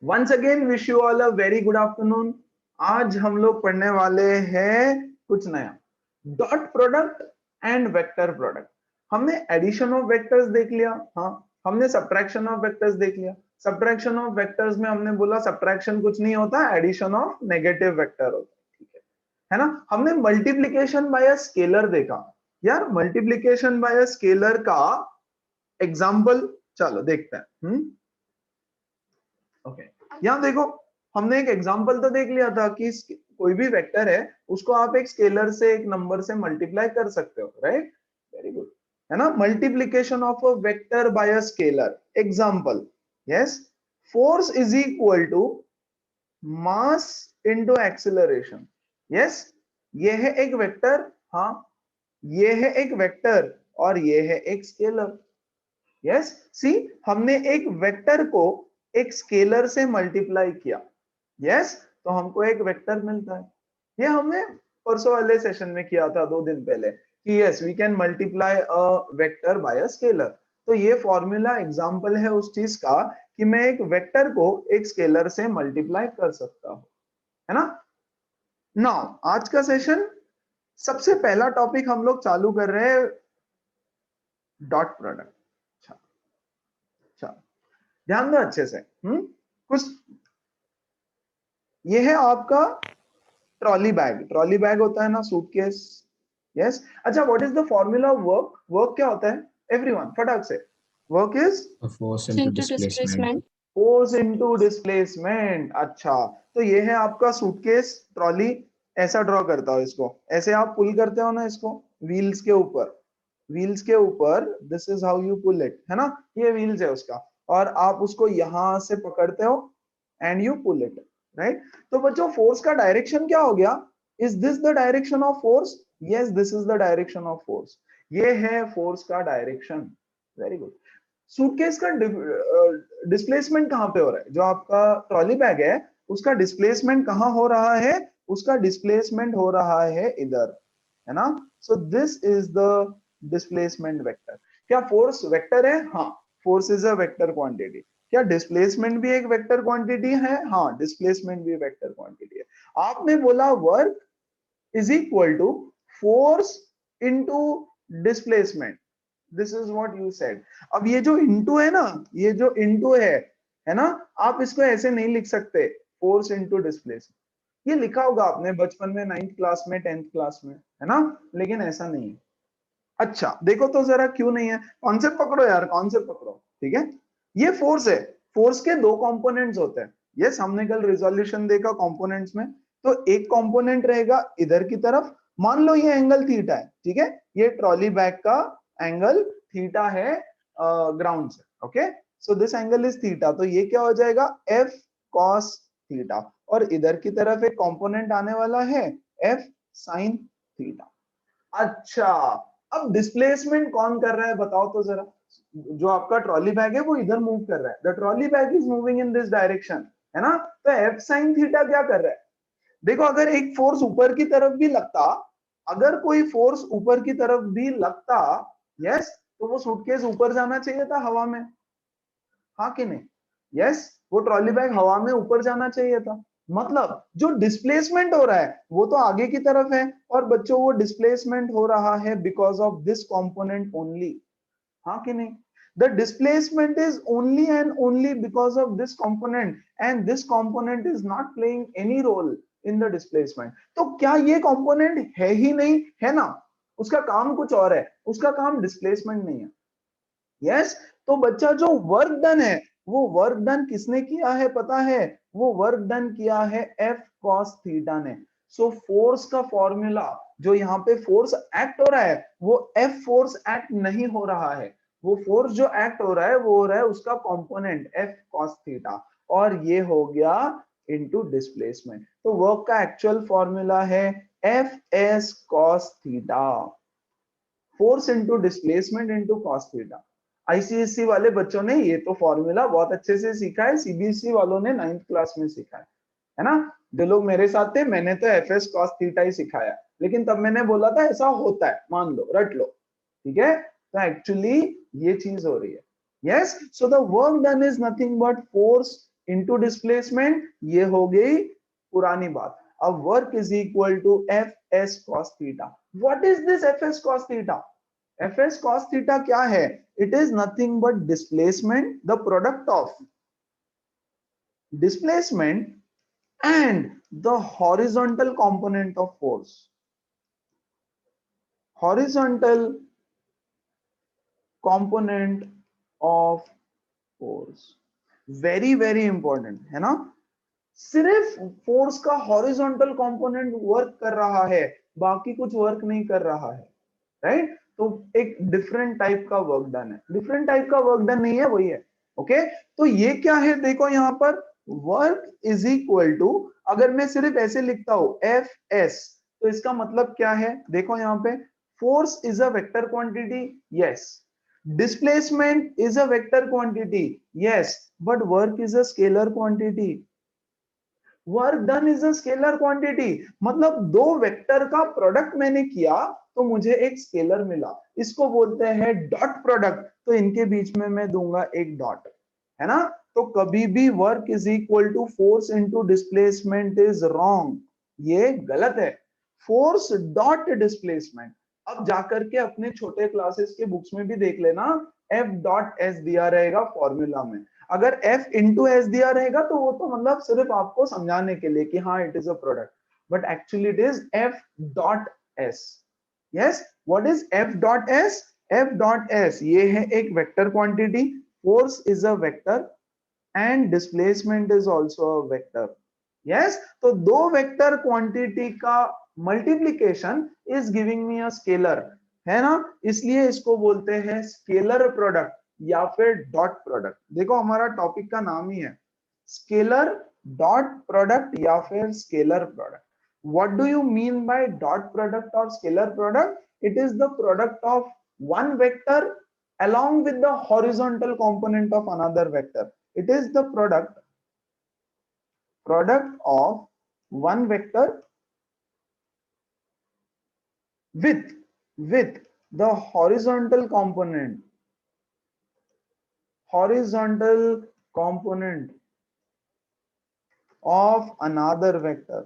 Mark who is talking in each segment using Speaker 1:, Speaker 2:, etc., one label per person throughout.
Speaker 1: Once again wish you all a very good afternoon. आज हम लोग पढ़ने वाले हैं कुछ नया, dot product and vector product. हमने एडिशन ऑफ वेक्टर्स देख लिया, हाँ, हमने सब्ट्रैक्शन ऑफ वेक्टर्स देख लिया। सब्ट्रैक्शन ऑफ वेक्टर्स में हमने बोला सब्ट्रैक्शन कुछ नहीं होता, एडिशन ऑफ नेगेटिव वेक्टर होता है, ठीक है ना। हमने मल्टीप्लीकेशन बाय अ स्केलर देखा। यार मल्टीप्लीकेशन बाय अ स्केलर का एग्जाम्पल चलो देखते हैं। ओके, यहाँ देखो, हमने एक एग्जांपल तो देख लिया था कि कोई भी वेक्टर है उसको आप एक स्केलर से, एक नंबर से मल्टीप्लाई कर सकते हो, राइट। वेरी गुड, है ना। Multiplication of a vector by a scalar, example, yes, force is equal to mass into acceleration. Yes, ये है एक वेक्टर, हाँ, ये है एक वेक्टर और ये है एक स्केलर। यस, सी, हमने एक वेक्टर को एक स्केलर से मल्टीप्लाई किया, यस, तो हमको एक वेक्टर मिलता है। ये हमने परसों वाले सेशन में किया था, 2 दिन पहले, कि yes we can multiply a vector by a scalar. तो ये फॉर्मूला एग्जांपल है उस चीज का कि मैं एक वेक्टर को एक स्केलर से मल्टीप्लाई कर सकता हूं, है ना। नाउ आज का सेशन, सबसे पहला टॉपिक हम लोग चालू कर रहे हैं, डॉट प्रोडक्ट। अच्छा, ध्यान दो अच्छे से। कुछ, ये है आपका ट्रॉली बैग। ट्रॉली बैग होता है ना, सूटकेस। यस, अच्छा, what is the formula of work? Work क्या होता है एवरीवन, फटाक से? Work is
Speaker 2: A force into displacement.
Speaker 1: Force into displacement. अच्छा, तो ये है आपका सूटकेस, ट्रॉली। ऐसा ड्रॉ करता हो इसको, ऐसे आप पुल करते हो ना इसको व्हील्स के ऊपर, व्हील्स के ऊपर, this is how you pull it, है ना। ये व्हील्स है उसका, और आप उसको यहां से पकड़ते हो and you pull it, right. तो बच्चों, फोर्स का डायरेक्शन क्या हो गया? Is this the direction of force? Yes, this is the direction of force. ये है फोर्स का डायरेक्शन। Very good. सूटकेस का डिस्प्लेसमेंट कहां पे हो रहा है? जो आपका ट्रॉली बैग है उसका डिस्प्लेसमेंट कहां हो रहा है? उसका डिस्प्लेसमेंट हो रहा है इधर, है ना। सो this is the displacement vector. क्या फोर्स वेक्टर है? हाँ, force is a vector quantity. क्या डिस्प्लेसमेंट भी एक वेक्टर क्वांटिटी है? हाँ, डिस्प्लेसमेंट भी वेक्टर क्वांटिटी है। आपने बोला work is equal to force into displacement, this is what you said. अब ये जो इनटू है ना, ये जो इनटू है ना, आप इसको ऐसे नहीं लिख सकते, फोर्स इनटू डिस्प्लेसमेंट। ये लिखा होगा आपने बचपन में, 9th क्लास में, 10th क्लास में, है ना, लेकिन ऐसा नहीं है। अच्छा देखो तो जरा क्यों नहीं है, कॉन्सेप्ट पकड़ो यार, कॉन्सेप्ट पकड़ो, ठीक है। ये फोर्स है, फोर्स के 2 कंपोनेंट्स होते हैं। यस, हमने कल रिजोल्यूशन देखा कंपोनेंट्स में। तो एक कंपोनेंट रहेगा इधर की तरफ, मान लो ये एंगल थीटा है, ठीक है, ये ट्रॉली बैग का एंगल थीटा है ग्राउंड से, okay. So this angle is theta, तो ये क्या हो जाएगा? F cos theta. और इधर की तरफ एक कंपोनेंट आने वाला है, एफ साइन थीटा। अच्छा, अब डिस्प्लेसमेंट कौन कर रहा है बताओ तो जरा। जो आपका ट्रॉली बैग है वो इधर मूव कर रहा है, the trolley bag is moving in this direction, है ना। तो एफ साइन थीटा क्या कर रहा है? देखो, अगर एक फोर्स ऊपर की तरफ भी लगता, अगर कोई फोर्स ऊपर की तरफ भी लगता, यस, तो वो सूटकेस ऊपर जाना चाहिए था हवा में, हाँ कि नहीं? यस, वो ट्रॉली बैग हवा में ऊपर जाना चाहिए था। मतलब जो डिस्प्लेसमेंट हो रहा है वो तो आगे की तरफ है, और बच्चों वो डिस्प्लेसमेंट हो रहा है because of this component only, हाँ कि नहीं? The displacement is only and only because of this component, and this component is not playing any role in the displacement. तो क्या ये component है ही नहीं, है ना, उसका काम कुछ और है, उसका काम डिस्प्लेसमेंट नहीं है। यस, तो बच्चा जो वर्क डन है, वो वर्क डन किसने किया है पता है? वो वर्क डन किया है एफ कॉस थीटा ने। सो फोर्स का फॉर्मूला, जो यहाँ पे फोर्स एक्ट हो रहा है, वो एफ फोर्स एक्ट नहीं हो रहा है। वो फोर्स जो एक्ट हो रहा है वो हो रहा है उसका कंपोनेंट एफ कॉस थीटा, और ये हो गया इनटू डिस्प्लेसमेंट। तो वर्क का एक्चुअल फॉर्मूला है F s cos theta, force into displacement into cos theta. ICSC वाले बच्चों ने ये तो फॉर्मूला बहुत अच्छे से सीखा है, सीबीएसई वालों ने 9th क्लास में सीखा है ना। जो लोग मेरे साथ थे, मैंने तो एफ एस कॉस थीटा ही सिखाया, लेकिन तब मैंने बोला था ऐसा होता है, मान लो, रट लो, ठीक है। तो एक्चुअली ये चीज हो रही है। Yes, so the work done is nothing but force into displacement, ये हो गई पुरानी बात। अब work is equal to f s cos theta. What is this f s cos theta? F s cos theta क्या है? It is nothing but displacement, the product of displacement and the horizontal component of force. Horizontal component of force, very important है ना। सिर्फ force का horizontal component work कर रहा है, बाकी कुछ वर्क नहीं कर रहा है, राइट? तो एक डिफरेंट टाइप का वर्क डन है, डिफरेंट टाइप का वर्क डन नहीं है, वही है। ओके, तो ये क्या है? देखो यहां पर वर्क इज इक्वल टू, अगर मैं सिर्फ ऐसे लिखता हूं एफ एस, तो इसका मतलब क्या है? देखो यहां पे force is a vector quantity, yes. Displacement is a vector quantity, yes, but work is a scalar quantity. Work done is a scalar quantity, मतलब दो वेक्टर का प्रोडक्ट मैंने किया तो मुझे एक स्केलर मिला, इसको बोलते हैं डॉट प्रोडक्ट। तो इनके बीच में मैं दूंगा एक डॉट, है ना। तो कभी भी work is equal to force into displacement is wrong, ये गलत है। फोर्स डॉट डिस्प्लेसमेंट, अब जाकर के अपने छोटे क्लासेस के बुक्स में भी देख लेना, एफ डॉट एस दिया रहेगा फॉर्मूला में। अगर F इंटू एस दिया रहेगा तो वो तो मतलब सिर्फ आपको समझाने के लिए कि हाँ it is a product, but actually it is F dot S. Yes, what is F dot S? F dot S ये है एक vector quantity, force is a vector and displacement is also a vector. Yes, तो दो vector quantity का multiplication is giving me a scalar, है ना, इसलिए इसको बोलते हैं स्केलर प्रोडक्ट या फिर डॉट प्रोडक्ट। देखो हमारा टॉपिक का नाम ही है स्केलर डॉट प्रोडक्ट या फिर scalar product. What do you mean by dot product और scalar product? It is the product of one vector along with the horizontal component of another vector. It is the product of one vector with the horizontal component of another vector।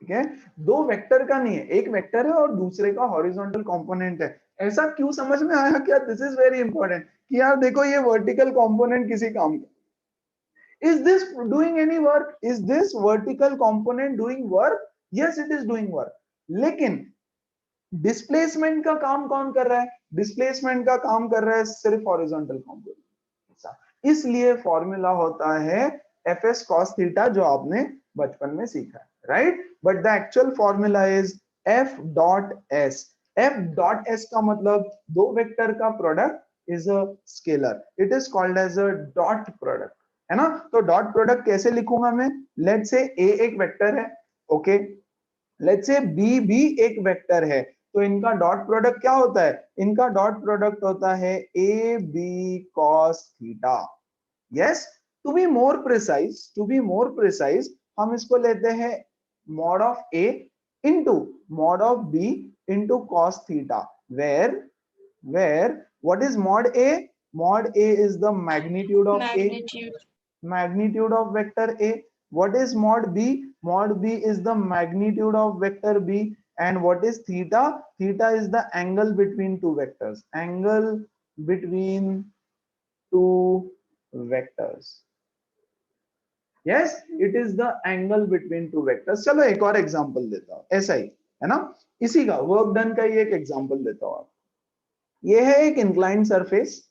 Speaker 1: ठीक है, दो vector का नहीं है, एक vector है और दूसरे का हॉरिजॉन्टल कंपोनेंट है। ऐसा क्यों समझ में आया क्या? दिस इज वेरी इंपॉर्टेंट कि यार देखो ये वर्टिकल कंपोनेंट किसी काम का, is this doing any work? Is this vertical component doing work? Yes, it is doing work, लेकिन डिस्प्लेसमेंट का काम कौन कर रहा है? डिस्प्लेसमेंट का काम कर रहा है सिर्फ हॉरिजॉन्टल कंपोनेंट। इसलिए फॉर्मूला होता है एफ एस कॉस थीटा, जो आपने बचपन में सीखा है, right? But the actual formula is f dot s. F dot s का मतलब दो वेक्टर का product is a scalar, it is called as a dot product, है ना। तो डॉट प्रोडक्ट कैसे लिखूंगा मैं? लेट्स से ए एक वेक्टर है, ओके, लेट्स से बी भी एक वेक्टर है, तो इनका डॉट प्रोडक्ट क्या होता है? इनका डॉट प्रोडक्ट होता है a B cos theta. Yes, to be more precise हम इसको लेते हैं mod of a into mod of b into cos theta, where what is mod a? Mod A is the magnitude of A, magnitude of vector A. What is mod B? Mod B is the magnitude of vector B. And what is theta? Theta is the angle between two vectors, angle between two vectors. Yes, it is the angle between two vectors. चलो एक और example देता हूं, ऐसा ही है ना, इसी का वर्क डन का ही एक एग्जांपल देता हूं। ये है एक इंक्लाइंड सरफेस,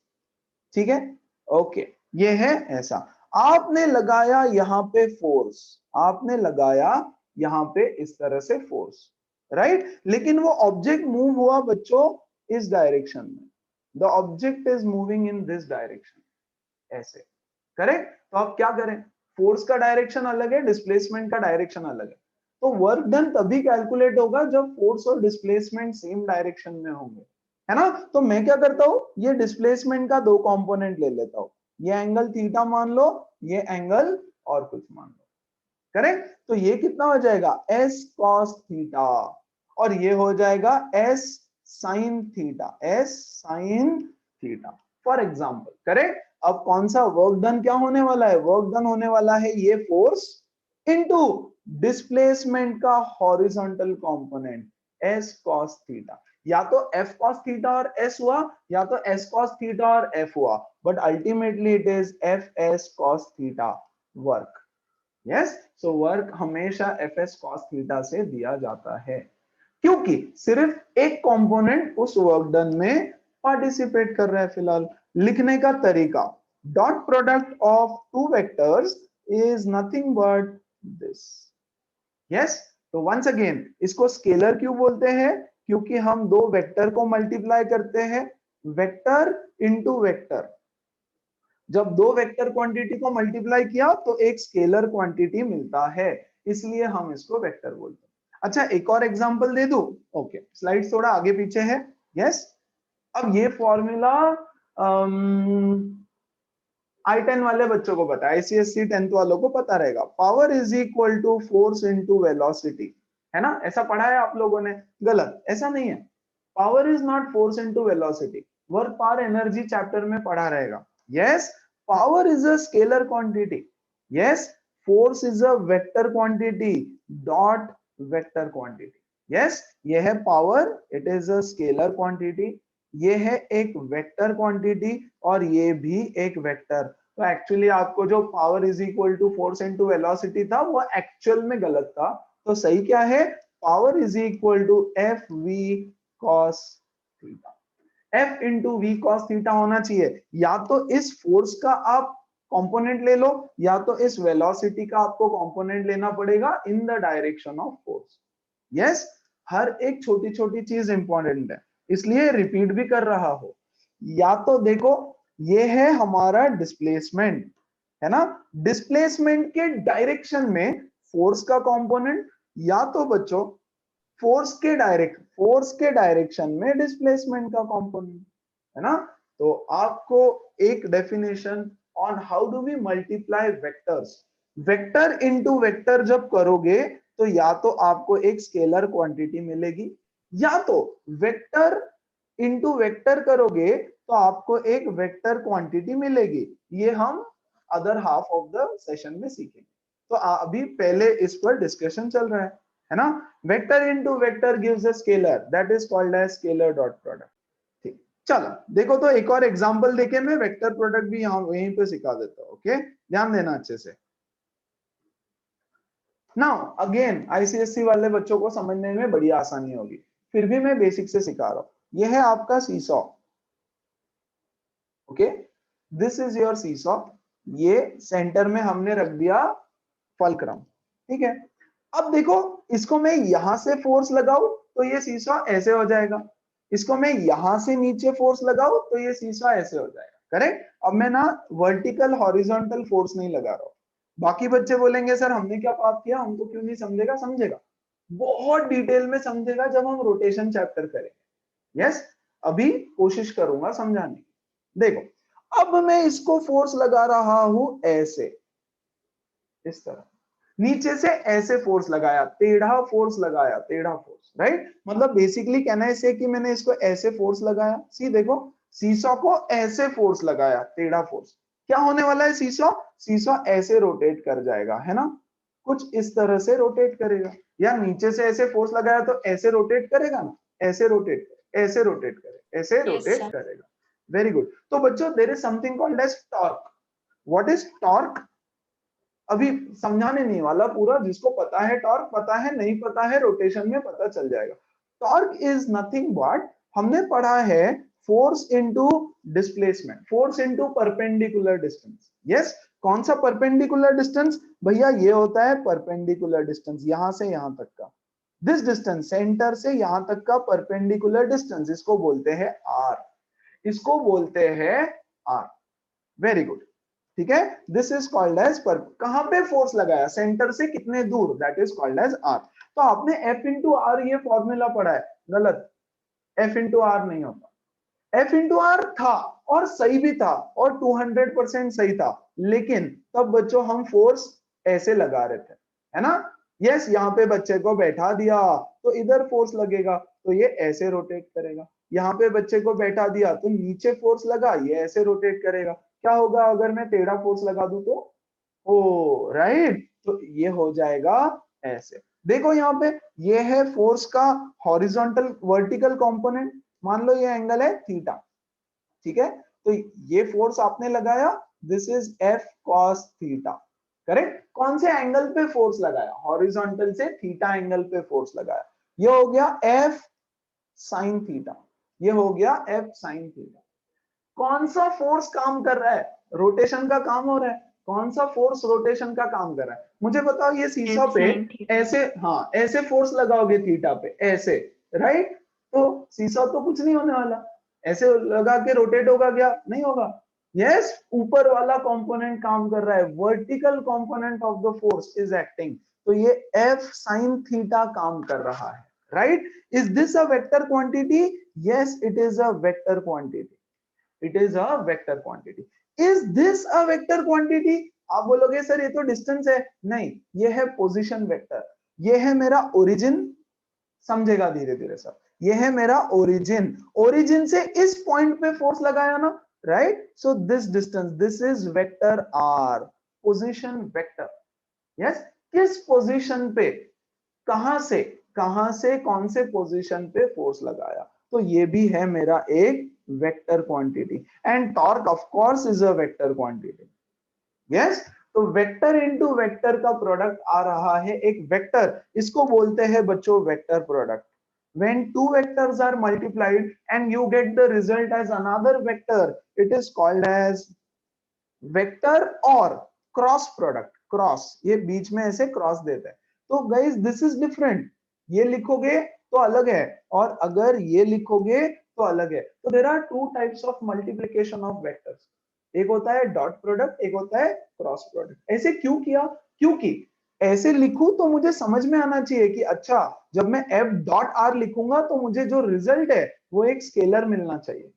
Speaker 1: ठीक है, ओके, ये है ऐसा, आपने लगाया यहां पे फोर्स, आपने लगाया यहां पे इस तरह से फोर्स, राइट? लेकिन वो ऑब्जेक्ट मूव हुआ बच्चों इस डायरेक्शन में, the object is moving in this direction, ऐसे, करेक्ट? तो आप क्या करें? फोर्स का डायरेक्शन अलग है, डिस्प्लेसमेंट का डायरेक्शन अलग है, तो वर्क डन तभी कैलकुलेट होगा जब फोर्स और डिस्प्लेसमेंट सेम डायरेक्शन में होंगे, है ना। तो मैं क्या करता हूं, ये डिस्प्लेसमेंट का दो कंपोनेंट ले लेता हूं, ये एंगल थीटा मान लो, ये एंगल और कुछ मान लो, करेक्ट? तो ये कितना हो जाएगा? एस कॉस थीटा, और ये हो जाएगा S sine theta, S sine theta, for example, correct? अब कौन सा वर्क डन क्या होने वाला है? वर्क डन होने वाला है ये फोर्स इनटू डिस्प्लेसमेंट का horizontal component s cos theta. या तो f cos थीटा और s हुआ, या तो s cos थीटा और f हुआ, but ultimately it is f s cos theta work. Yes, so work हमेशा f s cos थीटा से दिया जाता है, क्योंकि सिर्फ एक कंपोनेंट उस वर्क डन में पार्टिसिपेट कर रहा है। फिलहाल लिखने का तरीका, dot product of two vectors is nothing but this. Yes, तो वंस अगेन इसको स्केलर क्यों बोलते हैं? क्योंकि हम दो वेक्टर को मल्टीप्लाई करते हैं, वेक्टर इनटू वेक्टर। जब दो वेक्टर क्वांटिटी को मल्टीप्लाई किया तो एक स्केलर क्वांटिटी मिलता है, इसलिए हम इसको वेक्टर बोलते हैं। अच्छा, एक और एग्जांपल दे दूं? ओके, स्लाइड थोड़ा आगे पीछे है। यस, अब ये फॉर्मूला I10 वाले बच्चों को पता है, ICSE 10th वालों को पता रहेगा। Power is equal to force into velocity, है ना? ऐसा पढ़ा है आप लोगों ने? गलत, ऐसा नहीं है। Power is not force into velocity, work power energy chapter में पढ़ा रहेगा। Yes, power is a scalar quantity. Yes, force is a vector quantity, dot vector quantity. Yes, ये है power, it is a scalar quantity, ये है एक vector quantity, और ये भी एक वेक्टर। तो एक्चुअली आपको जो power is equal to force into velocity था वो एक्चुअल में गलत था। तो सही क्या है? Power is equal to f v cos theta. F into v cos theta होना चाहिए। या तो इस फोर्स का आप कंपोनेंट ले लो, या तो इस वेलोसिटी का आपको कंपोनेंट लेना पड़ेगा in the direction of force. Yes, हर एक छोटी छोटी चीज इंपॉर्टेंट है, इसलिए रिपीट भी कर रहा हो। या तो देखो, ये है हमारा डिस्प्लेसमेंट, है ना? डिस्प्लेसमेंट के डायरेक्शन में फोर्स का कंपोनेंट, या तो बच्चों फोर्स के डायरेक्शन में डिस्प्लेसमेंट का कंपोनेंट, है ना? तो आपको एक definition on how do we multiply vectors, vector into vector जब करोगे तो या तो आपको एक स्केलर क्वांटिटी मिलेगी, या तो वेक्टर इनटू वेक्टर करोगे तो आपको एक वेक्टर क्वांटिटी मिलेगी। ये हम other half of the session में सीखेंगे। तो अभी पहले इस पर डिस्कशन चल रहा है ना? Vector into vector gives a scalar, that is called as scalar dot product. ठीक, चलो देखो, तो एक और एग्जांपल देके मैं वेक्टर प्रोडक्ट भी यहाँ वहीं पे सिखा देता हूँ। ओके, ध्यान देना अच्छे से। नाउ अगेन आईसीएससी वाले बच्चों को समझने में बड़ी आसानी होगी, फिर भी मैं बेसिक से सिखा रहा हूं। यह है आपका seesaw. Okay, this is your seesaw. ये सेंटर में हमने रख दिया फलक्रम, ठीक है? अब देखो, इसको मैं यहां से फोर्स लगाऊं तो ये सीसॉ ऐसे हो जाएगा, इसको मैं यहां से नीचे फोर्स लगाऊं तो ये सीसॉ ऐसे हो जाएगा, करेक्ट? अब मैं ना वर्टिकल हॉरिजॉन्टल फोर्स नहीं लगा रहा हूं। बाकी बच्चे बोलेंगे सर हमने क्या पाप किया, हमको क्यों नहीं समझेगा? समझेगा, बहुत डिटेल में समझेगा जब हम रोटेशन चैप्टर करेंगे। यस, अभी कोशिश करूंगा समझाने की। देखो, अब मैं इसको फोर्स लगा रहा हूं ऐसे, इस तरह नीचे से ऐसे फोर्स लगाया, टेढ़ा फोर्स लगाया, टेढ़ा फोर्स, राइट? मतलब बेसिकली कहना है इसे कि मैंने इसको ऐसे फोर्स लगाया। सी देखो, सीसॉ को ऐसे फोर्स लगाया, टेढ़ा फोर्स। क्या होने वाला है? सीसॉ सीसॉ ऐसे रोटेट कर जाएगा, है ना? कुछ इस तरह से रोटेट करेगा। या नीचे से ऐसे फोर्स लगाया तो ऐसे रोटेट करेगा ना, ऐसे रोटेट, ऐसे रोटेट करे, ऐसे रोटेट करेगा। Very good. तो बच्चों, there is something called as torque. What is torque? अभी समझाने नहीं वाला पूरा, जिसको पता है टॉर्क पता है, नहीं पता है रोटेशन में पता चल जाएगा। टॉर्क इज नथिंग बट, हमने पढ़ा है force into displacement, force into perpendicular distance. Yes, कौन सा परपेंडिकुलर डिस्टेंस भैया? ये होता है परपेंडिकुलर डिस्टेंस, यहां से यहां तक का। दिस डिस्टेंस, सेंटर से यहां तक का परपेंडिकुलर डिस्टेंस, इसको बोलते हैं आर, इसको बोलते हैं आर। वेरी गुड, ठीक है? This is called as per. कहां पे फोर्स लगाया? सेंटर से कितने दूर, that is called as r. तो आपने एफ इंटू आर ये फॉर्मूला पढ़ा है, गलत। एफ इंटू आर नहीं होता। एफ इंटू आर था और सही भी था और 200% सही था, लेकिन तब बच्चों हम फोर्स ऐसे लगा रहे थे, है ना? यस, यहाँ पे बच्चे को बैठा दिया तो इधर फोर्स लगेगा तो ये ऐसे रोटेट करेगा। यहाँ पे बच्चे को बैठा दिया तो नीचे फोर्स लगा, ये ऐसे रोटेट करेगा। क्या होगा अगर मैं टेढ़ा फोर्स लगा दूं तो? ओ राइट, तो ये हो जाएगा ऐसे। देखो यहाँ पे ये है फोर्स का हॉरिजॉन्टल वर्टिकल कंपोनेंट, मान लो ये एंगल है थीटा, ठीक है, तो ये फोर्स आपने लगाया, this is F cos theta, correct. कौन से एंगल पे फोर्स लगाया? हॉरिजॉन्टल से थीटा एंगल पे फोर्स लगाया, ये हो गया एफ साइन थीटा, ये हो गया एफ साइन थीटा। कौन सा फोर्स काम कर रहा है? रोटेशन का काम हो रहा है। कौन सा फोर्स रोटेशन का काम कर रहा है? मुझे बताओ, ये सीसा पे ऐसे, हाँ ऐसे फोर्स लगाओगे थीटा पे ऐसे, राइट, तो सीसा तो कुछ नहीं होने वाला, ऐसे लगा के रोटेट होगा क्या? नहीं होगा। यस, ऊपर वाला कंपोनेंट काम कर रहा है, vertical component of the force is acting, तो ये एफ साइन थीटा काम कर रहा है, right. Is this a vector quantity? Yes, it is a vector quantity, it is a vector quantity. Is this a vector quantity? आप बोलोगे sir ये तो डिस्टेंस है, नहीं, ये है पोजीशन वेक्टर, ये है मेरा ओरिजिन, समझेगा धीरे धीरे सर, ये है मेरा ओरिजिन, ओरिजिन से इस पॉइंट पे फोर्स लगाया ना, right, so this distance, this is vector R, position vector. Yes, किस पोजीशन पे, कहां से कौन से पोजीशन पे फोर्स लगाया, तो ये भी है मेरा एक vector quantity. And torque of course is a vector quantity. Yes, तो वेक्टर इनटू वेक्टर का प्रोडक्ट आ रहा है एक वेक्टर, इसको बोलते हैं बच्चों vector product. when two vectors are multiplied and you get the result as another vector, it is called as vector और क्रॉस प्रोडक्ट। क्रॉस, ये बीच में ऐसे क्रॉस देता है, तो गाइस दिस इज डिफरेंट, ये लिखोगे तो अलग है और अगर ये लिखोगे तो अलग है। तो there are two types of multiplication of vectors, एक होता है डॉट प्रोडक्ट, एक होता है क्रॉस प्रोडक्ट। ऐसे क्यों किया? क्योंकि ऐसे लिखूं तो मुझे समझ में आना चाहिए कि अच्छा जब मैं एफ डॉट आर लिखूंगा तो मुझे जो रिजल्ट है वो एक स्केलर मिलना चाहिए,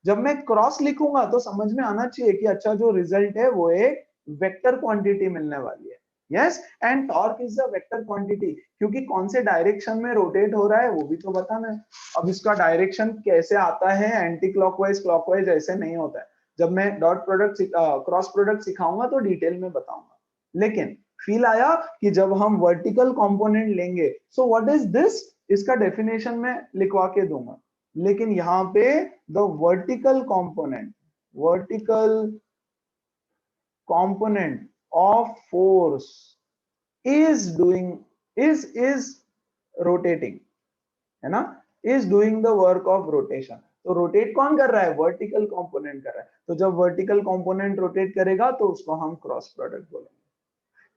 Speaker 1: जब मैं क्रॉस लिखूंगा तो समझ में आना चाहिए कि अच्छा जो रिजल्ट है वो एक वेक्टर क्वांटिटी मिलने वाली है। Yes, and torque is the vector quantity, क्योंकि कौन से डायरेक्शन में रोटेट हो रहा है वो भी तो बताना है। अब इसका डायरेक्शन कैसे आता है, एंटी क्लॉकवाइज क्लॉकवाइज ऐसे नहीं होता है, जब मैं डॉट प्रोडक्ट क्रॉस प्रोडक्ट सिखाऊंगा तो डिटेल में बताऊंगा, लेकिन फील आया कि जब हम वर्टिकल कंपोनेंट लेंगे, सो व्हाट इज दिस, इसका डेफिनेशन में लिखवा के दूंगा, लेकिन यहाँ पे the vertical component of force is doing is rotating, है ना, is doing the work of rotation। तो रोटेट कौन कर रहा है? वर्टिकल कंपोनेंट कर रहा है, तो जब वर्टिकल कंपोनेंट रोटेट करेगा तो उसको हम क्रॉस प्रोडक्ट बोलेंगे।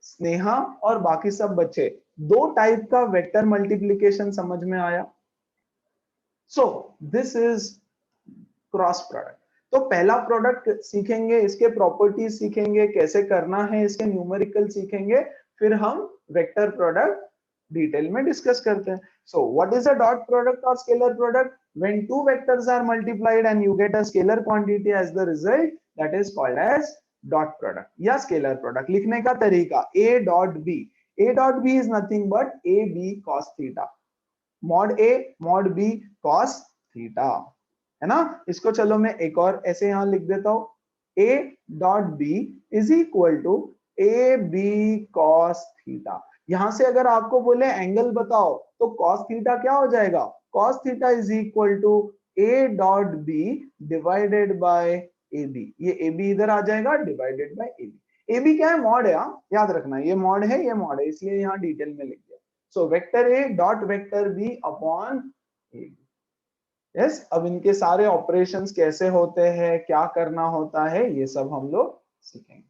Speaker 1: स्नेहा और बाकी सब बच्चे, दो टाइप का वेक्टर मल्टीप्लिकेशन समझ में आया। सो दिस इज क्रॉस प्रोडक्ट। तो पहला प्रोडक्ट सीखेंगे, इसके प्रॉपर्टीज सीखेंगे, कैसे करना है, इसके न्यूमेरिकल सीखेंगे, फिर हम वेक्टर प्रोडक्ट डिटेल में डिस्कस करते हैं। So what is a dot product और scalar product? When two vectors are multiplied and you get a scalar quantity as the result, that is called as dot product या scalar product. लिखने का तरीका a dot b, a dot b is nothing but a b cos theta, mod a mod b cos theta, है ना। इसको चलो मैं एक और ऐसे यहां लिख देता हूं, a dot b is equal to A B cos theta. यहां से अगर आपको बोले एंगल बताओ तो कॉस थीटा क्या हो जाएगा? Cos theta is equal to a dot b divided by A B, ये ए बी इधर आ जाएगा divided by A B. A B क्या है? मॉड है, याद रखना, ये मॉड है, ये मॉड है, इसलिए यहां डिटेल में लिख दिया। So vector A dot vector B upon A B. Yes, अब इनके सारे ऑपरेशंस कैसे होते हैं, क्या करना होता है, ये सब हम लोग सीखेंगे।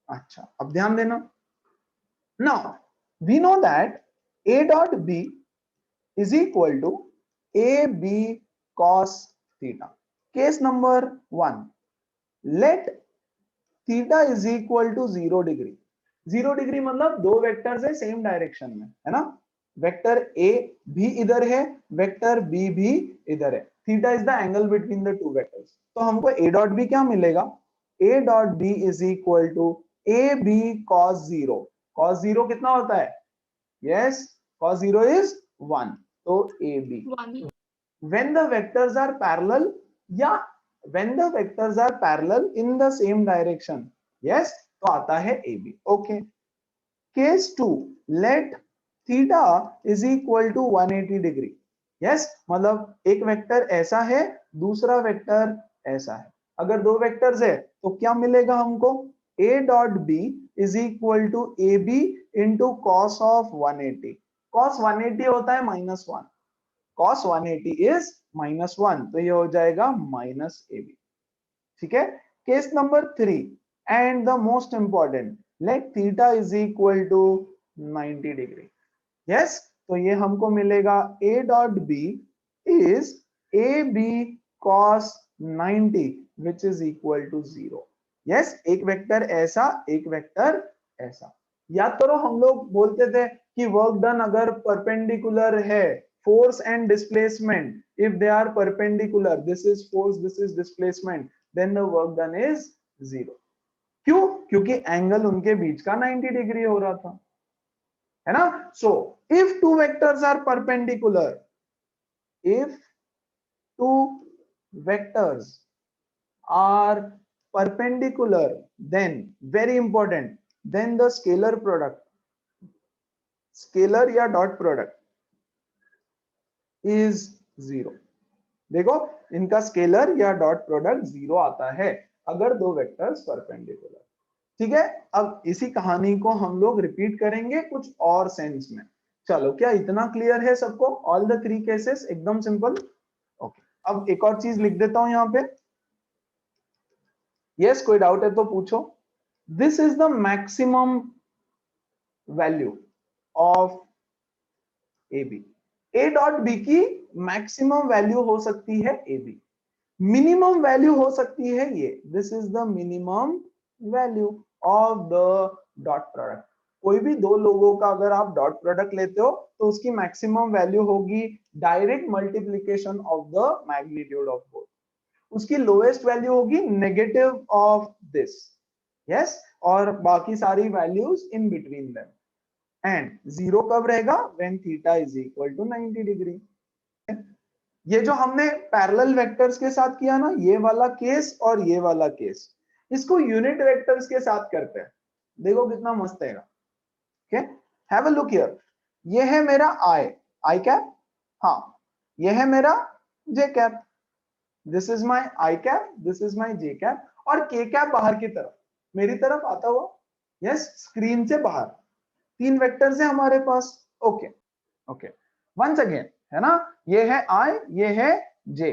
Speaker 1: अच्छा, अब ध्यान देना। Now we know that a dot b is equal to A B cos theta. Case number 1, let theta is equal to 0 degree. 0 degree मतलब दो वेक्टर्स है सेम डायरेक्शन में, है ना, वेक्टर a भी इधर है, वेक्टर b भी इधर है, theta is the angle between the two vectors. तो हमको a डॉट b क्या मिलेगा? a dot b is equal to A B cos 0। cos 0 कितना होता है? यस, cos 0 इज 1, तो a b। when the vectors are parallel या when the vectors are parallel in the same direction. Yes, तो आता है AB. Okay. Case 2, let theta is equal to 180 degree. Yes, मतलब एक वेक्टर ऐसा है, दूसरा वेक्टर ऐसा है. अगर दो वेक्टर्स है तो क्या मिलेगा हमको? A dot B is equal to AB into cos of 180. Cos 180 होता है -1. cos 180 is -1, तो ये हो जाएगा -AB. ठीक है. Case number 3 and the most important, let theta is equal to 90 degree. Yes, तो ये हमको मिलेगा A dot B is AB cos 90 which is equal to 0. Yes, एक वेक्टर ऐसा, एक वेक्टर ऐसा. याद करो हम लोग बोलते थे कि वर्क डन अगर परपेंडिकुलर है, force and displacement, if they are perpendicular, this is force, this is displacement, then the work done is 0. क्यों? क्योंकि एंगल उनके बीच का 90 डिग्री हो रहा था, है ना. So if two vectors are perpendicular, if two vectors are perpendicular, then very important, then the scalar product, scalar या dot product is 0. देखो इनका स्केलर या डॉट प्रोडक्ट 0 आता है अगर दो वेक्टर्स परपेंडिकुलर. ठीक है, अब इसी कहानी को हम लोग रिपीट करेंगे कुछ और सेंस में. चलो, क्या इतना क्लियर है सबको? ऑल द 3 केसेस एकदम सिंपल. ओके, अब एक और चीज लिख देता हूं यहां पे. यस, कोई डाउट है तो पूछो. This is the maximum value of AB. A dot B की मैक्सिमम वैल्यू हो सकती है AB, मिनिमम वैल्यू हो सकती है ये. This is the minimum value of the dot product. कोई भी दो लोगों का अगर आप डॉट प्रोडक्ट लेते हो तो उसकी मैक्सिमम वैल्यू होगी direct multiplication of the magnitude of both. उसकी लोएस्ट वैल्यू होगी नेगेटिव ऑफ दिस. यस, और बाकी सारी values in between them. And 0 कब रहेगा? When theta is equal to 90 degree. ये जो हमने पैरेलल वेक्टर्स के साथ किया ना, ये वाला केस और ये वाला केस, इसको यूनिट वेक्टर्स के साथ करते हैं. देखो कितना मस्त है. Okay, have a look here. ये है मेरा आई कैप. हाँ, ये है मेरा j cap. This is my i cap, this is my j cap, और के कैप बाहर की तरफ, मेरी तरफ आता हुआ. यस, स्क्रीन से बाहर. 3 वेक्टर्स है हमारे पास. ओके ओके, वंस अगेन, है ना. ये है आई, ये है जे.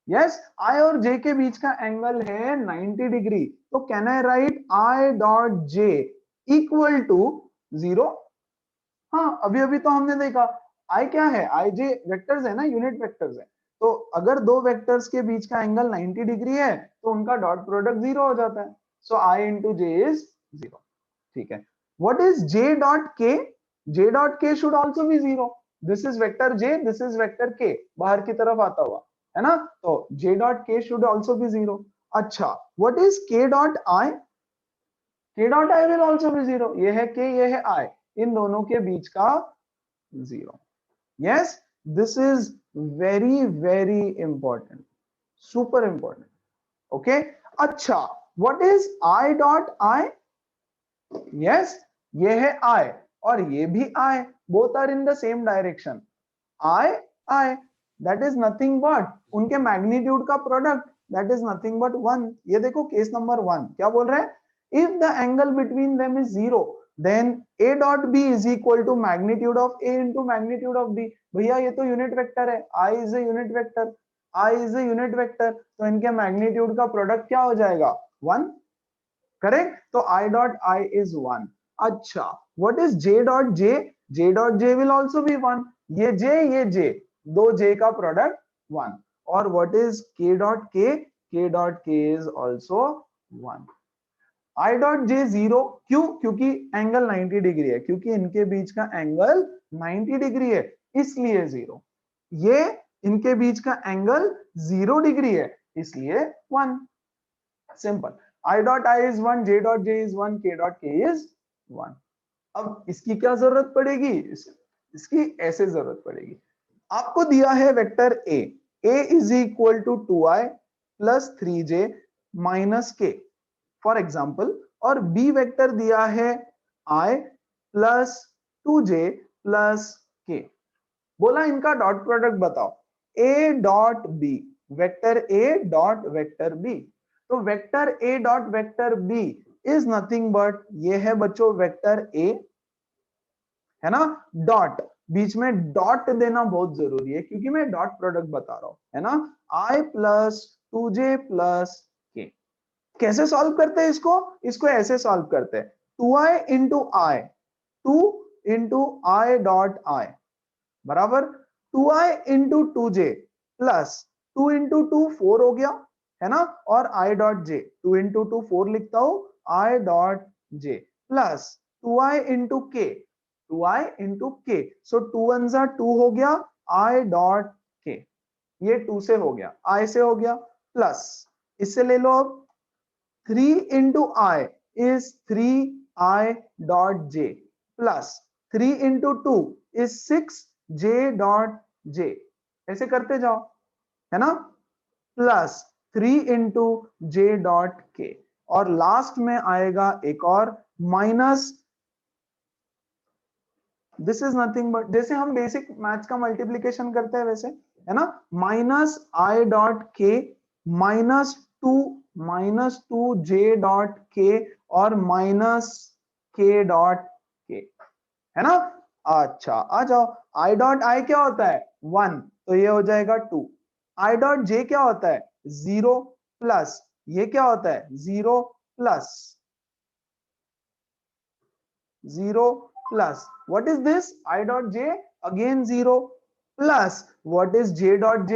Speaker 1: यस, आई और जे के बीच का एंगल है 90 डिग्री. तो can I write I dot J equal to 0? हाँ, अभी अभी तो हमने देखा आई क्या है, आई जे वेक्टर्स है ना, यूनिट वेक्टर्स है. तो अगर दो वेक्टर्स के बीच का एंगल 90 डिग्री है तो उनका डॉट प्रोडक्ट 0 हो जाता है. सो आई इंटू जे इज 0. ठीक है. What is j dot k? J dot k should also be 0. This is vector j, this is vector k, बाहर की तरफ आता हुआ, है ना. तो j dot k should also be 0. अच्छा, what is k dot i? K dot i will also be 0. ये है k, ये है i, इन दोनों के बीच का 0. Yes, this is very very important, super important. Okay. अच्छा, what is i dot i? Yes, ये है I और ये भी I. Both are in the same direction. I, that is nothing but उनके मैग्नीट्यूड का product, that is nothing but 1. ये देखो केस नंबर 1 क्या बोल रहा है? If the angle between them is 0, then A dot B is equal to magnitude of A into magnitude of B. भैया ये तो यूनिट वेक्टर है. I is a unit vector. I is a unit vector. तो इनके magnitude का product क्या हो जाएगा? 1. करेक्ट. तो I dot I is 1. अच्छा, what is J dot J? J dot J will also be 1. ये J, दो J का प्रोडक्ट 1. और what is K dot K? K dot K is also 1. I dot J 0. क्यों? क्योंकि angle 90 degree है, क्योंकि इनके बीच का एंगल 90 डिग्री है, इसलिए 0. ये इनके बीच का एंगल 0 डिग्री है, इसलिए 1. Simple. I dot I is 1, J dot J is 1, K dot K is 1. अब इसकी क्या जरूरत पड़ेगी? इसकी ऐसे जरूरत पड़ेगी. आपको दिया है vector A. A is equal to 2i, plus 3j minus K for example, और बी वेक्टर दिया है i plus 2j plus K. बोला इनका डॉट प्रोडक्ट बताओ, a dot B, vector a dot vector b। तो vector a dot vector b is nothing but, ये है बच्चों वेक्टर a, है ना, डॉट, बीच में डॉट देना बहुत जरूरी है क्योंकि मैं डॉट प्रोडक्ट बता रहा हूं, है ना, i प्लस 2j प्लस के। कैसे सॉल्व करते हैं इसको? इसको ऐसे सॉल्व करते हैं, 2i into I, 2 into I dot I बराबर 2i into 2j plus 2 into 2 4 हो गया, है ना, और i डॉट j, 2 इंटू 2 4 लिखता हूं, i dot j plus 2i into k, 2i into k, सो 2 1 जा 2 हो गया, i डॉट k, ये 2 से हो गया, i से हो गया, प्लस इससे ले लो अब 3 into I is 3i dot j plus 3 into 2 is 6j dot j, ऐसे करते जाओ, है ना, plus 3 into j dot k, और लास्ट में आएगा एक और minus, this is nothing but, जैसे हम बेसिक मैथ्स का मल्टीप्लीकेशन करते हैं वैसे, है ना, minus i dot k minus two j dot k और माइनस k डॉट k, है ना। अच्छा आ जाओ, i डॉट i क्या होता है 1, तो ये हो जाएगा 2, i डॉट j क्या होता है 0 प्लस ये क्या होता है 0 plus 0 plus what is this i dot j again 0 plus what is j dot j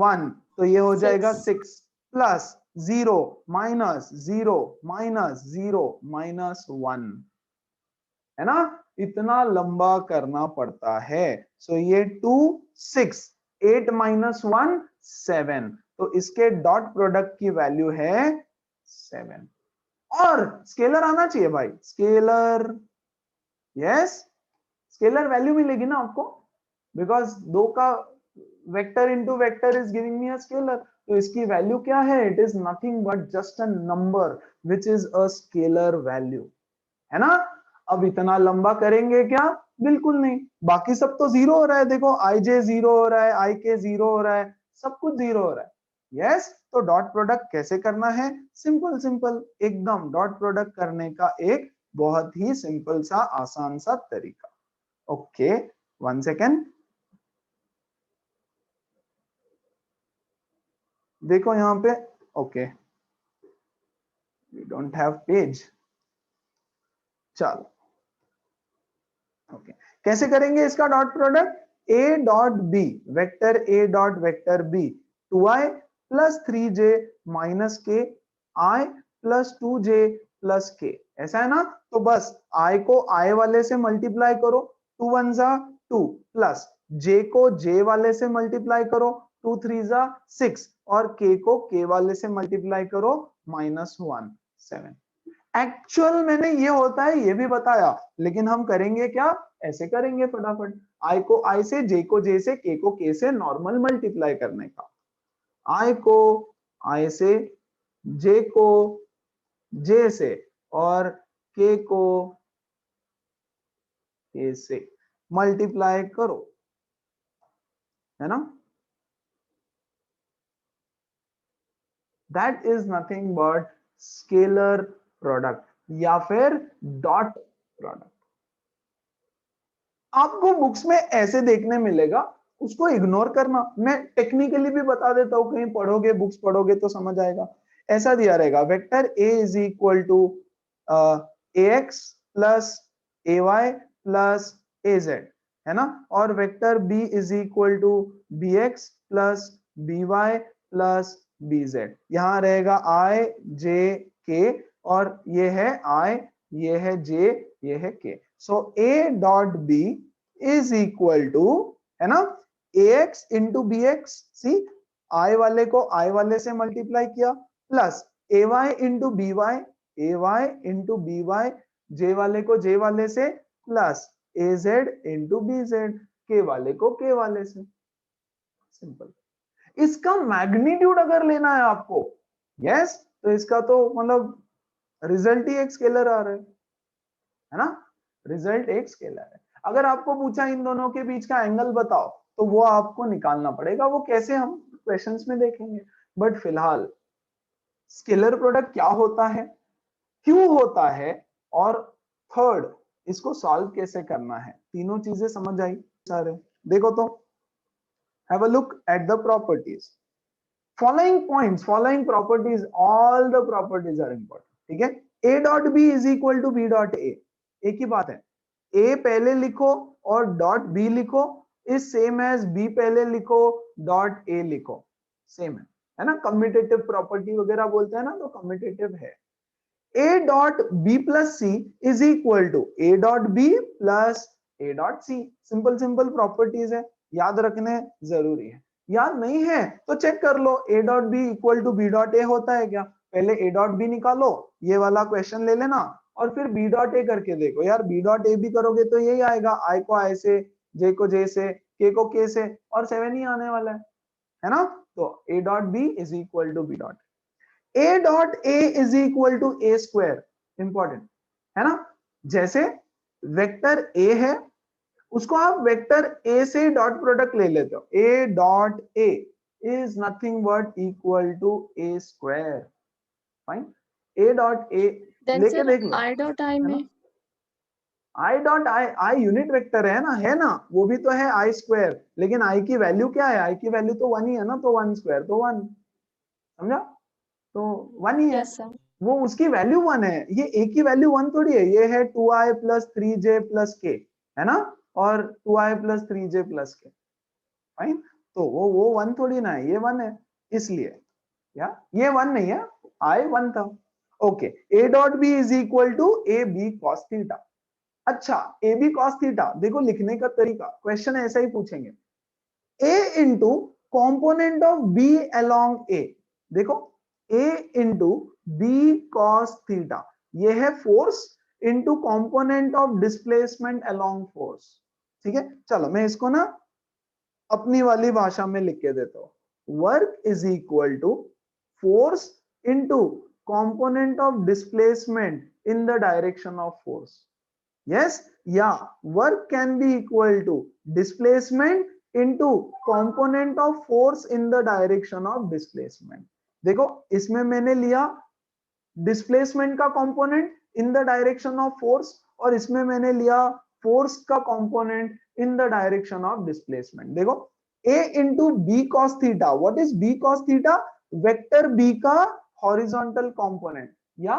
Speaker 1: 1, तो ये हो जाएगा 6 प्लस 0 माइनस 0 माइनस 0 माइनस 1, है ना, इतना लंबा करना पड़ता है। सो ये 2 6 8 माइनस 1 7, तो इसके डॉट प्रोडक्ट की वैल्यू है 7। और स्केलर आना चाहिए भाई, स्केलर, यस, स्केलर वैल्यू मिलेगी ना आपको, बिकॉज 2 का vector into vector is giving me a scalar, तो इसकी वैल्यू क्या है, it is nothing but just a number which is a scalar value, है ना। अब इतना लंबा करेंगे क्या, बिल्कुल नहीं, बाकी सब तो जीरो हो रहा है, देखो आई जे जीरो हो रहा है, आई के जीरो हो रहा है, सब कुछ जीरो हो रहा है, यस। तो डॉट प्रोडक्ट कैसे करना है, सिंपल सिंपल एकदम, डॉट प्रोडक्ट करने का एक बहुत ही सिंपल सा आसान सा तरीका। ओके 1 सेकेंड, देखो यहाँ पे, okay we don't have page, चलो ओके, कैसे करेंगे इसका dot product, a dot B, vector a dot vector b, 2i plus 3j minus K, i plus 2j plus K, ऐसा है ना। तो बस i को i वाले से मल्टीप्लाई करो, 2 1 जा 2 प्लस j को j वाले से मल्टीप्लाई करो, 2 3 जा 6, और k को k वाले से मल्टीप्लाई करो, माइनस 1 7। एक्चुअल मैंने ये होता है ये भी बताया, लेकिन हम करेंगे क्या, ऐसे करेंगे फटाफट, i को i से, j को j से, k को k से नॉर्मल मल्टीप्लाई करने का, i को i से, j को j से, और k को k से मल्टीप्लाई करो, है ना, that is nothing but scalar product या फिर डॉट प्रोडक्ट। आपको बुक्स में ऐसे देखने मिलेगा, उसको इग्नोर करना, मैं टेक्निकली भी बता देता हूं, कहीं पढ़ोगे बुक्स पढ़ोगे तो समझ आएगा। ऐसा दिया रहेगा, vector a is equal to ax plus ay plus az, है ना, और vector b is equal to bx plus by plus bz, यहां रहेगा i j k, और ये है i, ये है j, ये है k। So a dot b is equal to, है ना, ax into B X, see i वाले को i वाले से मल्टीप्लाई किया, plus ay into B Y, ay into B Y, j वाले को j वाले से, plus az into bz, k वाले को k वाले से, सिंपल। इसका मैग्नीट्यूड अगर लेना है आपको, यस, तो इसका तो मतलब रिजल्ट ही एक स्केलर आ रहा है ना, रिजल्ट एक स्केलर है। अगर आपको पूछा इन दोनों के बीच का एंगल बताओ, तो वो आपको निकालना पड़ेगा, वो कैसे हम क्वेश्चंस में देखेंगे। बट फिलहाल स्केलर प्रोडक्ट क्या होता है, क्यों होता है, और थर्ड इसको सॉल्व कैसे करना है, तीनों चीजें समझ आई सारे। देखो तो, have a look at the properties, following points, following properties, all the properties are important, ठीक है। a dot b is equal to b dot a, एक ही बात है, a पहले लिखो और डॉट b लिखो इज सेम एज b पहले लिखो डॉट a लिखो, सेम है ना। कम्यूटेटिव प्रॉपर्टी वगैरह बोलते हैं ना, तो कम्यूटेटिव है। a dot b plus c is equal to a dot b plus a dot c, simple simple properties है, याद रखने जरूरी है। याद नहीं है तो चेक कर लो, a dot B equal to B dot A होता है क्या, पहले a डॉट बी निकालो, ये वाला क्वेश्चन ले लेना, और फिर b डॉट ए करके देखो। यार b डॉट ए भी करोगे तो यही आएगा, i को i से, j को j से, k को k से, और 7 ही आने वाला है ना। तो a dot B is equal to B dot a dot a is equal to a square, important है ना। जैसे वेक्टर a है, उसको आप वेक्टर a से डॉट प्रोडक्ट ले लेते हो, a dot a is nothing but equal to a square, fine. a dot a
Speaker 2: Then
Speaker 1: लेके
Speaker 2: sir,
Speaker 1: देख लो,
Speaker 2: I dot I
Speaker 1: है ना।
Speaker 2: में
Speaker 1: i dot i unit vector है ना, वो भी तो है i स्क्वायर, लेकिन i की वैल्यू क्या है, i की वैल्यू तो 1 ही है ना, तो 1 स्क्वायर तो 1, समझा, तो 1 ही है,
Speaker 2: yes sir.
Speaker 1: वो उसकी वैल्यू 1 है, ये a की वैल्यू 1 थोड़ी है, ये है 2i plus 3j plus k, है ना, और 2i plus 3j plus k, fine. तो वो 1 थोड़ी ना है, ये 1 है, इसलिए या ये 1 नहीं है, i 1 था। Okay, a dot B is equal to A B cos theta. अच्छा, ए बी कॉस थीटा, देखो लिखने का तरीका, क्वेश्चन ऐसा ही पूछेंगे, a into component of b along a, देखो a into B cos theta, ये है force into component of displacement along force, ठीक है। चलो मैं इसको ना अपनी वाली भाषा में लिख के देता हूं, work is equal to force into component of displacement in the direction of force, yes, या work can be equal to displacement into component of force in the direction of displacement. देखो इसमें मैंने लिया डिस्प्लेसमेंट का component in the direction of force, और इसमें मैंने लिया फोर्स का component in the direction of displacement. देखो a into B cos theta, what is b cos theta, vector b का हॉरिजॉन्टल कंपोनेंट, या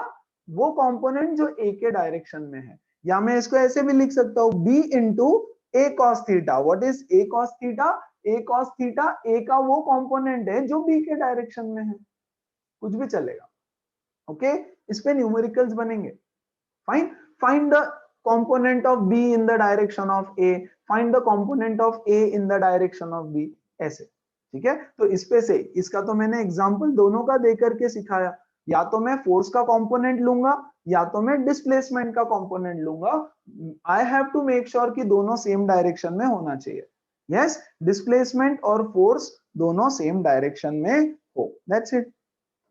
Speaker 1: वो कंपोनेंट जो a के डायरेक्शन में है, या मैं इसको ऐसे भी लिख सकता हूं b into a cos theta, what is a cos theta, a cos theta a का वो कंपोनेंट है जो b के डायरेक्शन में है, कुछ भी चलेगा, ओके। इस पे न्यूमेरिकल्स बनेंगे, fine. Find the component of b in the direction of a, find the component of a in the direction of b, ऐसे, ठीक है। तो इस पे से, इसका तो मैंने एग्जांपल दोनों का देकर के सिखाया, या तो मैं फोर्स का कंपोनेंट लूंगा या तो मैं डिस्प्लेसमेंट का कंपोनेंट लूंगा, I have to make sure कि दोनों सेम डायरेक्शन में होना चाहिए, यस, डिस्प्लेसमेंट और फोर्स दोनों सेम डायरेक्शन में हो, दैट्स इट,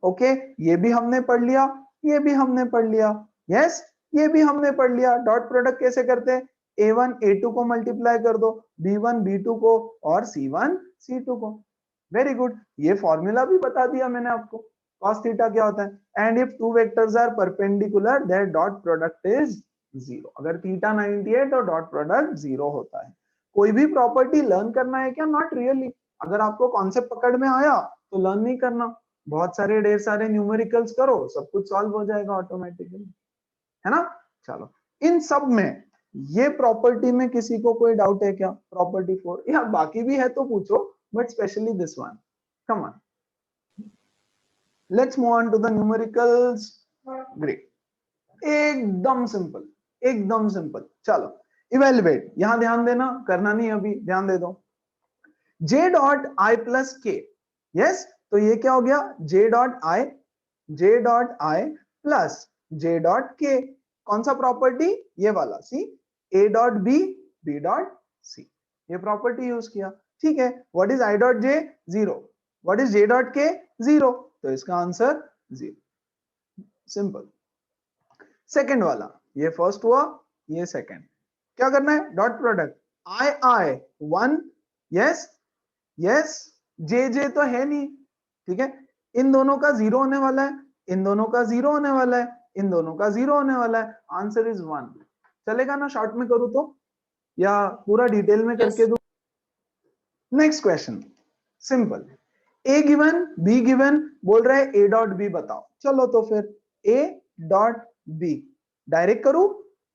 Speaker 1: ओके। ये भी हमने पढ़ लिया, ये भी हमने पढ़ लिया, यस, ये भी हमने पढ़ लिया। डॉट प्रोडक्ट कैसे करते हैं, a1 a2 को मल्टीप्लाई कर दो, b1 b2 को, और c1 c2 को, वेरी गुड। ये फॉर्मूला भी बता दिया मैंने आपको, cos थीटा क्या होता है, and if two vectors are perpendicular their dot product is 0, अगर थीटा 90 है तो डॉट प्रोडक्ट 0 होता है। कोई भी प्रॉपर्टी लर्न करना है क्या, नॉट रियली, अगर आपको कॉन्सेप्ट पकड़ में आया तो लर्न नहीं करना, बहुत सारे ढेर सारे न्यूमेरिकल्स करो, सब कुछ सॉल्व हो जाएगा ऑटोमेटिकली, है ना। चलो, इन सब में ये प्रॉपर्टी में किसी को कोई डाउट है क्या, प्रॉपर्टी 4, या बाकी भी है तो पूछो, but specially this one, come on, let's move on to the numericals, great, एकदम सिंपल, एकदम सिंपल। चलो इवेल्युएट, यहां ध्यान देना, करना नहीं अभी, ध्यान दे दो, j dot i plus k, yes, तो ये क्या हो गया, j dot i plus j dot k, कौन सा प्रॉपर्टी, ये वाला, सी, a dot b dot c, ये प्रॉपर्टी यूज किया, ठीक है। What is i dot j, 0, what is j dot k? 0, तो इसका आंसर 0। सिंपल। सेकंड वाला, ये फर्स्ट हुआ, ये सेकंड। क्या करना है? Dot product I 1, yes yes, j तो है नहीं, ठीक है, इन दोनों का 0 होने वाला है, इन दोनों का 0 होने वाला है, इन दोनों का 0 होने वाला है, आंसर इज 1। चलेगा ना शॉर्ट में करूं तो, या पूरा डिटेल में करके दूं? Next question, simple. A given, be given, बोल रहा है ए डॉट बी बताओ। चलो तो फिर ए डॉट बी डायरेक्ट करूं,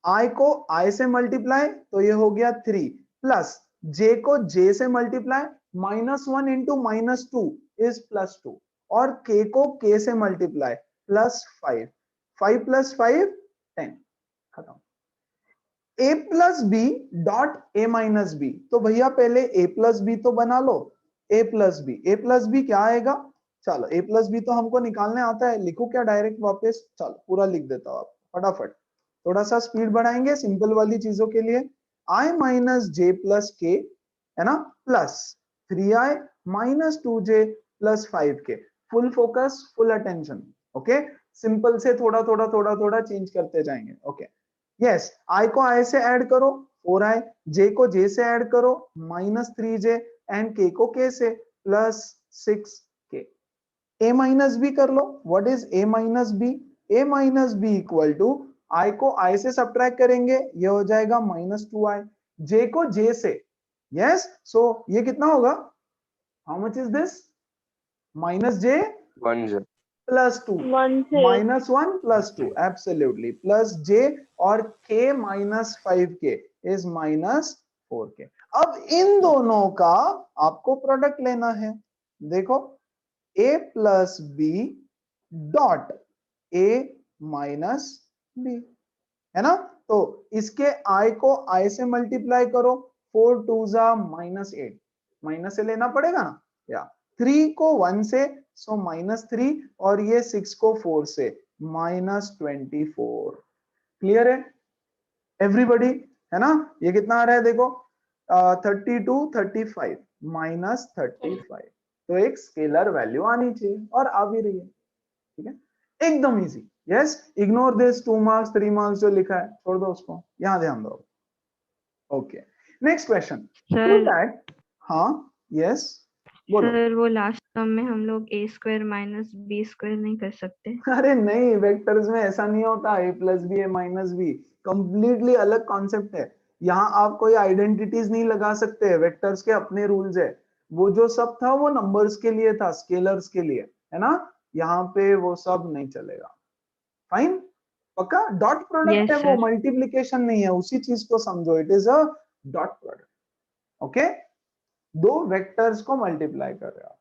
Speaker 1: आई को आई से मल्टीप्लाई तो ये हो गया 3, प्लस जे को जे से मल्टीप्लाई, -1 इंटू -2 इज +2, और के को के से मल्टीप्लाई +5, 5 + 5 10, खत्म। a plus B dot a minus B, तो भैया पहले a प्लस बी तो बना लो। a प्लस बी क्या आएगा? चलो a प्लस बी तो हमको निकालने आता है, लिखो क्या डायरेक्ट वापस? चलो पूरा लिख देता हूं आप फटाफट, थोड़ा सा स्पीड बढ़ाएंगे सिंपल वाली चीजों के लिए। i माइनस जे प्लस के, है ना, plus 3i minus 2j plus 5k। Full focus, full attention, okay. Simple से थोड़ा थोड़ा थोड़ा थोड़ा चेंज करते जाएंगे, ओके। यस, आई को आई से ऐड करो 4i, जे को जे से ऐड करो -3j, एंड के को के से +6k। a माइनस बी कर लो, what is a minus b? a minus b equal to i को i से सब्ट्रैक्ट करेंगे, ये हो जाएगा -2i, j को j से, यस, सो ये कितना होगा? How much is this? -j +2, -1 +2, absolutely, plus j, और k -5k इज -4k। अब इन दोनों का आपको प्रोडक्ट लेना है। देखो, a plus B dot a minus B, है ना, तो इसके i को i से मल्टीप्लाई करो, 4 2 -8, माइनस से लेना पड़ेगा ना, या 3 को 1 से, सो -3, और ये 6 को 4 से, -24। क्लियर है एवरीबॉडी? है ना, ये कितना आ रहा है देखो, 32 35 -35, तो एक स्केलर वैल्यू आनी चाहिए, और आ भी रही है, ठीक है, एकदम easy. Yes, ignore this 2 marks 3 marks जो लिखा है, छोड़ दो उसको, यहां ध्यान दो। Okay, next question. To that, हाँ, यस, बोलो।
Speaker 2: सर वो लास्ट टर्म में हम लोग a² माइनस b² नहीं कर सकते?
Speaker 1: अरे नहीं, वेक्टर्स में ऐसा नहीं होता, a plus B a minus B, completely अलग कॉन्सेप्ट है। यहाँ आप कोई आइडेंटिटीज नहीं लगा सकते, वेक्टर्स के अपने रूल्स है। वो जो सब था वो नंबर्स के लिए था, स्केलर्स के लिए, है ना, यहाँ पे वो सब नहीं चलेगा। फाइन, पक्का? डॉट प्रोडक्ट है, वो मल्टीप्लीकेशन नहीं है, उसी चीज को समझो, it is a dot product, okay. दो वेक्टर्स को मल्टीप्लाई कर रहे हो,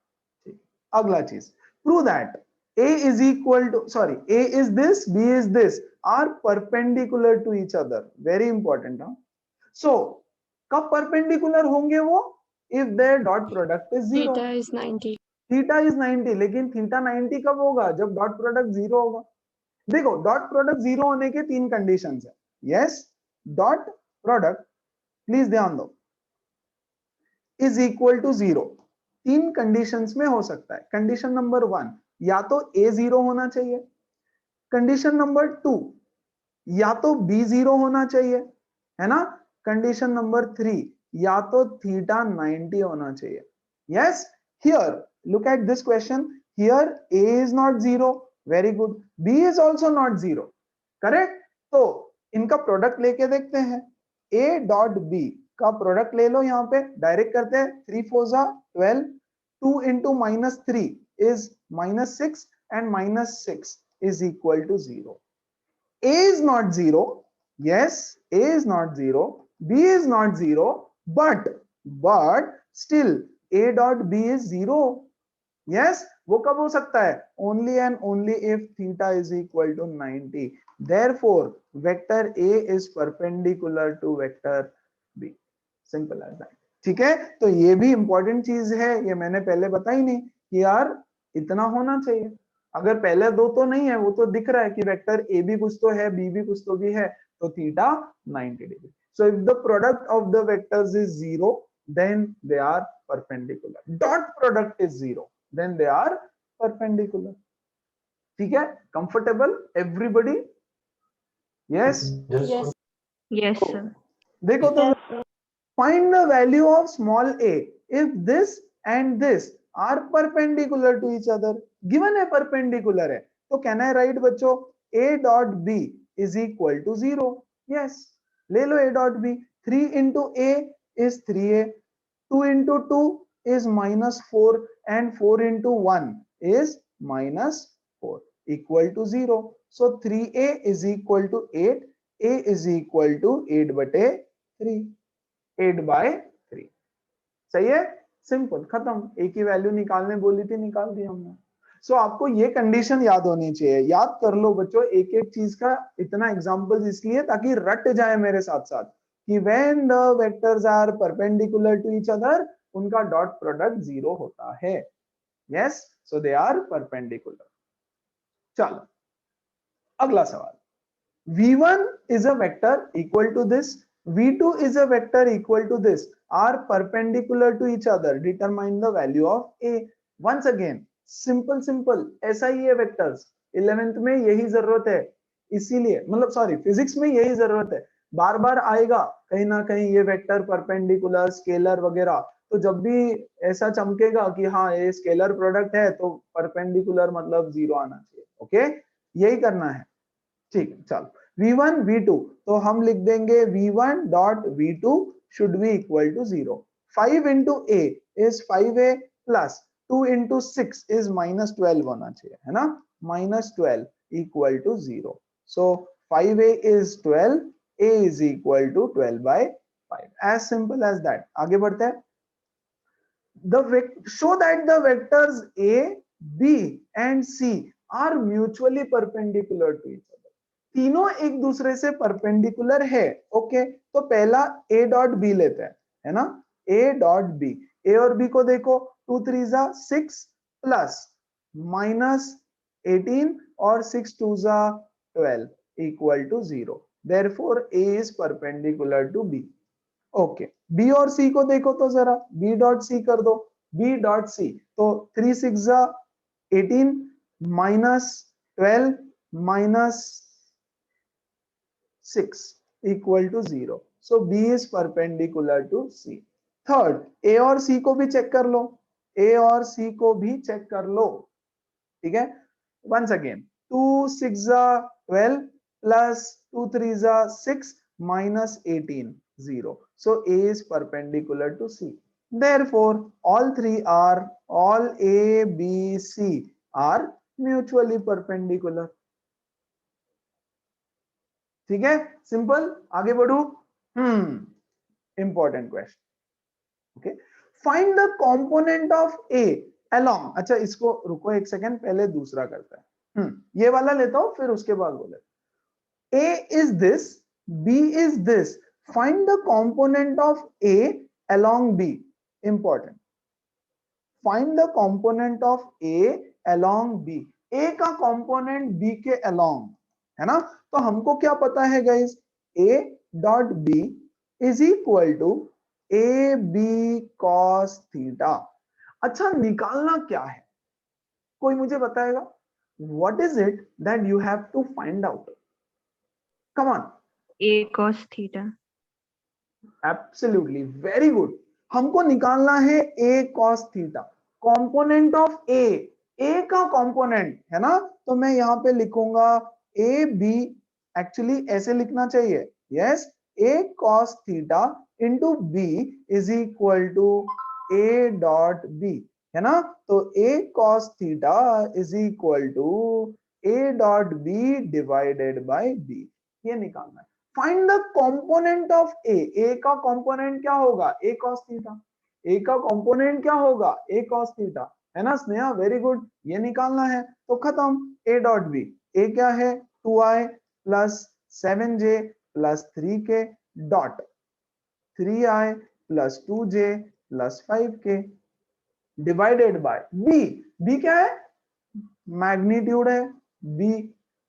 Speaker 1: ठीक। अगला चीज, prove that a is equal to, sorry, a is this, b is this, are perpendicular to each other. Very important, huh? So कब perpendicular होंगे वो? If their dot product is 0.
Speaker 3: Theta is 90.
Speaker 1: Theta is 90, लेकिन theta 90 कब होगा? जब dot product 0 होगा। देखो, dot product 0 होने के 3 कंडीशंस है। यस, डॉट प्रोडक्ट, प्लीज ध्यान दो, इज इक्वल टू 0 3 कंडीशंस में हो सकता है। कंडीशन नंबर 1, या तो a 0 होना चाहिए। कंडीशन नंबर 2, या तो b 0 होना चाहिए, है ना। कंडीशन नंबर 3, या तो थीटा 90 होना चाहिए। Yes, here look at this question, here a is not 0, very good, b is also not 0, correct. तो इनका प्रोडक्ट लेके देखते हैं, a डॉट b का प्रोडक्ट ले लो, यहाँ पे डायरेक्ट करते हैं, 3 4 12, 2 into -3 is -6, and -6 is equal to 0. A is not 0, yes, a is not 0, b is not 0, but still a dot b is 0. Yes, वो कब हो सकता है? Only and only if theta is equal to 90. Therefore, vector A is perpendicular to vector B. Simple as that. ठीक है, तो ये भी इंपॉर्टेंट चीज है, ये मैंने पहले बताई नहीं कि यार इतना होना चाहिए। अगर पहले दो तो नहीं है, वो तो दिख रहा है कि वेक्टर ए भी कुछ तो है, बी भी कुछ तो भी है, तो theta 90 degree. So if the product of the vectors is 0, then they are perpendicular. Dot product is 0. then they are perpendicular. ठीक है, comfortable everybody? Yes.
Speaker 3: Yes.
Speaker 2: Yes, sir.
Speaker 1: देखो तो, find the value of small a if this and this are perpendicular to each other. Given है perpendicular है, तो can I write बच्चों a dot b is equal to 0? Yes, ले लो a dot b. 3 into a is 3a, 2 into 2 is minus 4 and 4 into 1 is minus 4 equal to 0. So 3a is equal to 8, a is equal to 8 बटे 3, 8 by 3. सही है, simple, खत्म. एक ही value निकालने बोली थी, निकाल दी हमने. सो आपको ये कंडीशन याद होनी चाहिए. याद कर लो बच्चों एक एक चीज का, इतना एग्जांपल्स इसलिए ताकि रट जाए मेरे साथ साथ कि when the vectors are perpendicular to each other उनका डॉट प्रोडक्ट 0 होता है. Yes, so they are perpendicular. चलो अगला सवाल. v1 is a vector equal to this, v2 is a vector equal to this, are perpendicular to each other, determine the value of a. once again simple ऐसा ही है vectors. 11th में यही जरूरत है, इसीलिए मतलब सॉरी फिजिक्स में यही जरूरत है. बार बार आएगा कहीं ना कहीं ये वेक्टर परपेंडिकुलर स्केलर वगैरह, तो जब भी ऐसा चमकेगा कि हाँ ये स्केलर प्रोडक्ट है तो परपेंडिकुलर मतलब 0 आना चाहिए. ओके, यही करना है. ठीक है, चलो v1 v2 तो हम लिख देंगे v1 dot v2 should be equal to 0. 5 into a is 5a plus 2 into 6 is minus 12 होना चाहिए, है ना. minus 12 equal to 0. so 5a is 12, a is equal to 12 by 5. as simple as that. आगे बढ़ते हैं. show that the vectors a, b and c are mutually perpendicular to each other. तीनों एक दूसरे से परपेंडिकुलर है. ओके, तो पहला a डॉट b लेते हैं, है ना. a डॉट b, a और b को देखो, 2 3 जा 6 प्लस माइनस 18 और 6 2 जा 12 equal to 0. Therefore a is perpendicular to b. Okay, b और c को देखो तो जरा, b डॉट c कर दो. b डॉट c तो 3 6 जा 18 minus 12 minus 6 equal to 0. So B is perpendicular to C. Third, A और C को भी चेक कर लो. A और C को भी चेक कर लो. ठीक है. Once again, 2 6 जा 12 plus 2 3 जा 6 minus 18 0. So A is perpendicular to C. Therefore, all A, B, C are mutually perpendicular. ठीक है, सिंपल. आगे बढ़ू. Important question. Okay, find the component of a along. अच्छा इसको रुको एक सेकेंड, पहले दूसरा करता है. ये वाला लेता हूं फिर उसके बाद बोले. A is this, b is this, find the component of a along b. Important. Find the component of a along b. A का कंपोनेंट बी के अलोंग, है ना. तो हमको क्या पता है guys, a dot b is equal to A B cos theta. अच्छा निकालना क्या है, कोई मुझे बताएगा. What is it that you have to find out. Come on.
Speaker 2: a cos theta.
Speaker 1: Absolutely, very good. हमको निकालना है a cos theta, component of a का कंपोनेंट, है ना. तो मैं यहां पे लिखूंगा ए बी. एक्चुअली ऐसे लिखना चाहिए. Yes, a cos theta into b is equal to a dot b, है ना. तो a cos theta is equal to a dot b divided by b. ये निकालना है. Find the component of a का कंपोनेंट क्या होगा, a cos थीटा. a का कंपोनेंट क्या होगा, a cos थीटा, है ना स्नेहा. Very good. ये निकालना है तो खत्म. a डॉट b, a क्या है 2i plus 7j plus 3k dot 3i plus 2j plus 5k divided by b. b क्या है, मैग्नीट्यूड है. b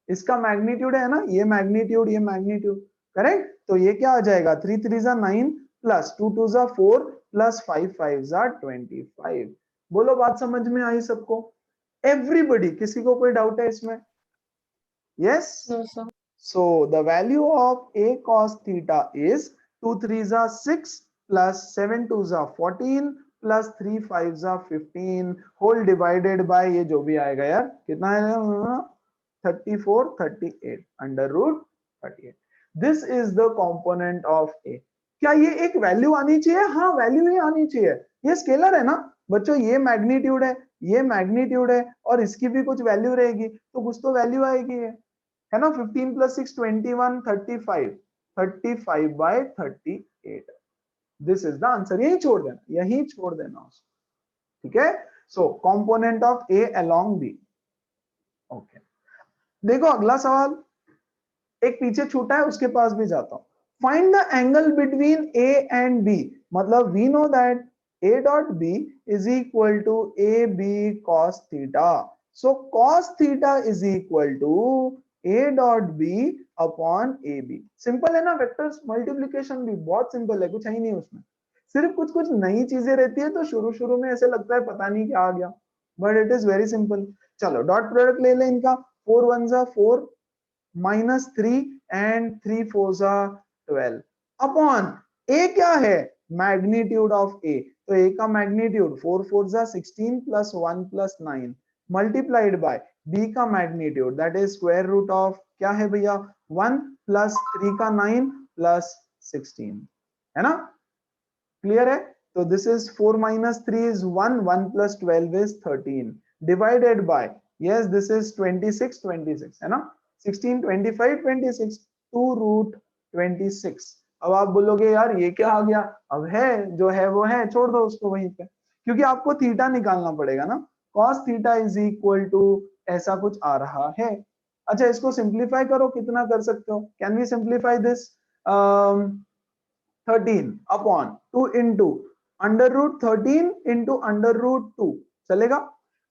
Speaker 1: इसका मैग्नीट्यूड है ना, ये मैग्नीट्यूड करेक्ट. तो ये क्या आ जाएगा, 3 3 जा 9 प्लस 2 2 जा 4 प्लस 5 5 जा 25. बोलो बात समझ में आई सबको? एवरीबडी, किसी को कोई डाउट है इसमें? Yes?
Speaker 3: No, sir.
Speaker 1: So the value of a cos theta is 2 3s are 6 plus 7 2s are 14 plus 3 5s are 15 whole divided by ये जो भी आएगा यार कितना है 34 38 under root 38. This is the component of a. क्या ये एक वैल्यू आनी चाहिए? हाँ वैल्यू ही आनी चाहिए. ये स्केलर है ना बच्चों, ये मैग्नीट्यूड है, ये मैग्नीट्यूड है और इसकी भी कुछ वैल्यू रहेगी तो कुछ तो वैल्यू आएगी है ना. 15 plus 6 21 35 35 by 38. This is the answer. यही छोड़ देना, यही छोड़ देना उसको. ठीक है. So component of a along b. Okay, देखो अगला सवाल एक पीछे छूटा है, उसके पास भी जाता हूं. Find the angle between A and b. मतलब we know that a dot b is equal to ab cos theta. So cos theta is equal to a dot b upon ab. Simple है ना. Vectors multiplication भी बहुत simple है, कुछ है ही नहीं उसमें. सिर्फ कुछ कुछ नई चीजें रहती है तो शुरू शुरू में ऐसे लगता है पता नहीं क्या आ गया, but it is very simple. चलो डॉट प्रोडक्ट ले लें इनका. 4 1s are 4 minus 3 and 3 4s are 12 upon a क्या है? Magnitude of a. तो a का magnitude 4 4s are 16 plus 1 plus 9 multiplied by b का magnitude that is square root of क्या है भैया 1 plus 3 का 9 plus 16 है ना. क्लियर है. तो this is 4 minus 3 is 1 1 plus 12 is 13 divided by yes this is 26 26 है ना. 16 25 26 2 रूट 26. अब आप बोलोगे यार ये क्या आ गया? अब है जो है वो है, छोड़ दो उसको वहीं पे, क्योंकि आपको थीटा निकालना पड़ेगा ना. cos theta is equal to ऐसा कुछ आ रहा है. अच्छा इसको सिंप्लीफाई करो, कितना कर सकते हो? Can we simplify this? 13 upon 2 into under root 13 into under root 2 चलेगा.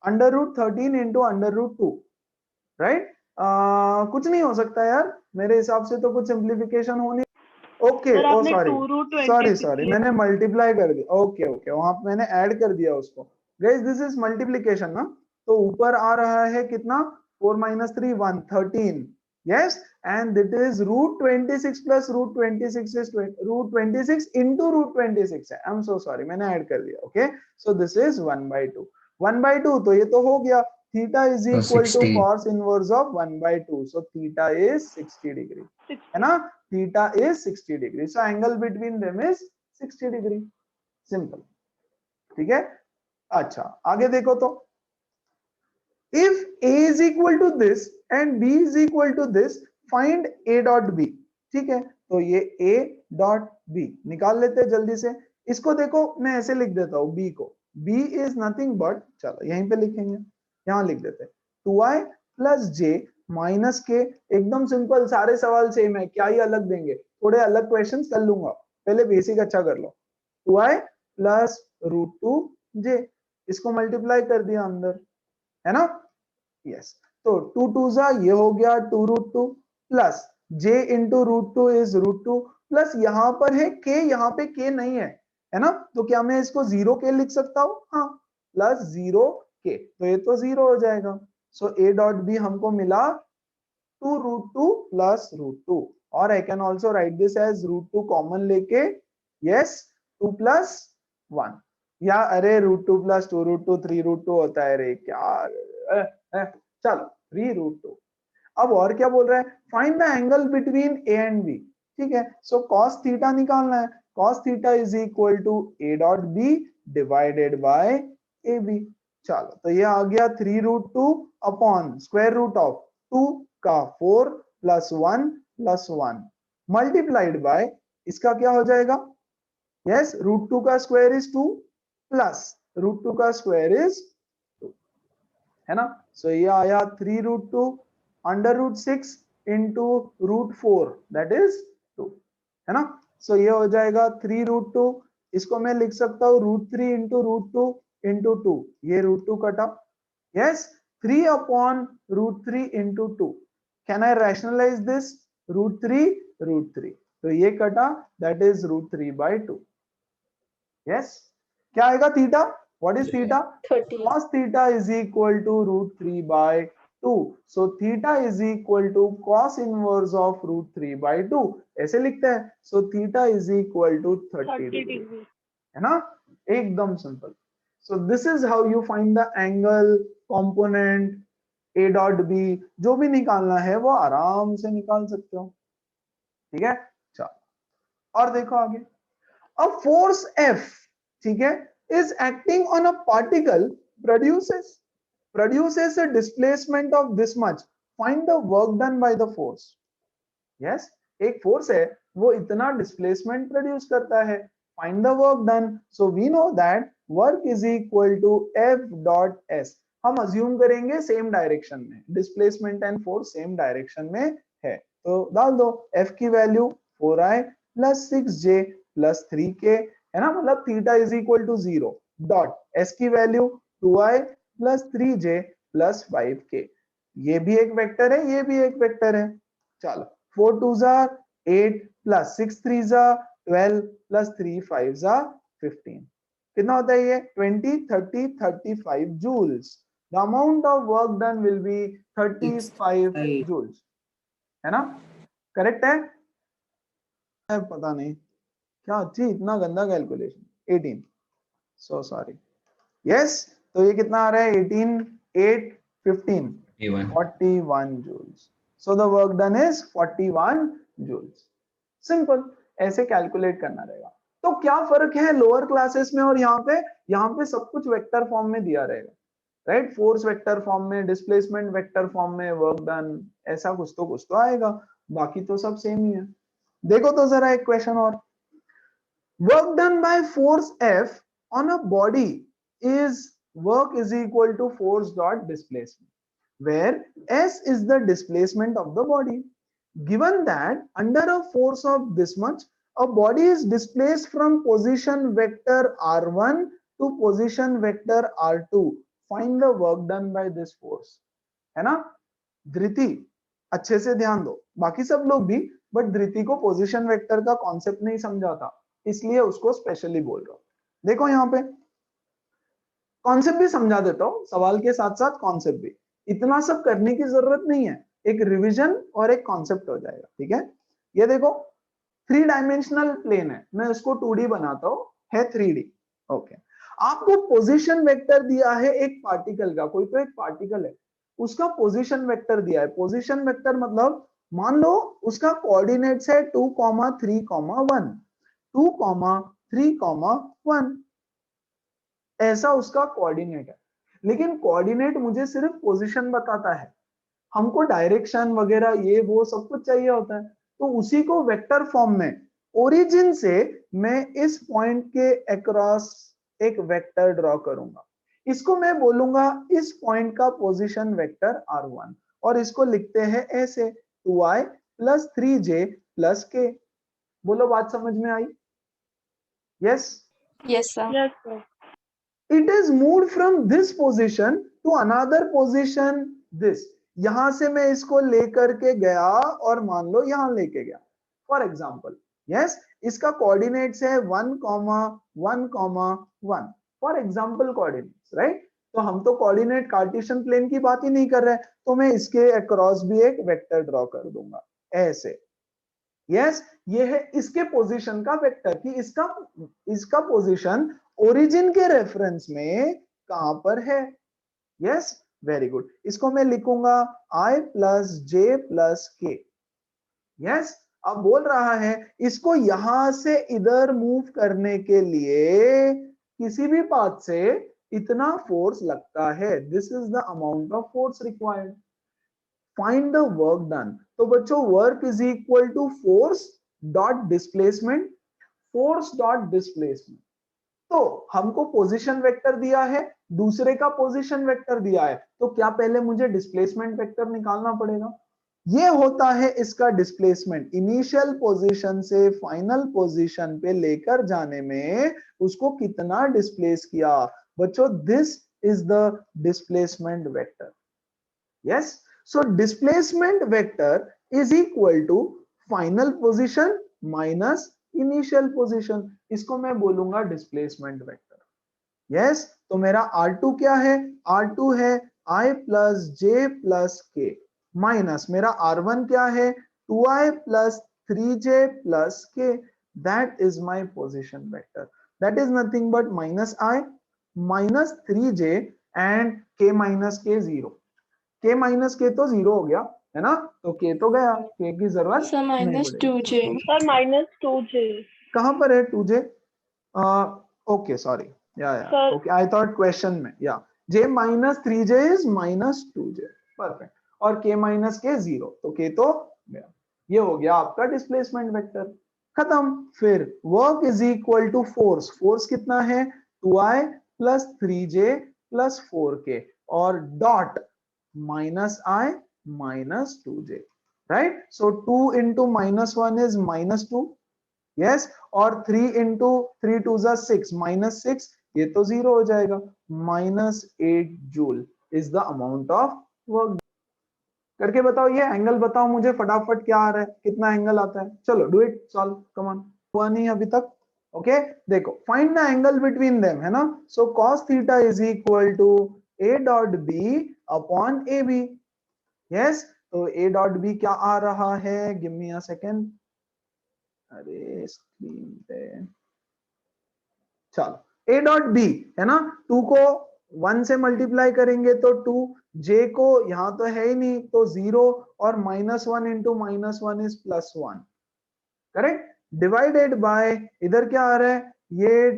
Speaker 1: Under root 13 into under root 2 right. कुछ नहीं हो सकता यार मेरे हिसाब से तो कुछ सिंप्लीफिकेशन होनी. ओके ओ सॉरी मैंने मल्टीप्लाई कर दिया. ओके ओके वहां पे मैंने ऐड कर दिया उसको. गाइस दिस इज मल्टीप्लिकेशन ना. तो ऊपर आ रहा है कितना 4 minus 3 1 13 yes and it is root 26 plus root 26 is root 26 into root 26 है. I'm so sorry मैंने ऐड कर दिया. Okay so this is 1/2 1/2. तो ये तो हो गया. theta is equal to cos inverse of 1/2. So theta is 60 degree है ना. theta is 60 degree. So angle between them is 60 degree. Simple. ठीक है. अच्छा आगे देखो तो if a is equal to this and b is equal to this find a dot b. ठीक है. तो ये a dot b निकाल लेते हैं जल्दी से. इसको देखो मैं ऐसे लिख देता हूं b को. b is nothing but चलो यहीं पे लिखेंगे, यहां लिख देते हैं 2i प्लस j माइनस के. एकदम सिंपल, सारे सवाल सेम है, क्या ही अलग देंगे. थोड़े अलग क्वेश्चंस कर लूंगा, पहले बेसिक अच्छा कर लो. 2i प्लस रूट 2j इसको मल्टीप्लाई कर दिया अंदर है ना. यस तो 2 2s ये हो गया 2 root 2 plus j into root 2 is root 2 plus यहाँ पर है k, यहाँ पे k नहीं है ना. तो क्या मैं इसको 0k लिख सकता हूँ? हाँ प्लस 0k तो ये तो 0 हो जाएगा. सो a डॉट b हमको मिला 2 रूट 2 प्लस रूट 2 और I can also write this as root 2 common लेके यस 2 प्लस 1 या अरे रूट 2 प्लस 2 रूट 2 3 रूट 2 होता है रे क्या. चलो 3 रूट 2. अब और क्या बोल रहा है? Find the angle between A and B. ठीक है. सो cos थीटा निकालना है. cos theta is equal to a dot b divided by A B. चलो तो ये आ गया 3 root 2 upon square root of 2 का 4 प्लस 1 प्लस 1 मल्टीप्लाइड बाय इसका क्या हो जाएगा? यस रूट 2 का स्क्वायर इज 2 प्लस रूट 2 का स्क्वायर इज 2 है ना. सो ये आया 3 root 2 under root 6 into root 4 that is 2 है ना. सो ये हो जाएगा 3 रूट 2. इसको मैं लिख सकता हूँ रूट 3 इंटू रूट 2 इंटू 2. ये रूट 2 कटा. Yes 3 upon root 3 into 2. Can I rationalize this? Root 3 तो ये कटा दैट इज रूट 3/2. यस क्या आएगा? Theta What is theta?
Speaker 3: 30.
Speaker 1: Cos theta is equal to √3 by 2. So theta is equal to cos inverse of √3 by 2. ऐसे लिखते हैं. So theta is equal to 30 degree. है ना? एकदम simple. So this is how you find the angle, component, A dot B. जो भी निकालना है वो आराम से निकाल सकते हो. ठीक है. चलो और देखो आगे. A force F, ठीक है, is acting on a particle produces a displacement of this much. Find the work done by the force. Yes, एक फोर्स है वो इतना डिस्प्लेसमेंट प्रोड्यूस करता है. Find the work done. So we know that work is equal to F dot S. हम assume करेंगे same direction में, displacement and force same direction में है, तो डाल दो F की value 4i plus 6j plus 3k, है ना, मतलब theta is equal to 0 dot S की value 2i plus 3j plus 5k. ये भी एक वेक्टर है, ये भी एक वेक्टर है. चलो 4 2s are 8 plus 6 3s are 12 plus 3 5s are 15. कितना होता है ये? 20 30 35 joules. The amount of work done will be 35 joules. है ना? करेक्ट है? पता नहीं क्या थी, इतना गंदा कैलकुलेशन. 18, so sorry. यस, तो ये कितना आ रहा है? 18 8 15 41 joules. So the work done is 41 joules. Simple, ऐसे कैलकुलेट करना रहेगा. तो क्या फर्क है लोअर क्लासेस में और यहाँ पे? यहाँ पे सब कुछ वेक्टर फॉर्म में दिया रहेगा, राइट? फोर्स वेक्टर फॉर्म में, डिस्प्लेसमेंट वेक्टर फॉर्म में, वर्क डन ऐसा कुछ तो आएगा, बाकी तो सब सेम ही है. देखो तो जरा एक क्वेश्चन और. Work done by force F on a body is work is equal to force dot displacement, where S is the displacement of the body. Given that under a force of this much, a body is displaced from position vector r1 to position vector r2. Find the work done by this force. है ना? धृति अच्छे से ध्यान दो, बाकी सब लोग भी, बट धृति को पोजीशन वेक्टर का कॉन्सेप्ट नहीं समझा था, इसलिए उसको स्पेशली बोल रहा हूं. देखो यहाँ पे कॉन्सेप्ट भी समझा देता हूं, सवाल के साथ साथ कॉन्सेप्ट भी. इतना सब करने की जरूरत नहीं है, एक रिवीजन और एक कॉन्सेप्ट हो जाएगा. ठीक है. ये देखो 3 डायमेंशनल प्लेन है, मैं उसको 2D बनाता हूं, है 3D. ओके. आपको पोजीशन वेक्टर दिया है एक पार्टिकल का, कोई तो एक पार्टिकल है, उसका पोजीशन वेक्टर दिया है. पोजीशन वेक्टर मतलब मान लो उसका कोऑर्डिनेट्स है 2, 3, 1, 2, 3, 1, ऐसा उसका कोऑर्डिनेट है. लेकिन कोऑर्डिनेट मुझे सिर्फ पोजीशन बताता है, हमको डायरेक्शन वगैरह ये वो सब कुछ चाहिए होता है. तो उसी को वेक्टर फॉर्म में ओरिजिन से मैं इस पॉइंट के अक्रॉस एक वेक्टर ड्रॉ करूंगा. इसको मैं बोलूंगा इस पॉइंट का पोजीशन वेक्टर r1, और इसको लिखते हैं ऐसे 2i plus 3j plus k. बोलो बात समझ में आई? Yes?
Speaker 3: Yes, sir.
Speaker 2: Yes, sir.
Speaker 1: It is moved from this position to another position. This, यहां से मैं इसको लेकर के गया और मान लो यहां लेके गया. फॉर एग्जाम्पल, यस, इसका कोऑर्डिनेट्स है 1, 1, 1. For example coordinates, right? तो हम तो कोऑर्डिनेट कार्टेशियन प्लेन की बात ही नहीं कर रहे, तो मैं इसके अक्रॉस भी एक वेक्टर ड्रॉ कर दूंगा ऐसे. यस, ये है इसके पोजीशन का वेक्टर कि इसका पोजीशन ओरिजिन के रेफरेंस में कहां पर है. Yes, very good. इसको मैं लिखूंगा i plus j plus k. Yes, अब बोल रहा है इसको यहां से इधर मूव करने के लिए किसी भी पाथ से इतना फोर्स लगता है. This is the amount of force required. Find the work done. तो बच्चों work is equal to force dot displacement. Force dot displacement. तो हमको पोजीशन वेक्टर दिया है, दूसरे का पोजीशन वेक्टर दिया है, तो क्या पहले मुझे डिस्प्लेसमेंट वेक्टर निकालना पड़ेगा? ये होता है इसका डिस्प्लेसमेंट. इनिशियल पोजीशन से फाइनल पोजीशन पे लेकर जाने में उसको कितना डिस्प्लेस किया. बच्चों this is the displacement vector. Yes, so displacement vector is equal to final position minus initial position. इसको मैं बोलूंगा displacement vector. यस तो मेरा R2 क्या है, R2 है I प्लस जे प्लस के माइनस मेरा R1 क्या है 2I प्लस 3j प्लस के, that is my position vector, that is nothing but minus I minus 3j and k minus के 0, k माइनस के तो 0 हो गया है ना, तो k तो गया, k की जरूरत
Speaker 3: सर
Speaker 1: नहीं
Speaker 3: माइनस
Speaker 1: पड़ेगी।
Speaker 3: 2j।
Speaker 4: Sir -2j।
Speaker 1: कहां पर है 2j? ओके सॉरी, या
Speaker 4: Sir,
Speaker 1: okay I thought question में, या j minus 3j is minus 2j, perfect, और k माइनस के 0, तो k तो गया, ये हो गया आपका डिस्प्लेसमेंट वेक्टर, खत्म। फिर work is equal to force, force कितना है 2I plus 3j plus 4k और dot minus I minus 2j, right, so 2 into -1 is -2, yes, और 3 into 3 2 जा 6 -6, ये तो 0 हो जाएगा, -8 joule is the amount of work. करके बताओ, ये एंगल बताओ मुझे फटाफट, क्या आ रहा है, कितना एंगल आता है, चलो do it, solve, come on, हुआ नहीं अभी तक, ओके देखो, find the angle between them, है ना, so cos theta is equal to a dot b upon ab, yes, तो a डॉट b क्या आ रहा है, गिव मी अ सेकेंड, अरे स्क्रीन पे, चलो a डॉट b है ना, 2 को 1 से मल्टीप्लाई करेंगे तो 2, j को यहां तो है ही नहीं तो 0, और -1 into -1 is +1, correct, divided by, इधर क्या आ रहा है, ये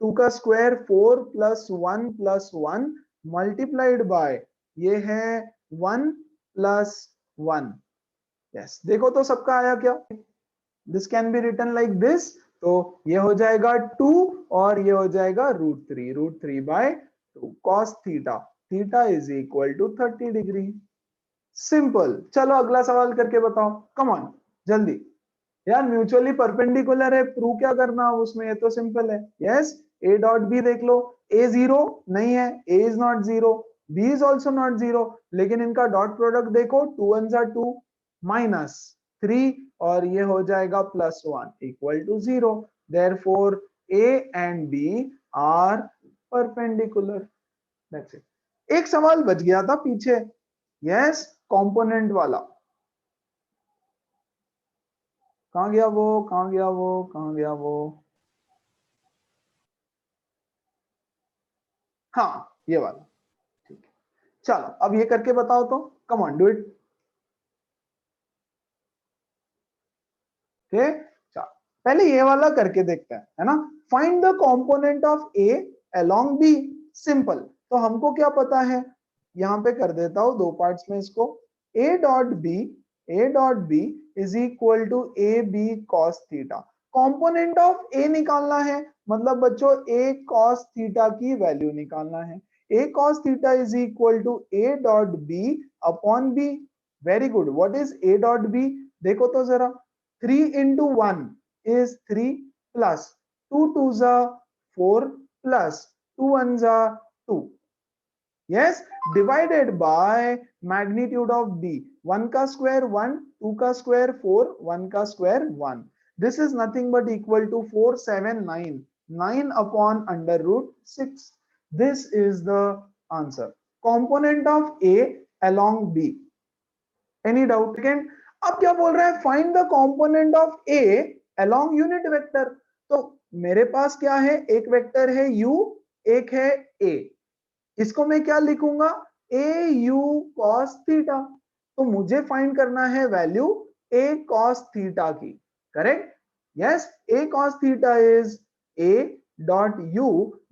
Speaker 1: 2 का square 4 plus 1 plus 1 multiplied by, ये है 1 प्लस 1, यस, देखो तो सबका आया क्या, this can be written like this, तो ये हो जाएगा 2 और ये हो जाएगा √3 by 2 cos theta, theta is equal to 30 degree, simple. चलो अगला सवाल करके बताओ, कम ऑन जल्दी, यार म्यूचुअली परपेंडिकुलर है, प्रूव क्या करना उसमें, ये तो सिंपल है, यस, a डॉट b देख लो, a 0 नहीं है, a is not 0, b is also not 0, लेकिन इनका डॉट प्रोडक्ट देखो, 2 1 जा 2 -3 और ये हो जाएगा +1 equal to 0, therefore a and b are perpendicular, that's it. एक सवाल बच गया था पीछे, यस, कंपोनेंट वाला, कहां गया वो, कहां गया वो, कहां गया वो, हाँ ये वाला, ठीक है, चलो अब ये करके बताओ तो, कम ऑन डू इट, ठीक, चलो पहले ये वाला करके देखते हैं, है ना, find the component of a along b, simple, तो हमको क्या पता है, यहां पे कर देता हूं दो पार्ट्स में इसको, a dot B is equal to A B cos theta, component of a निकालना है, मतलब बच्चों a cos थीटा की वैल्यू निकालना है, a cos theta is equal to a dot b upon b, very good, what is a dot b, देखो तो जरा, 3 into 1 is 3 plus 2 2s are 4 plus 2 1s are 2, yes, divided by magnitude of b, 1 का square 1, 2 का square 4, 1 का square 1, this is nothing but equal to 4 7 9, 9 upon under root 6, this is the answer, component of a along b, any doubt, second, अब क्या बोल रहा है, find the component of a along unit vector, तो मेरे पास क्या है, एक वेक्टर है u, एक है a, इसको मैं क्या लिखूंगा, a u cos थीटा, तो मुझे फाइंड करना है वैल्यू a cos थीटा की, correct, yes, a cos theta is a dot u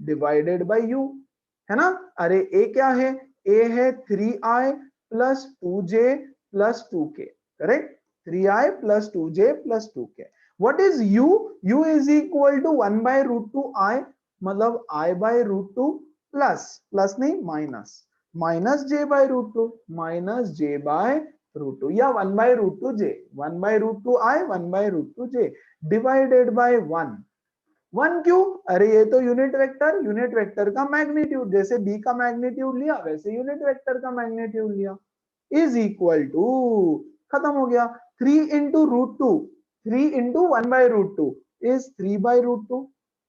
Speaker 1: divided by u, है ना, अरे a क्या है, a है 3i plus 2j plus 2k, correct, 3i plus 2j plus 2k, what is u, u is equal to 1 by √2i, मतलब i by √2 plus, plus नहीं minus, minus j by √2, minus j by √2, या 1 by √2j, 1 by √2i 1 by √2j divided by 1, 1 क्यों, अरे ये तो unit vector का magnitude, जैसे b का मैग्नीट्यूड लिया वैसे यूनिट वेक्टर का मैग्नीट्यूड लिया, इज इक्वल टू, खत्म हो गया, 3 into √2, 3 into 1 by √2 is 3 by √2,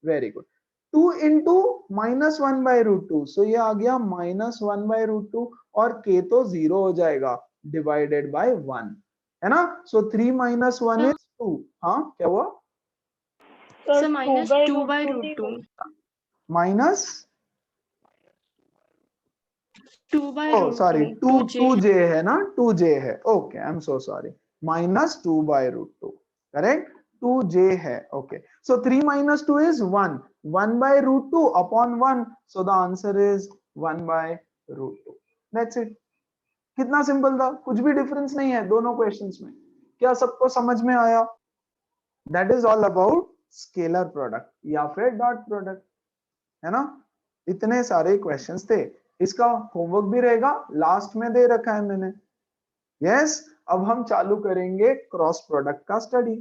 Speaker 1: very good, 2 into -1/√2, so ये आ गया -1/√2 और k तो 0 हो जाएगा डिवाइडेड बाय 1, है ना। सो 3 - 1 इज 2। हाँ क्या हुआ?
Speaker 2: Sir -2/√2
Speaker 1: minus O
Speaker 2: 2/√2
Speaker 1: sorry 2
Speaker 2: 2j
Speaker 1: 2j है ना, 2j है, okay I am so sorry, -2/√2 correct, 2j है, okay. So 3 - 2 is 1, 1/√2 upon 1, so the answer is 1/√2। That's it. कितना सिंपल था, कुछ भी डिफरेंस नहीं है दोनों क्वेश्चंस में। क्या सबको समझ में आया? That is all about scalar product या फिर डॉट प्रोडक्ट, है ना। इतने सारे क्वेश्चंस थे, इसका होमवर्क भी रहेगा, लास्ट में दे रखा है मैंने। यस, अब हम चालू करेंगे क्रॉस प्रोडक्ट का स्टडी।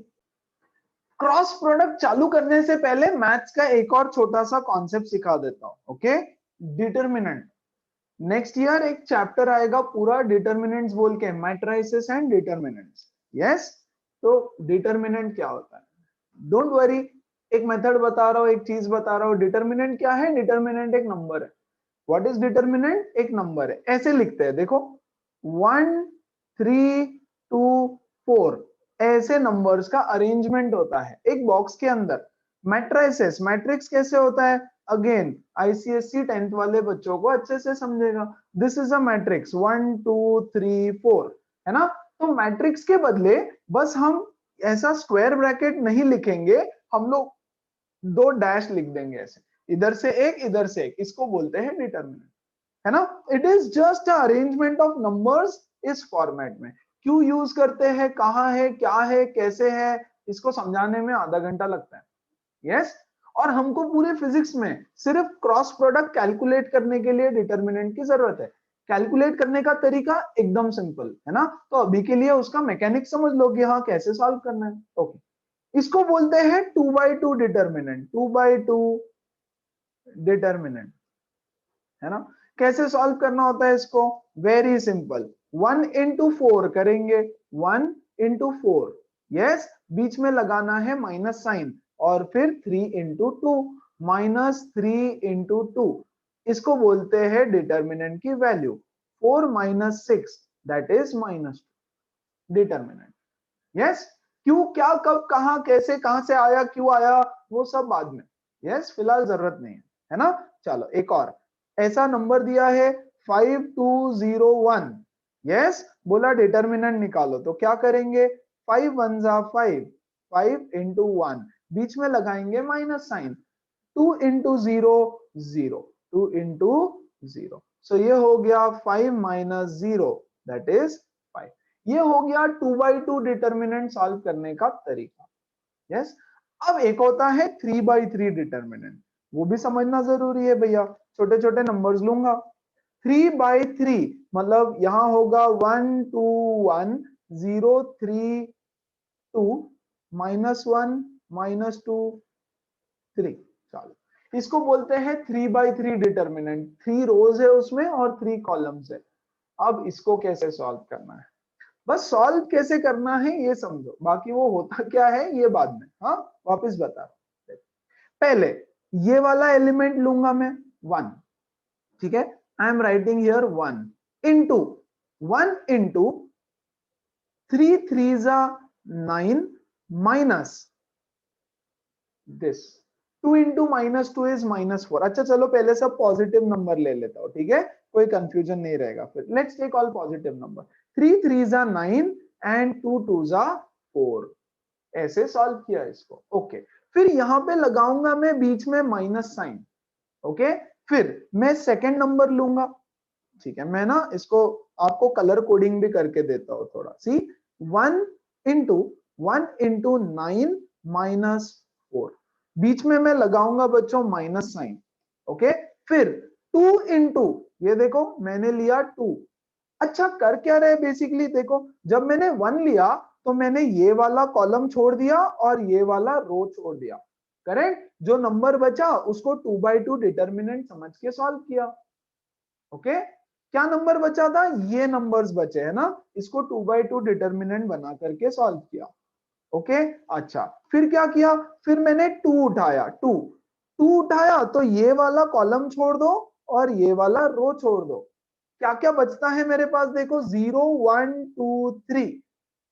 Speaker 1: क्रॉस प्रोडक्ट चालू करने से पहले मैथ्स का एक और छोटा सा कॉन्सेप्ट सिखा देता हूं, ओके। डिटरमिनेंट, नेक्स्ट ईयर एक चैप्टर आएगा पूरा डिटरमिनेंट्स बोल के, मैट्रिसेस एंड डिटरमिनेंट्स। यस, तो डिटरमिनेंट क्या होता है, डोंट वरी, एक मेथड बता रहा हूं, एक चीज बता रहा हूं। डिटरमिनेंट क्या है? डिटरमिनेंट एक नंबर है। What is determinant? एक नंबर है। ऐसे लिखते हैं, देखो 1 3 2 4, ऐसे नंबर्स का अरेंजमेंट होता है एक बॉक्स के अंदर। मैट्रिसेस, मैट्रिक्स कैसे होता है? अगेन आईसीएससी 10th वाले बच्चों को अच्छे से समझेगा। दिस इज अ मैट्रिक्स 1 2 3 4, है ना। तो मैट्रिक्स के बदले बस हम ऐसा स्क्वायर ब्रैकेट नहीं लिखेंगे, हम लोग दो डैश लिख देंगे ऐसे, इधर से एक इधर से एक, इसको बोलते हैं डिटरमिनेंट, है ना। It is just arrangement of numbers इस फॉर्मेट में। क्यों यूज करते हैं, कहाँ है, क्या है, कैसे है, इसको समझाने में आधा घंटा लगता है। यस, और हमको पूरे फिजिक्स में सिर्फ क्रॉस प्रोडक्ट कैलकुलेट करने के लिए डिटरमिनेंट की जरूरत है। कैलकुलेट करने का तरीका एकदम सिंपल है ना, तो अभी के लिए उसका मैकेनिक समझ लो कि हाँ कैसे सॉल्व करना है। ओके, इसको बोलते हैं 2/2 डिटरमिनेंट, 2/2 डिटरमिनेंट, है ना। कैसे सॉल्व करना होता है इसको? वेरी सिंपल, 1 इंटू 4 करेंगे, 1 इंटू 4, यस, बीच में लगाना है माइनस साइन, और फिर 3 इंटू 2, -3 इंटू 2, इसको बोलते हैं डिटरमिनेंट की value. 4 - 6 that is -2, determinant. Yes, क्यों, क्या, कब, कहां, कैसे, कहां से आया, क्यों आया, वो सब बाद में। यस, फिलहाल जरूरत नहीं है ना। चलो एक और, ऐसा नंबर दिया है 5201, यस, बोला डिटरमिनेंट निकालो, तो क्या करेंगे? 5 1 जा 5, 5 इंटू 1, बीच में लगाएंगे माइनस साइन, 2 इंटू 0 0, 2 इंटू 0, सो ये हो गया 5 - 0 दैट इज 5। ये हो गया 2/2 डिटरमिनेंट सॉल्व करने का तरीका। यस, अब एक होता है 3/3 डिटरमिनेंट, वो भी समझना जरूरी है भैया। छोटे छोटे नंबर्स लूंगा, 3/3 मतलब यहां होगा 1 2 1 0 3 2 -1 -2 3। चलो, इसको बोलते हैं 3/3 डिटरमिनेंट, 3 रोज है उसमें और 3 कॉलम्स है। अब इसको कैसे सॉल्व करना है, बस सॉल्व कैसे करना है ये समझो, बाकी वो होता क्या है ये बाद में। हाँ, वापस बता रहा हूं। पहले ये वाला एलिमेंट लूंगा मैं 1, ठीक है, I am writing here 1 into 1 into 3 3 जा 9 माइनस दिस 2 इंटू -2 इज -4। अच्छा चलो पहले सब पॉजिटिव नंबर ले लेता हूं, ठीक है, कोई कंफ्यूजन नहीं रहेगा फिर। Let's take all positive number, 3 3 जा 9 एंड 2 2 जा 4, ऐसे सॉल्व किया इसको। ओके, फिर यहां पे लगाऊंगा मैं बीच में माइनस साइन, ओके। फिर मैं सेकंड नंबर लूंगा, ठीक है, मैं ना इसको आपको कलर कोडिंग भी करके देता हूं थोड़ा सी। 1 इंटू 1 इंटू 9 -4, बीच में मैं लगाऊंगा बच्चों माइनस साइन, ओके। फिर 2 इंटू, ये देखो मैंने लिया 2। अच्छा कर क्या रहे बेसिकली, देखो जब मैंने 1 लिया तो मैंने ये वाला कॉलम छोड़ दिया और ये वाला रो छोड़ दिया, करेक्ट। जो नंबर बचा उसको 2/2 डिटरमिनेंट समझ के सॉल्व किया, ओके। क्या नंबर बचा था? ये नंबर्स बचे है ना, इसको 2/2 डिटरमिनेंट बना करके सॉल्व किया, ओके। अच्छा फिर क्या किया, फिर मैंने 2 उठाया, 2 2 उठाया तो ये वाला कॉलम छोड़ दो और ये वाला रो छोड़ दो, क्या क्या बचता है मेरे पास, देखो 0 1 2 3,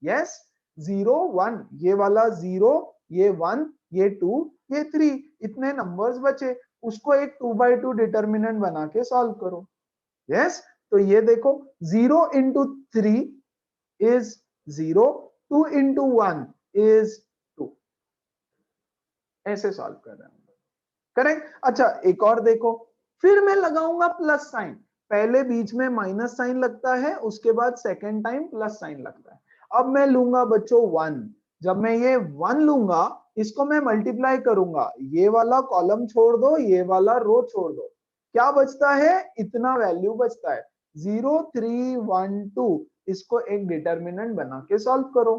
Speaker 1: यस 0 1, ये वाला 0, ये 1, ये 2, ये 3, इतने नंबर्स बचे, उसको एक 2x2 डिटर्मिनेंट बना के सॉल्व करो। यस तो ये देखो 0 into 3 is 0, 2 into 1 is 2, ऐसे सॉल्व कर रहे हैं, करेक्ट। अच्छा एक और देखो, फिर मैं लगाऊंगा प्लस साइन, पहले बीच में माइनस साइन लगता है, उसके बाद सेकेंड टाइम प्लस साइन लगता है। अब मैं लूंगा बच्चों 1, जब मैं ये 1 लूंगा इसको मैं मल्टीप्लाई करूंगा, ये वाला कॉलम छोड़ दो, ये वाला रो छोड़ दो, क्या बचता है, इतना वैल्यू बचता है 0 3 1 2, इसको एक डिटर्मिनेंट बना के सॉल्व करो,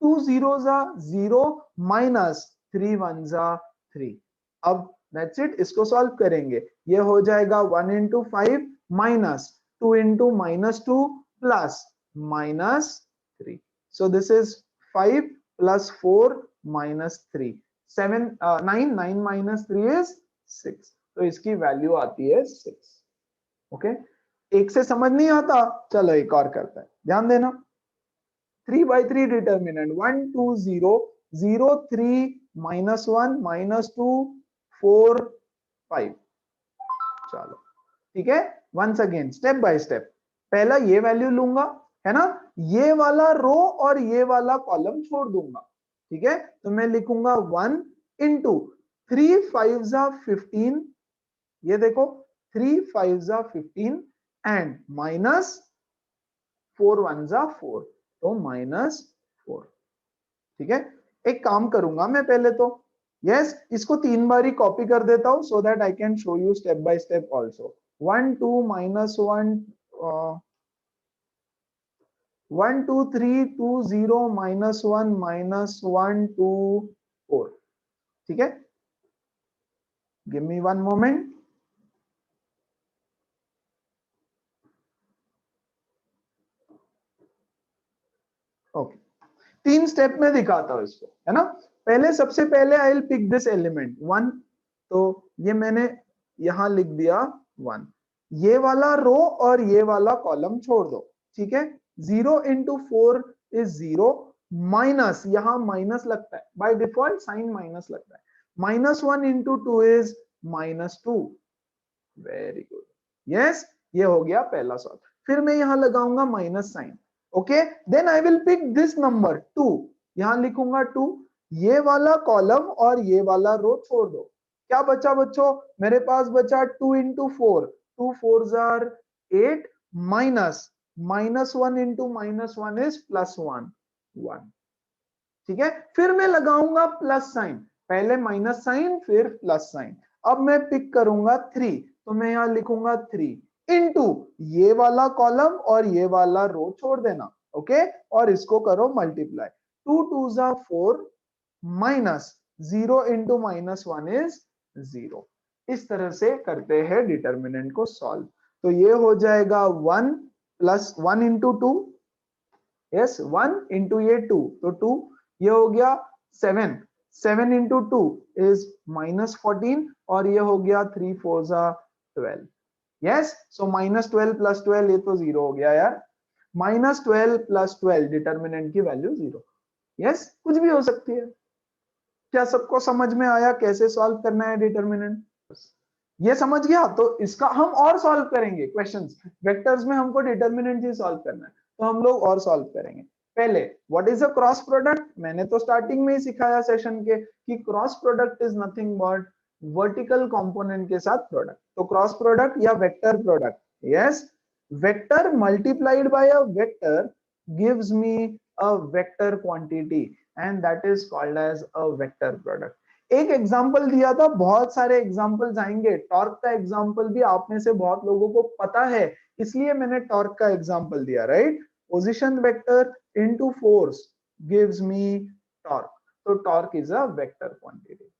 Speaker 1: 2 0 जा 0 माइनस 3 1 जा 3, अब दैट्स इट, इसको सॉल्व करेंगे, ये हो जाएगा 1 into 5 minus 2 into -2 plus -3, so this is 5 plus 4 minus 3, 7 9 9 minus 3 is 6, तो इसकी वैल्यू आती है 6। ओके एक से समझ नहीं आता, चलो एक और करते हैं, ध्यान देना, 3/3 डिटर्मिनेंट 1 2 0 0 3 -1 -2 4 5, चलो ठीक है, once again step by step, पहला ये वैल्यू लूंगा है ना, ये वाला रो और ये वाला कॉलम छोड़ दूंगा, ठीक है, तो मैं लिखूंगा 1 into 3 5 जा 15, ये देखो 3 5 जा 15 एंड माइनस 4 1 जा 4, तो -4, ठीक है। एक काम करूंगा मैं पहले तो, यस इसको 3 बार ही कॉपी कर देता हूं so that I can show you step by step also, 1 2 -1 1 2 3 2 0 -1 -1 2 4, ठीक है, give me 1 moment. Okay 3 step में दिखाता हूं इसको, है ना, पहले सबसे पहले I will pick this element 1, तो ये मैंने यहां लिख दिया 1, ये वाला रो और ये वाला कॉलम छोड़ दो, ठीक है, 0 into 4 is 0 माइनस, यहां माइनस लगता है बाय डिफॉल्ट, साइन माइनस लगता है, -1 into 2 is -2, very good, yes ये हो गया पहला सॉल्व, फिर मैं यहां लगाऊंगा minus sign, okay then I will pick this number 2, यहां लिखूंगा 2, ये वाला कॉलम और ये वाला रो छोड़ दो, क्या बचा बच्चों, मेरे पास बचा 2 into 4, 2 4s are 8 minus -1 into -1 is +1 1, ठीक है, फिर मैं लगाऊंगा प्लस साइन, पहले माइनस साइन फिर प्लस साइन, अब मैं पिक करूंगा 3, तो मैं यहां लिखूंगा 3 इनटू ये वाला कॉलम और ये वाला रो छोड़ देना, ओके, और इसको करो multiply, 2 2s are 4 minus 0 into -1 is 0, इस तरह से करते हैं डिटर्मिनेंट को सॉल्व, तो ये हो जाएगा 1 plus 1 into 2, यस 1 into ये 2, तो 2, ये हो गया 7, 7 into 2 is -14, और ये हो गया 3 4s are 12, yes so -12 plus 12, ये तो 0 हो गया यार, -12 plus 12 डिटर्मिनेंट की वैल्यू 0, यस कुछ भी हो सकती है, क्या सबको समझ में आया कैसे सॉल्व करना है डिटर्मिनेंट, ये समझ गया, तो इसका हम और सॉल्व करेंगे क्वेश्चंस, वेक्टर्स में हमको डिटर्मिनेंट ही सॉल्व करना है, तो हम लोग और सॉल्व करेंगे, पहले what is a cross product, मैंने तो स्टार्टिंग में ही सिखाया सेशन के कि cross product is nothing but vertical component के साथ प्रोडक्ट, तो क्रॉस प्रोडक्ट या vector product, yes vector multiplied by a vector gives me a vector quantity and that is called as a vector product. एक example दिया था, बहुत सारे examples आएंगे, टॉर्क का एग्जांपल भी आप में से बहुत लोगों को पता है, इसलिए मैंने टॉर्क का एग्जांपल दिया, right, position vector into force gives me torque, तो torque is a vector quantity,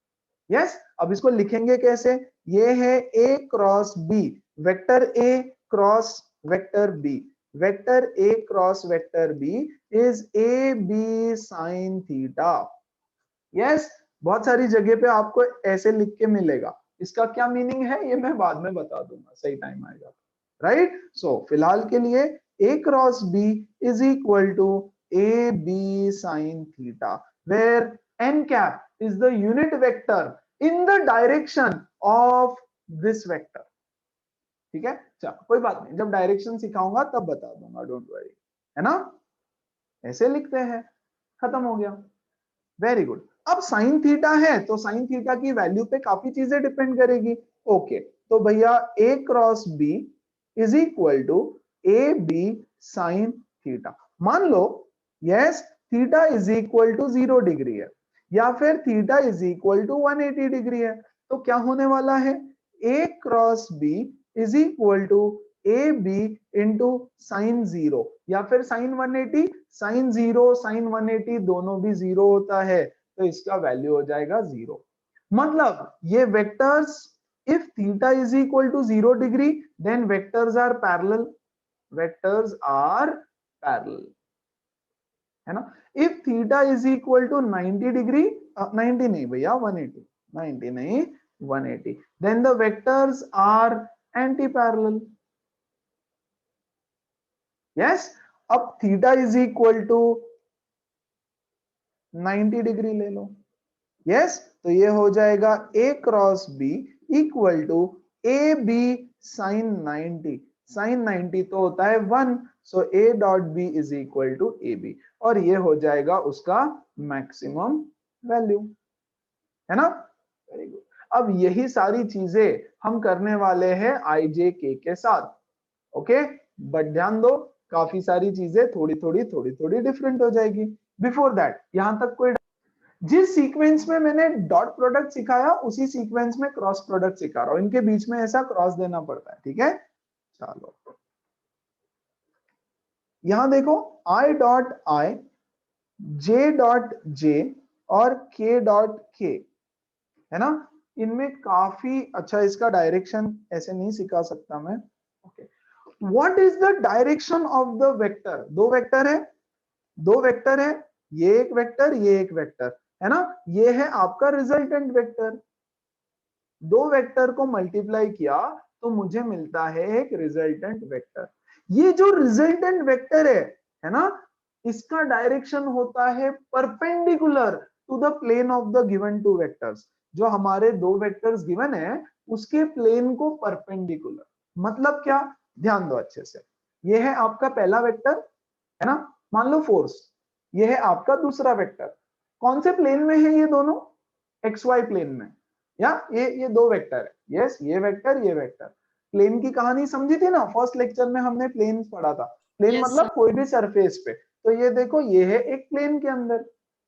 Speaker 1: yes. अब इसको लिखेंगे कैसे, ये है a cross b, vector a cross vector b, vector a cross vector b is a b sin theta, yes बहुत सारी जगह पे आपको ऐसे लिख के मिलेगा, इसका क्या मीनिंग है ये मैं बाद में बता दूंगा, सही टाइम आएगा, राइट। सो फिलहाल के लिए a cross b is equal to A B sine theta, where n cap is the unit vector in the direction of this vector. ठीक है, चलो कोई बात नहीं, जब डायरेक्शन सिखाऊंगा तब बता दूंगा, डोंट वरी, है ना। ऐसे लिखते हैं, खत्म हो गया, वेरी गुड। अब साइन थीटा है तो साइन थीटा की वैल्यू पे काफी चीजें डिपेंड करेगी। ओके, तो भैया a cross b is equal to A B sine theta. मान लो yes theta is equal to 0 degree है या फिर theta is equal to 180 degree है, तो क्या होने वाला है, a cross b is equal to A B into sine 0 या फिर साइन 180, साइन 0 साइन 180 दोनों भी 0 होता है, तो इसका वैल्यू हो जाएगा 0। मतलब ये vectors, if theta is equal to 0 degree then vectors are parallel, vectors are parallel, है ना। If theta is equal to 90 degree, 90 नहीं भैया 180, 90 नहीं 180, then the vectors are anti parallel. Yes, अब theta is equal to 90 degree ले लो, yes, तो ये हो जाएगा a cross b equal to A B sine 90, sine 90 तो होता है 1, so a dot b is equal to A b, और ये हो जाएगा उसका मैक्सिमम वैल्यू, है ना। Very good. अब यही सारी चीजें हम करने वाले हैं आई जे के साथ, ओके, बट ध्यान दो काफी सारी चीजें थोड़ी थोड़ी डिफरेंट हो जाएगी। बिफोर दैट यहां तक कोई, जिस सीक्वेंस में मैंने डॉट प्रोडक्ट सिखाया उसी सीक्वेंस में क्रॉस प्रोडक्ट सिखा रहा हूं, इनके बीच में ऐसा क्रॉस देना पड़ता है, ठीक है। चलो यहां देखो i dot i, j dot j और k डॉट k, है ना। इनमें काफी अच्छा, इसका डायरेक्शन ऐसे नहीं सिखा सकता मैं, okay. What is the direction of the vector, दो वेक्टर है, दो वेक्टर है, ये एक वेक्टर ये एक वेक्टर, है ना। ये है आपका रिजल्टेंट वेक्टर, दो वेक्टर को मल्टीप्लाई किया तो मुझे मिलता है एक रिजल्टेंट वेक्टर। ये जो रिजल्टेंट वेक्टर है ना, इसका डायरेक्शन होता है perpendicular to the plane of the given two vectors. जो हमारे दो वेक्टर्स गिवन है उसके प्लेन को परपेंडिकुलर, मतलब क्या, ध्यान दो अच्छे से। ये है आपका पहला वेक्टर, है ना, मान लो फोर्स, ये है आपका दूसरा वेक्टर। कौन से प्लेन में है ये दोनों, एक्स वाई प्लेन में, या ये दो वेक्टर है, यस ये वेक्टर ये वेक्टर। प्लेन की कहानी समझी थी ना, फर्स्ट लेक्चर में हमने प्लेन पढ़ा था, प्लेन मतलब कोई भी सरफेस पे। तो ये देखो ये है एक प्लेन के अंदर,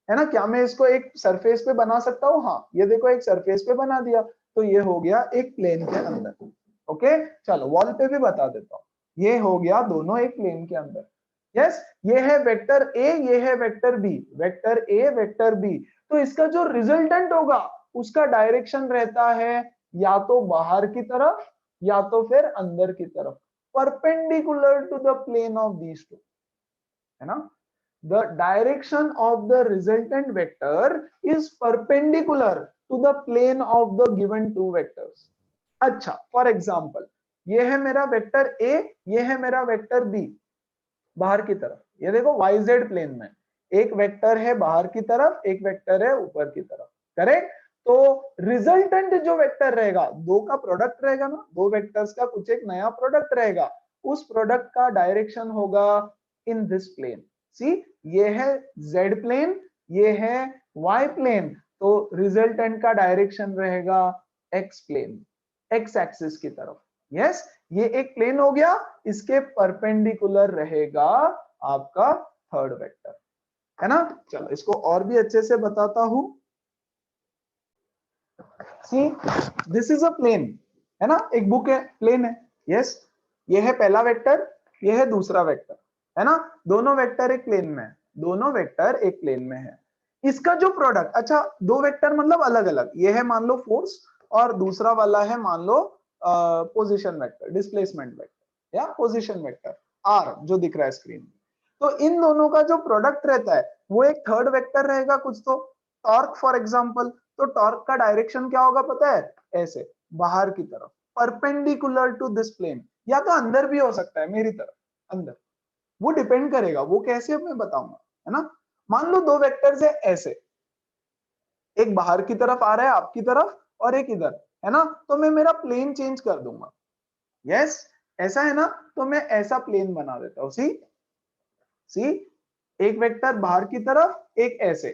Speaker 1: है ना। क्या मैं इसको एक सरफेस पे बना सकता हूँ, हाँ, ये देखो एक सरफेस पे बना दिया, तो ये हो गया एक प्लेन के अंदर, ओके। चलो वॉल पे भी बता देता हूँ, ये हो गया दोनों एक प्लेन के अंदर, यस। ये है वेक्टर ए, ये है vector b, vector a vector b. तो इसका जो रिजल्टेंट होगा उसका डायरेक्शन रहता है या तो बाहर की तरफ या तो फिर अंदर की तरफ, perpendicular to the plane of these two, है ना। The direction of the resultant vector is perpendicular to the plane of the given two vectors. अच्छा, फॉर एग्जाम्पल ये है मेरा वेक्टर ए, ये है मेरा वेक्टर बी, बाहर की तरफ, ये देखो YZ प्लेन में एक वेक्टर है बाहर की तरफ, एक वेक्टर है ऊपर की तरफ, करेक्ट। तो रिजल्टेंट जो वेक्टर रहेगा, दो का प्रोडक्ट रहेगा ना, दो वेक्टर्स का कुछ एक नया प्रोडक्ट रहेगा, उस प्रोडक्ट का डायरेक्शन होगा इन दिस प्लेन। सी, ये है Z प्लेन, ये है Y प्लेन, तो रिजल्टेंट का डायरेक्शन रहेगा X प्लेन, X एक्सिस की तरफ, यस। ये एक प्लेन हो गया, इसके परपेंडिकुलर रहेगा आपका थर्ड वेक्टर, है ना। चलो इसको और भी अच्छे से बताता हूं। सी, दिस इज अ प्लेन, है ना, एक बुक है, प्लेन है, यस। ये है पहला वेक्टर, ये है दूसरा वेक्टर, है ना। दोनों वेक्टर एक प्लेन में है, दोनों वेक्टर एक प्लेन में है। इसका जो प्रोडक्ट, अच्छा दो वेक्टर मतलब अलग अलग, ये है मान लो फोर्स और दूसरा वाला है मान लो पोजीशन वेक्टर, डिस्प्लेसमेंट वेक्टर या पोजीशन वेक्टर आर जो दिख रहा है स्क्रीन में। तो इन दोनों का जो प्रोडक्ट रहता है वो एक थर्ड वेक्टर रहेगा कुछ तो, टॉर्क फॉर एग्जांपल, तो टॉर्क का डायरेक्शन क्या होगा पता है? ऐसे बाहर की तरफ, परपेंडिकुलर टू दिस प्लेन, या तो अंदर भी हो सकता है मेरी तरफ, अंदर, वो डिपेंड करेगा, वो कैसे मैं बताऊंगा, है ना। मान लो दो वेक्टर्स है ऐसे, एक बाहर की तरफ आ रहा है आपकी तरफ और एक इधर, है ना, तो मैं मेरा प्लेन चेंज कर दूंगा। यस, ऐसा है ना, तो मैं ऐसा प्लेन बना देता हूं। सी, एक वेक्टर बाहर की तरफ, एक ऐसे,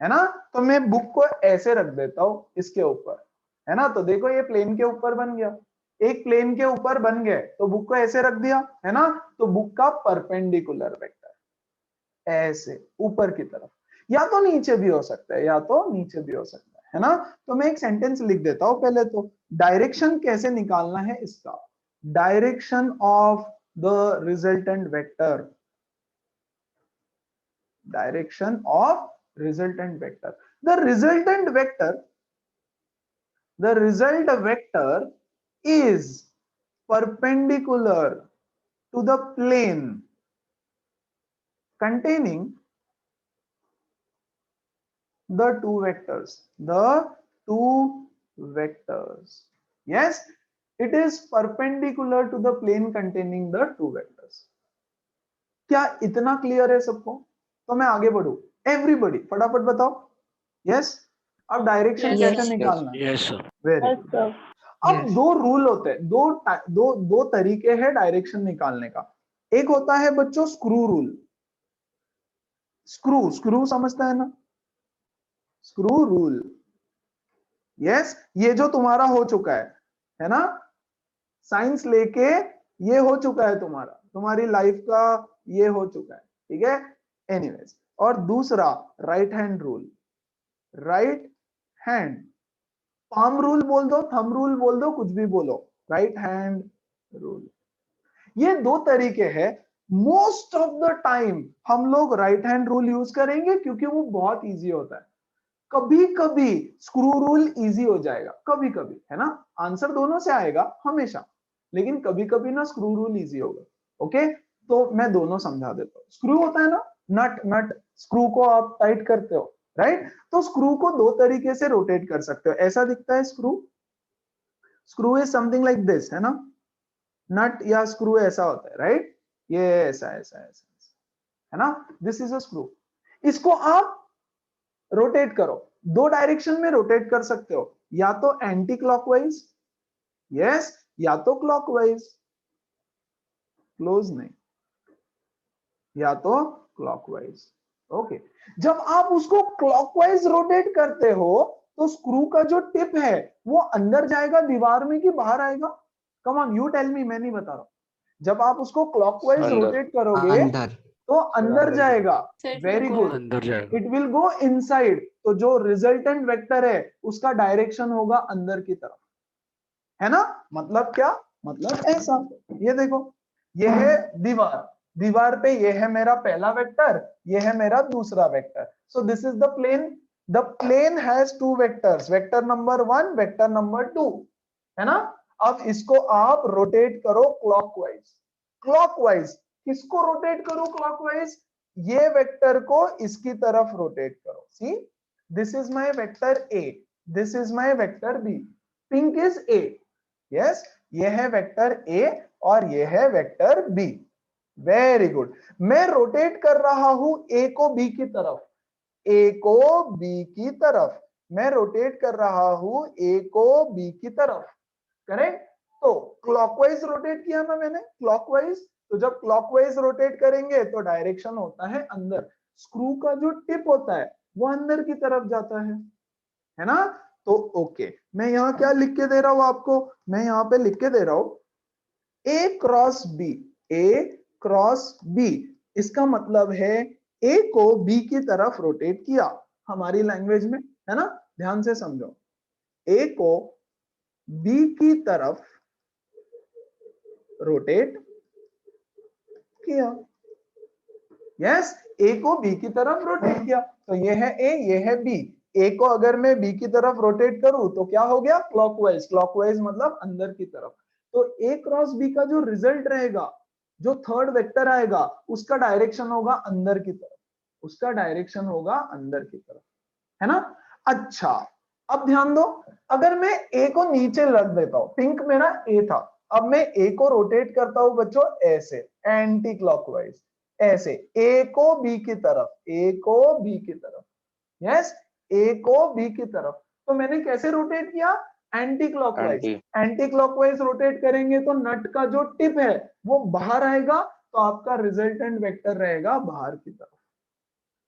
Speaker 1: है ना, तो मैं बुक को ऐसे रख देता हूं इसके ऊपर, है ना, तो देखो ये प्लेन के ऊपर बन गया, एक प्लेन के ऊपर बन गए तो बुक को ऐसे रख दिया, है ना, तो बुक का परपेंडिकुलर वेक्टर ऐसे ऊपर की तरफ, या तो नीचे भी हो सकता है, या तो नीचे भी हो सकता है ना। तो मैं एक सेंटेंस लिख देता हूं पहले, तो डायरेक्शन कैसे निकालना है इसका, direction of the resultant vector, direction of resultant vector. The resultant vector, the result vector is perpendicular to the plane containing the two vectors. The two vectors. Yes, it is perpendicular to the plane containing the two vectors. क्या इतना clear है सबको? तो मैं आगे बढ़ू, everybody फटाफट बताओ। यस, अब डायरेक्शन कैसे निकालना है?
Speaker 3: Yes sir.
Speaker 1: Very good. अब दो रूल होते हैं, दो तरीके हैं डायरेक्शन निकालने का। एक होता है बच्चों स्क्रू रूल। स्क्रू समझता है ना, स्क्रू रूल। यस, ये जो तुम्हारा हो चुका है ना, साइंस लेके ये हो चुका है तुम्हारा, तुम्हारी लाइफ का ये हो चुका है, ठीक है। एनीवेज, और दूसरा right hand rule, right hand, palm rule बोल दो, थंब रूल बोल दो, कुछ भी बोलो, राइट हैंड रूल। ये दो तरीके हैं। मोस्ट ऑफ द टाइम हम लोग राइट हैंड रूल यूज करेंगे क्योंकि वो बहुत इजी होता है। कभी कभी स्क्रू रूल इजी हो जाएगा, कभी कभी, है ना, आंसर दोनों से आएगा हमेशा, लेकिन कभी कभी ना स्क्रू रूल इजी होगा। ओके, तो मैं दोनों समझा देता हूँ। स्क्रू होता है ना, नट स्क्रू को आप टाइट करते हो, राइट, तो स्क्रू को दो तरीके से रोटेट कर सकते हो। ऐसा दिखता है screw, screw is something like this, है ना, नट या स्क्रू ऐसा होता है, राइट, ये ऐसा ऐसा ऐसा, है ना, दिस इज अ स्क्रू। इसको आप रोटेट करो, दो डायरेक्शन में रोटेट कर सकते हो, या तो एंटी क्लॉकवाइज, यस, या तो क्लॉकवाइज, क्लोज नहीं, या तो क्लॉकवाइज। ओके, जब आप उसको क्लॉकवाइज रोटेट करते हो तो स्क्रू का जो टिप है वो अंदर जाएगा दीवार में कि बाहर आएगा? Come on, you tell me, मैं नहीं बता रहा। जब आप उसको क्लॉकवाइज रोटेट करोगे
Speaker 4: अंदर,
Speaker 1: तो अंदर जाएगा। वेरी गुड,
Speaker 3: अंदर जाएगा।
Speaker 1: It will go inside. तो जो रिजल्टेंट वेक्टर है उसका डायरेक्शन होगा अंदर की तरफ, है ना। मतलब क्या, मतलब ऐसा, ये देखो, ये है दीवार, दीवार पे ये है मेरा पहला वेक्टर, ये है मेरा दूसरा vector. So this is the plane, the plane has two vectors, vector number 1, vector number 2, है ना। अब इसको आप रोटेट करो क्लॉकवाइज। क्लॉकवाइज किसको रोटेट करो क्लॉकवाइज? ये वेक्टर को इसकी तरफ रोटेट करो। See, this is my vector A, this is my vector B, pink is A, yes, ये है वेक्टर ए और ये है वेक्टर बी। वेरी गुड, मैं रोटेट कर रहा हूं ए को बी की तरफ, ए को बी की तरफ, मैं रोटेट कर रहा हूं ए को बी की तरफ, करेक्ट। तो क्लॉकवाइज रोटेट किया ना मैंने, क्लॉकवाइज, तो जब क्लॉकवाइज रोटेट करेंगे तो डायरेक्शन होता है अंदर, स्क्रू का जो टिप होता है वो अंदर की तरफ जाता है ना। तो ओके, मैं यहां क्या लिख के दे रहा हूं आपको, मैं यहां पे लिख के दे रहा हूं A cross B, A cross B, इसका मतलब है ए को बी की तरफ रोटेट किया, हमारी लैंग्वेज में, है ना, ध्यान से समझो, ए को बी की तरफ रोटेट किया, यस, ए को बी की तरफ रोटेट किया, तो ये है ए, ये है बी। ए को अगर मैं बी की तरफ रोटेट करूं तो क्या हो गया, क्लॉकवाइज, क्लॉकवाइज मतलब अंदर की तरफ। तो ए क्रॉस बी का जो रिजल्ट रहेगा, जो थर्ड वेक्टर आएगा, उसका डायरेक्शन होगा अंदर की तरफ, उसका डायरेक्शन होगा अंदर की तरफ। है ना। अच्छा, अब ध्यान दो, अगर मैं ए को नीचे रख देता हूं, पिंक मेरा ए था, अब मैं ए को रोटेट करता हूं बच्चों ऐसे, एंटी क्लॉकवाइज, ऐसे ए को बी की तरफ, ए को बी की तरफ, यस, ए को बी की तरफ। तो मैंने कैसे रोटेट किया, anti clockwise.
Speaker 3: Anti
Speaker 1: anti clockwise rotate करेंगे तो नट का जो टिप है वो बाहर आएगा, तो आपका रिजल्टेंट वेक्टर रहेगा बाहर की तरफ,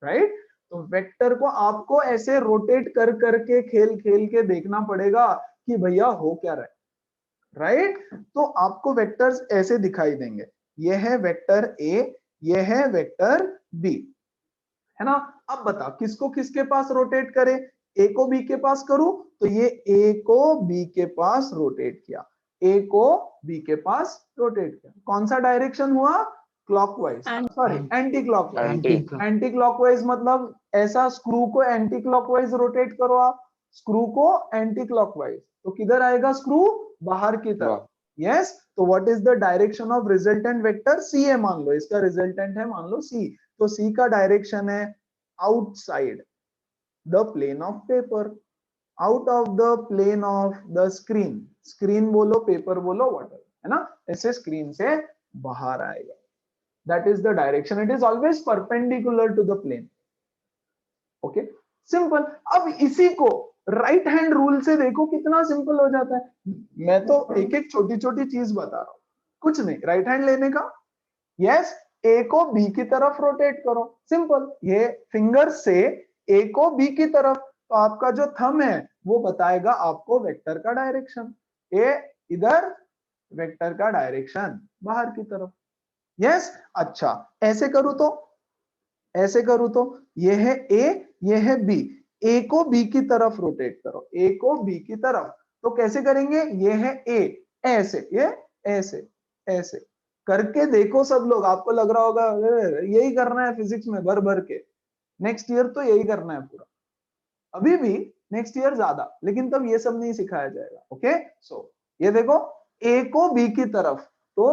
Speaker 1: राइट। तो वेक्टर को आपको ऐसे रोटेट कर करके, खेल खेल के देखना पड़ेगा कि भैया हो क्या रहा है, राइट। तो आपको वेक्टर्स ऐसे दिखाई देंगे, ये है वेक्टर ए, ये है वेक्टर बी, है ना। अब बता किसको किसके पास रोटेट करें, ए को बी के पास करूं, तो ये ए को बी के पास रोटेट किया, ए को बी के पास रोटेट किया, कौन सा डायरेक्शन हुआ, clockwise, sorry anti clockwise. Anti clockwise मतलब ऐसा, स्क्रू को एंटी क्लॉकवाइज रोटेट करो आप, स्क्रू को एंटी क्लॉकवाइज, तो किधर आएगा स्क्रू, बाहर की तरफ, यस। तो what is the direction of resultant vector, C है मान लो, इसका रिजल्टेंट है मान लो सी, तो सी का डायरेक्शन है outside the plane of paper, out of the plane of the screen, screen बोलो पेपर बोलो व्हाटएवर, है ना, ऐसे स्क्रीन से बाहर आएगा, that is the direction, it is always perpendicular to the plane, okay, simple. अब इसी को राइट हैंड रूल से देखो कितना सिंपल हो जाता है, मैं तो एक एक छोटी छोटी चीज बता रहा हूं, कुछ नहीं, राइट हैंड लेने का, यस, ए को बी की तरफ रोटेट करो, सिंपल, ये फिंगर से ए को बी की तरफ, तो आपका जो थंब है वो बताएगा आपको वेक्टर का डायरेक्शन, ए इधर, वेक्टर का डायरेक्शन बाहर की तरफ, यस। अच्छा, ऐसे करूं तो, ऐसे करूं तो, ये है ए, ये है बी, ए को बी की तरफ रोटेट करो, ए को बी की तरफ, तो कैसे करेंगे, ये है ए, ऐसे, ये ऐसे, ऐसे करके देखो सब लोग, आपको लग रहा होगा यही करना है फिजिक्स में भर भर के, नेक्स्ट ईयर तो यही करना है पूरा, अभी भी नेक्स्ट ईयर ज्यादा, लेकिन तब ये सब नहीं सिखाया जाएगा, ओके। सो ये देखो, ए को बी की तरफ, तो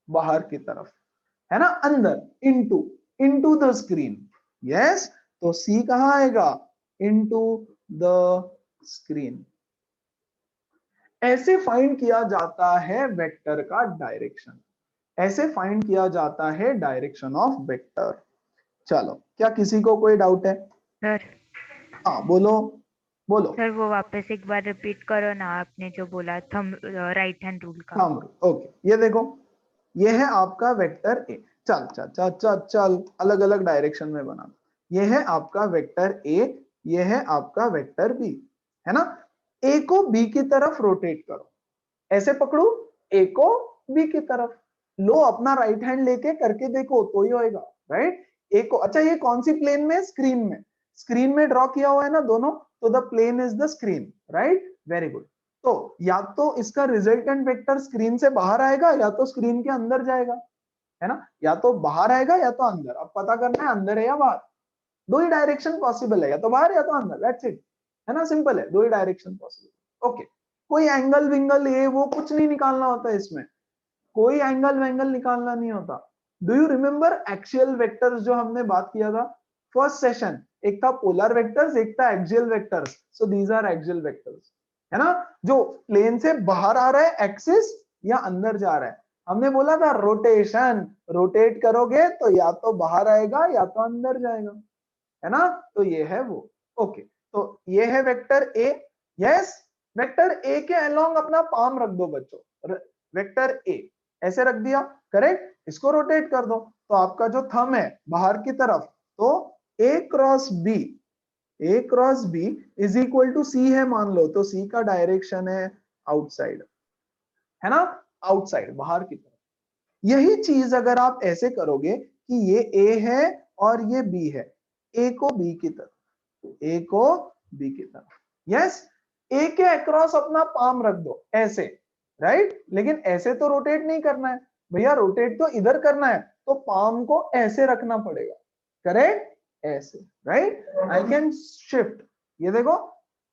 Speaker 1: बाहर की तरफ, है ना, अंदर, into, into the screen, yes, तो सी कहां आएगा, इनटू द स्क्रीन। ऐसे फाइंड किया जाता है वेक्टर का डायरेक्शन, ऐसे फाइंड किया जाता है डायरेक्शन ऑफ वेक्टर। चलो, क्या किसी को कोई डाउट है,
Speaker 4: सर
Speaker 1: हाँ बोलो बोलो।
Speaker 4: सर वो वापस एक बार रिपीट करो ना, आपने जो बोला थंब राइट हैंड रूल का।
Speaker 1: हाँ ओके, ये देखो, ये है आपका वेक्टर ए, चल चल चल चल चल अलग अलग डायरेक्शन में बना, ये है आपका वेक्टर ए, ये है आपका वेक्टर बी, है ना। ए को बी की तरफ रोटेट करो, ऐसे पकड़ू, ए को बी की तरफ लो, अपना राइट हैंड लेके करके देखो तो ही होएगा, राइट। ए को, अच्छा ये कौन सी प्लेन में, स्क्रीन में, स्क्रीन में ड्रॉ किया हुआ है ना दोनों, तो the plane is the screen, right, very good. तो या तो इसका रिजल्टेंट वेक्टर स्क्रीन से बाहर आएगा या तो स्क्रीन के अंदर जाएगा, है ना, या तो बाहर आएगा या तो अंदर, अब पता करना है अंदर है या बाहर, दो ही डायरेक्शन पॉसिबल है, या तो बाहर या तो अंदर, दैट्स इट, है ना, सिंपल है, दो ही डायरेक्शन पॉसिबल, ओके। कोई एंगल विंगल ये वो कुछ नहीं निकालना होता इसमें, कोई एंगल वेंगल निकालना नहीं होता। Do you remember axial vectors जो हमने बात किया था फर्स्ट सेशन, एक था पोलर वेक्टर्स, एक था axial vectors, so these are axial vectors, है ना, जो प्लेन से बाहर आ रहा है एक्सिस या अंदर जा रहा है, हमने बोला था रोटेशन, रोटेट करोगे तो या तो बाहर आएगा या तो अंदर जाएगा, है ना, तो ये है वो, ओके। तो ये है vector A, yes, vector A के अलोंग अपना पाम रख दो बच्चों, वेक्टर ए ऐसे रख दिया, करेक्ट, इसको रोटेट कर दो, तो आपका जो थंब है बाहर की तरफ, तो A cross B, A cross B is equal to C है मान लो, तो सी का डायरेक्शन है आउटसाइड, है ना, आउटसाइड, बाहर की तरफ। यही चीज अगर आप ऐसे करोगे कि ये ए है और ये बी है, ए को बी की तरफ, ए को बी की तरफ, यस, ए के अक्रॉस अपना पाम रख दो ऐसे, राइट, लेकिन ऐसे तो रोटेट नहीं करना है भैया, रोटेट तो इधर करना है, तो पाम को ऐसे रखना पड़ेगा, करेक्ट, ऐसे, राइट, आई कैन शिफ्ट, ये देखो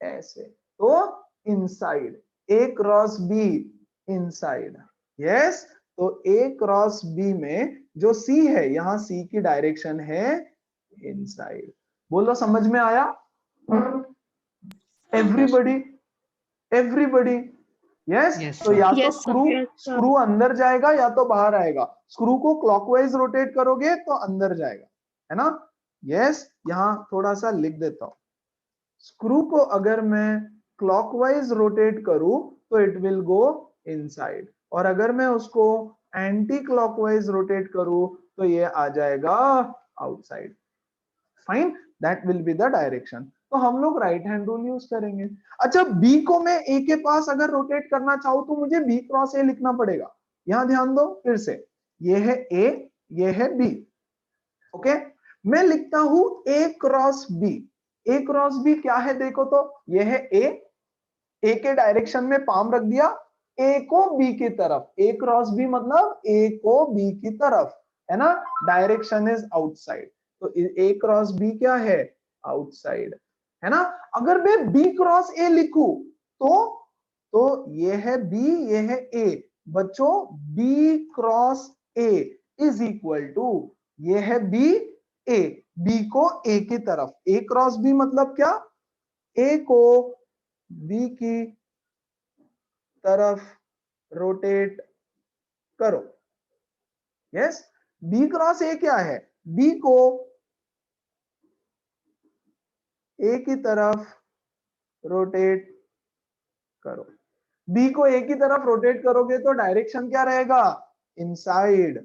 Speaker 1: ऐसे, तो inside, A cross be inside, yes, तो ए क्रॉस बी में जो सी है, यहां सी की डायरेक्शन है इनसाइड, बोलो समझ में आया, एवरीबडी, एवरीबडी, यस।
Speaker 3: Yes,
Speaker 1: तो
Speaker 3: sir.
Speaker 1: या तो
Speaker 2: Yes, sir.
Speaker 1: Screw
Speaker 2: Yes, sir.
Speaker 1: Screw अंदर जाएगा या तो बाहर आएगा। स्क्रू को क्लॉकवाइज रोटेट करोगे तो अंदर जाएगा, है ना। यस, यहां थोड़ा सा लिख देता हूं। स्क्रू को अगर मैं क्लॉकवाइज रोटेट करूं तो इट विल गो इनसाइड, और अगर मैं उसको एंटी क्लॉकवाइज रोटेट करूं तो ये आ जाएगा outside. Fine, that will be the direction. तो हम लोग राइट हैंड रूल यूज करेंगे। अच्छा, बी को मैं ए के पास अगर रोटेट करना चाहूं तो मुझे बी क्रॉस ए लिखना पड़ेगा। यहां ध्यान दो फिर से, ये है ए, ये है बी। ओके, मैं लिखता हूं A cross B. A cross B क्या है देखो तो, ये है ए के डायरेक्शन में पाम रख दिया, ए को बी की तरफ। ए क्रॉस बी मतलब ए को बी की तरफ, है ना। डायरेक्शन इज आउटसाइड, तो ए क्रॉस बी क्या है, आउटसाइड, है ना। अगर मैं बी क्रॉस ए लिखूं तो ये है बी, ये है ए। बच्चों, b cross a is equal to, ये है बी, ए, बी को ए की तरफ। ए क्रॉस बी मतलब क्या, ए को बी की तरफ रोटेट करो। यस, बी क्रॉस ए क्या है, बी को ए की तरफ रोटेट करो। बी को ए की तरफ रोटेट करोगे तो डायरेक्शन क्या रहेगा, इनसाइड,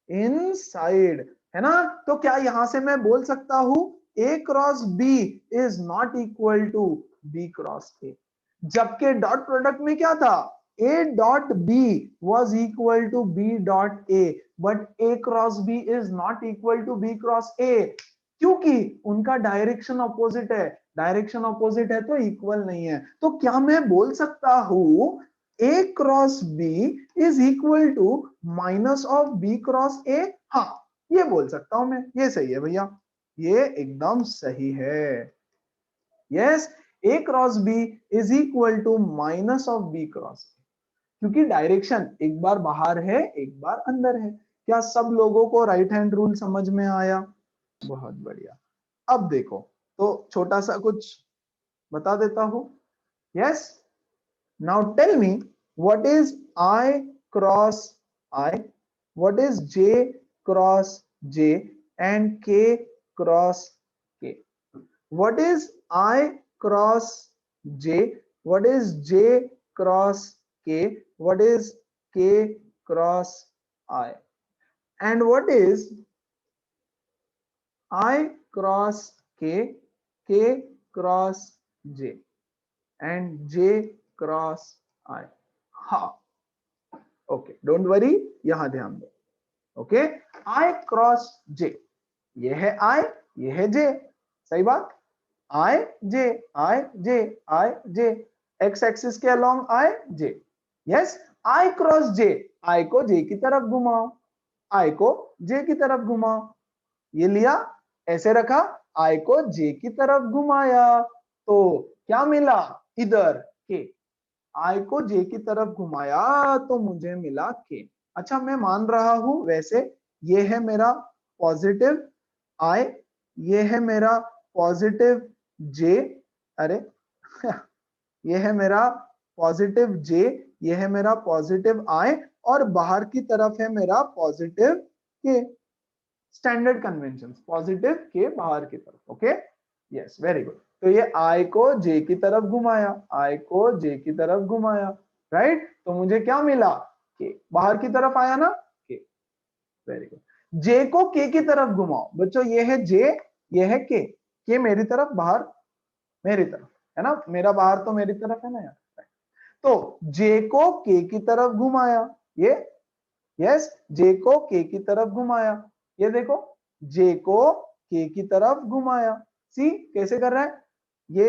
Speaker 1: इनसाइड, है ना। तो क्या यहां से मैं बोल सकता हूं A cross B is not equal to B cross A, जबकि डॉट प्रोडक्ट में क्या था, A dot B was equal to B dot A, but A cross B is not equal to B cross ए, क्योंकि उनका direction opposite है। Direction opposite है तो equal नहीं है। तो क्या मैं बोल सकता हूं A cross B is equal to minus of B cross A? हाँ, ये बोल सकता हूं मैं। ये सही है भैया, ये एकदम सही है। Yes, a cross B is equal to minus of B cross ए, क्योंकि डायरेक्शन एक बार बाहर है एक बार अंदर है। क्या सब लोगों को राइट हैंड रूल समझ में आया? बहुत बढ़िया। अब देखो, तो छोटा सा कुछ बता देता हूं। Yes, now tell me what is I cross I, what is J cross J and K cross K? What is I cross J, what is J cross K, what is K cross I, and what is I cross K, K cross J and J cross I? हाँ, okay, don't worry, यहां ध्यान दो। Okay, I cross J, ये है I, ये है J, सही बात। I J, I J, I J, x axis के along I J। Yes, I cross J, I को J की तरफ घुमाओ, I को J की तरफ घुमाओ। ये लिया, ऐसे रखा, I को J की तरफ घुमाया, तो क्या मिला इधर K। I को J की तरफ घुमाया तो मुझे मिला K। अच्छा, मैं मान रहा हूं वैसे ये है मेरा पॉजिटिव I, ये है मेरा पॉजिटिव J, अरे ये है मेरा पॉजिटिव J, ये है मेरा पॉजिटिव I, और बाहर की तरफ है मेरा positive K। Standard convention, positive के बाहर की तरफ। Okay, yes, very good. तो ये I को J की तरफ घुमाया, I को J की तरफ घुमाया, राइट। तो मुझे क्या मिला, K, बाहर की तरफ आया ना K, वेरी गुड। J को K की तरफ घुमाओ बच्चों, ये है J, ये है K, K मेरी तरफ, बाहर मेरी तरफ, है ना। मेरा बाहर तो मेरी तरफ है ना यार। तो J को K की तरफ घुमाया, ये, यस, J को K की तरफ घुमाया, ये देखो, J को K की तरफ घुमाया। सी कैसे कर रहा है, ये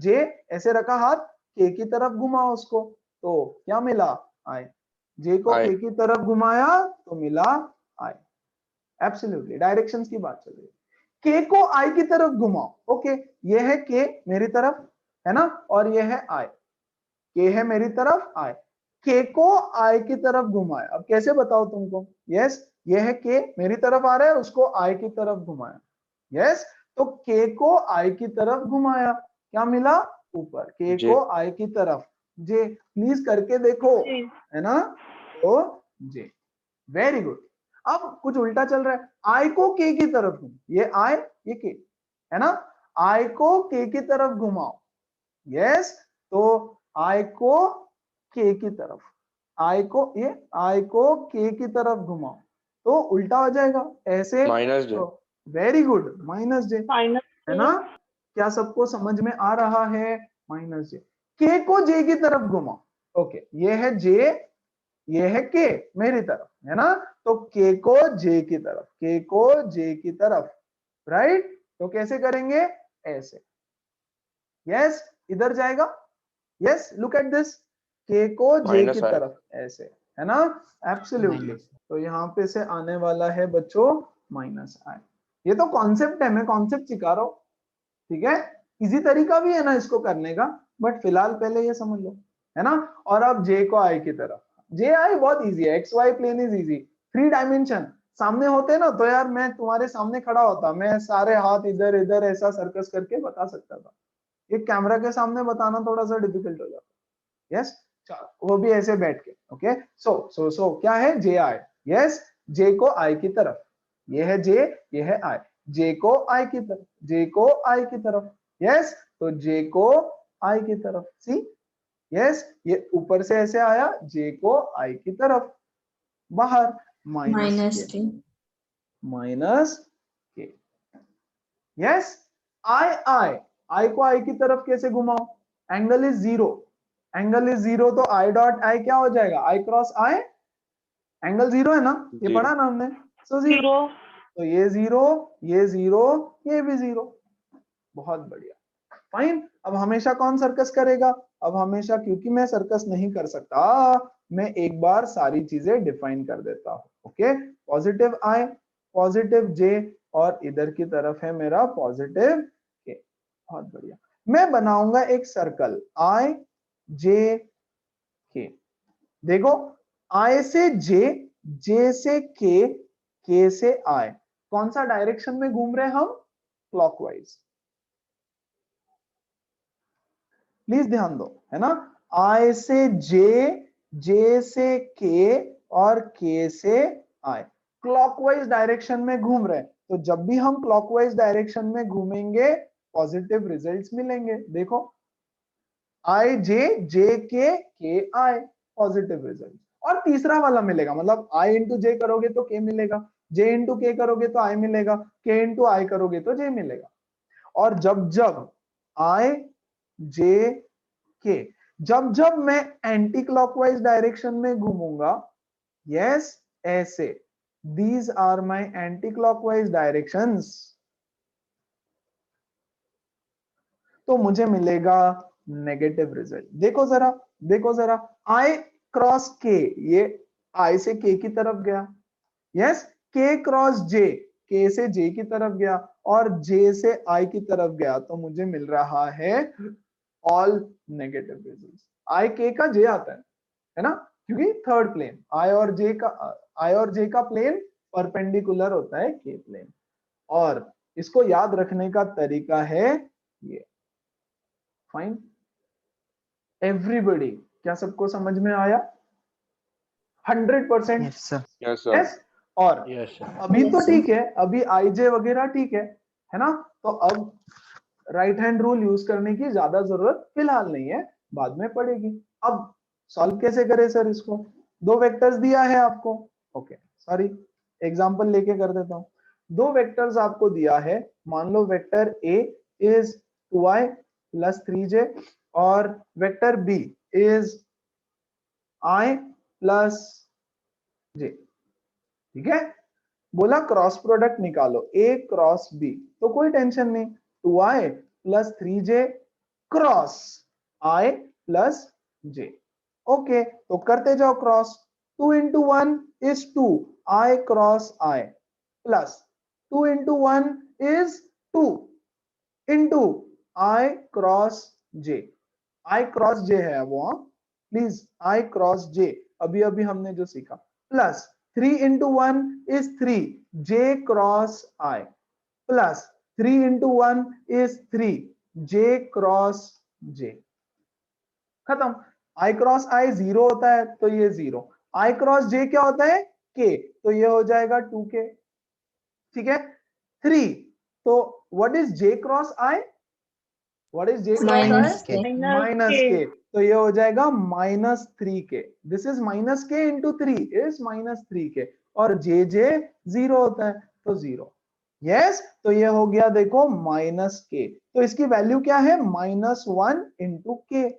Speaker 1: J ऐसे रखा हाथ, K की तरफ घुमाओ उसको, तो क्या मिला I। J को K की तरफ घुमाया तो मिला I। एब्सोल्युटली, डायरेक्शंस की बात चल रही है। K को I की तरफ घुमाओ, ओके, ये है K मेरी तरफ, है ना, और ये है I। K है मेरी तरफ, I, K को I की तरफ घुमाया। अब कैसे बताओ तुमको, यस, ये है K मेरी तरफ आ रहा है, उसको I की तरफ घुमाया। यस, तो k को i की तरफ घुमाया, क्या मिला? ऊपर। k
Speaker 3: J.
Speaker 1: को i की तरफ, j प्लीज करके देखो, है ना? तो j, वेरी गुड। अब कुछ उल्टा चल रहा है, i को k की तरफ, ये i ये k, है ना? i को k की तरफ घुमाओ, यस। तो i को k की तरफ, i को ये i को k की तरफ घुमाओ तो उल्टा हो जाएगा ऐसे।
Speaker 3: Minus J.
Speaker 1: Very good, minus J,
Speaker 2: minus
Speaker 1: है ना? क्या सबको समझ में आ रहा है? माइनस जे, k को j की तरफ घुमाओ। ओके, ये है j, ये है k मेरी तरफ, है ना? तो k को j की तरफ, k को j की तरफ, राइट? तो कैसे करेंगे? ऐसे, यस। इधर जाएगा, yes, look at this, k को j
Speaker 3: Minus
Speaker 1: की
Speaker 3: I.
Speaker 1: तरफ ऐसे, है ना? एब्सोल्युटली। तो यहाँ पे से आने वाला है बच्चों माइनस i। ये तो कॉन्सेप्ट है, मैं कॉन्सेप्ट सिखा रहा हूँ, ठीक है? इजी तरीका भी है ना इसको करने का, बट फिलहाल पहले ये समझ लो, है ना? और अब j को i की तरफ, j i बहुत इजी है, xy plane is easy, 3 dimension सामने होते ना तो यार मैं तुम्हारे सामने खड़ा होता, मैं सारे हाथ इधर इधर ऐसा सर्कस करके बता सकता था। ये कैमरा के सामने बताना थोड़ा सा डिफिकल्ट हो जाता, यस। चलो, वो भी ऐसे बैठ के, ओके। सो क्या है? जे आई, यस, जे को आई की तरफ, ये है जे, ये है आई, जे को आई की तरफ, जे को आई की तरफ, यस। तो जे को आई की तरफ, सी, यस, ये ऊपर से ऐसे आया, जे को आई की तरफ, बाहर माइनस के, माइनस के, यस। आई को आई की तरफ कैसे घुमाओ? Angle is zero, angle is zero, तो आई डॉट आई क्या हो जाएगा? आई क्रॉस आई, एंगल जीरो है ना, ये
Speaker 3: Zero.
Speaker 1: पढ़ा ना हमने, सो जीरो। तो ये जीरो, ये जीरो, ये भी जीरो, बहुत बढ़िया, फाइन। अब हमेशा कौन सर्कस करेगा? अब हमेशा, क्योंकि मैं सर्कस नहीं कर सकता, मैं एक बार सारी चीजें डिफाइन कर देता हूं, ओके। पॉजिटिव आई, पॉजिटिव जे, और इधर की तरफ है मेरा पॉजिटिव के, बहुत बढ़िया। मैं बनाऊंगा एक सर्कल आई जे के, देखो, आई से जे, जे से के से आई, कौन सा डायरेक्शन में घूम रहे हैं हम? क्लॉकवाइज, प्लीज ध्यान दो, है ना? आई से जे, जे से के, और के से आई, क्लॉकवाइज डायरेक्शन में घूम रहे हैं। तो जब भी हम क्लॉकवाइज डायरेक्शन में घूमेंगे पॉजिटिव रिजल्ट्स मिलेंगे। देखो, आई जे के आई, पॉजिटिव रिजल्ट। और तीसरा वाला मिलेगा, मतलब आई इंटू जे करोगे तो के मिलेगा, जे इंटू के करोगे तो आई मिलेगा, के इंटू आई करोगे तो जे मिलेगा। और जब जब आई जे के, जब जब मैं एंटी क्लॉकवाइज डायरेक्शन में घूमूंगा, यस, ऐसे, these are my anti clockwise directions, तो मुझे मिलेगा नेगेटिव रिजल्ट। देखो जरा, देखो जरा, आई क्रॉस के, ये आई से के की तरफ गया, यस, के क्रॉस जे, के से जे की तरफ गया, और जे से आई की तरफ गया, तो मुझे मिल रहा है ऑल नेगेटिव रिजल्ट। आई के का जे आता है ना, क्योंकि थर्ड प्लेन, आई और जे का प्लेन परपेंडिकुलर होता है के प्लेन। और इसको याद रखने का तरीका है ये, फाइन। एवरीबॉडी, क्या सबको समझ में आया? 100%?
Speaker 3: Yes, sir.
Speaker 1: यस। और अभी तो ठीक है, अभी आईजे वगैरह ठीक है ना? तो अब राइट हैंड रूल यूज करने की ज्यादा जरूरत फिलहाल नहीं है, बाद में पड़ेगी। अब सॉल्व कैसे करें सर इसको? दो वेक्टर्स दिया है आपको, ओके, सॉरी, एग्जांपल लेके कर देता हूं। दो वेक्टर्स आपको दिया है, मान लो vector A is 2i plus 3j, और vector B is i plus j, ठीक है? बोला क्रॉस प्रोडक्ट निकालो, a क्रॉस b, तो कोई टेंशन नहीं, 2i plus 3j cross i plus j, okay. तो करते जाओ cross, 2 into 1 is 2, i cross i, plus 2 into 1 is 2 into i cross j, i cross j है वो, प्लीज, i क्रॉस j, अभी अभी हमने जो सीखा, plus 3 into 1 is 3, j cross i, plus 3 into 1 is 3, j cross j, खत्म। i cross i 0 होता है तो ये 0, i क्रॉस j क्या होता है k, तो ये हो जाएगा 2k, ठीक है। 3, तो what is j cross i, what is j cross i, minus k, तो ये हो जाएगा -3k, this is -k into 3 is -3k, और j 0 होता है तो 0, यस। तो ये हो गया देखो -k, तो इसकी वैल्यू क्या है -1 into k,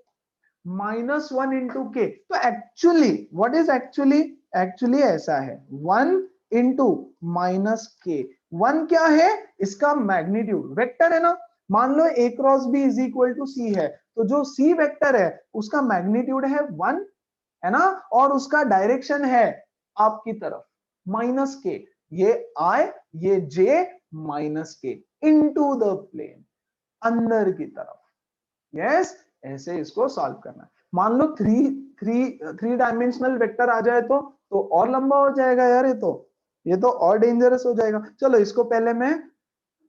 Speaker 1: -1 into k, तो एक्चुअली व्हाट इज एक्चुअली ऐसा है 1 into -k, 1 क्या है इसका मैग्नीट्यूड, वेक्टर है ना, मान लो a cross b is equal to c है, तो जो c वेक्टर है उसका मैग्नीट्यूड है 1, है ना, और उसका डायरेक्शन है आपकी तरफ -k, ये i ये j -k into the plane, अंदर की तरफ, यस। ऐसे इसको सॉल्व करना है। मान लो थ्री डायमेंशनल वेक्टर आ जाए तो और लंबा हो जाएगा यार, ये तो और डेंजरस हो जाएगा। चलो इसको पहले मैं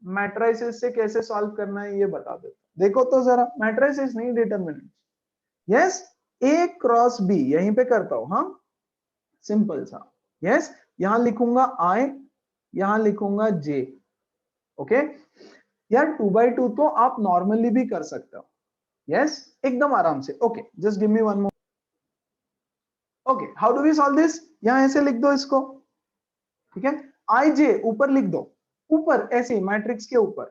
Speaker 1: मैट्रिसेस से कैसे सॉल्व करना है ये बता देता हूं, देखो तो जरा, मैट्रिसेस नहीं determinant, yes. a cross b यहीं पे करता हूं, हाँ सिंपल सा, यस। यहां लिखूंगा i, यहां लिखूंगा j, ओके। यार 2/2 तो आप नॉर्मली भी कर सकते हो, यस, एकदम आराम से, okay. Just give me one more, okay. How do we solve this, यहां ऐसे लिख दो इसको, ठीक है। आई जे ऊपर लिख दो, ऊपर ऐसे मैट्रिक्स के ऊपर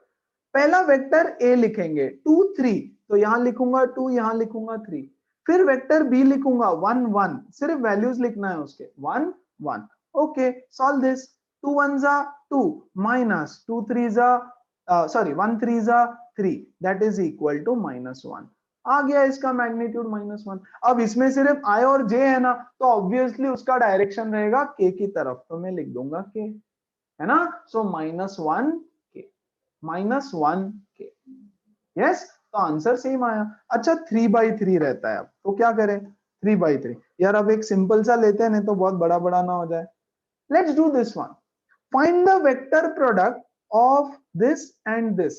Speaker 1: पहला वेक्टर a लिखेंगे 2 3, तो यहां लिखूंगा 2, यहां लिखूंगा 3, फिर वेक्टर b लिखूंगा 1 1, सिर्फ वैल्यूज लिखना है उसके 1 1, ओके। सॉल्व दिस, 2 1 जा 2 माइनस 2 3 जा सॉरी 1 3 जा 3, दैट इज इक्वल टू -1, आ गया इसका मैग्नीट्यूड -1। अब इसमें सिर्फ i और j है ना, तो ऑब्वियसली उसका डायरेक्शन रहेगा k की तरफ, तो मैं लिख दूंगा k, है ना, सो -1 k, यस। तो आंसर सेम आया। अच्छा 3/3 रहता है, अब तो क्या करें, 3/3 यार, अब एक सिंपल सा लेते हैं, नहीं तो बहुत बड़ा बड़ा ना हो जाए। Let's do this one, find the vector product of this and this,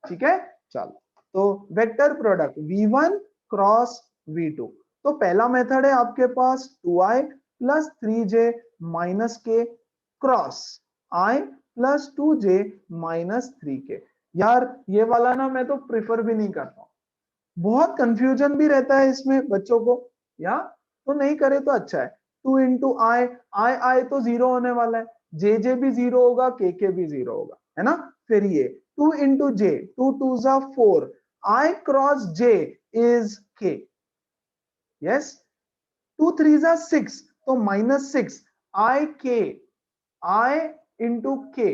Speaker 1: ठीक है। चलो तो vector product v1 cross v2, तो पहला मेथड है आपके पास 2i plus 3j minus k cross i plus 2j minus 3k। यार ये वाला ना मैं तो प्रिफर भी नहीं करता हूं, बहुत कंफ्यूजन भी रहता है इसमें बच्चों को, या तो नहीं करे तो अच्छा है। 2 इंटू आई, आई तो 0 होने वाला है, जे भी 0 होगा, के भी 0 होगा, है ना। फिर ये 2 इंटू जे, 2 2 जा 4, आई क्रॉस जे इज के, यस। 2 3 जा 6, तो -6, आई इंटू के,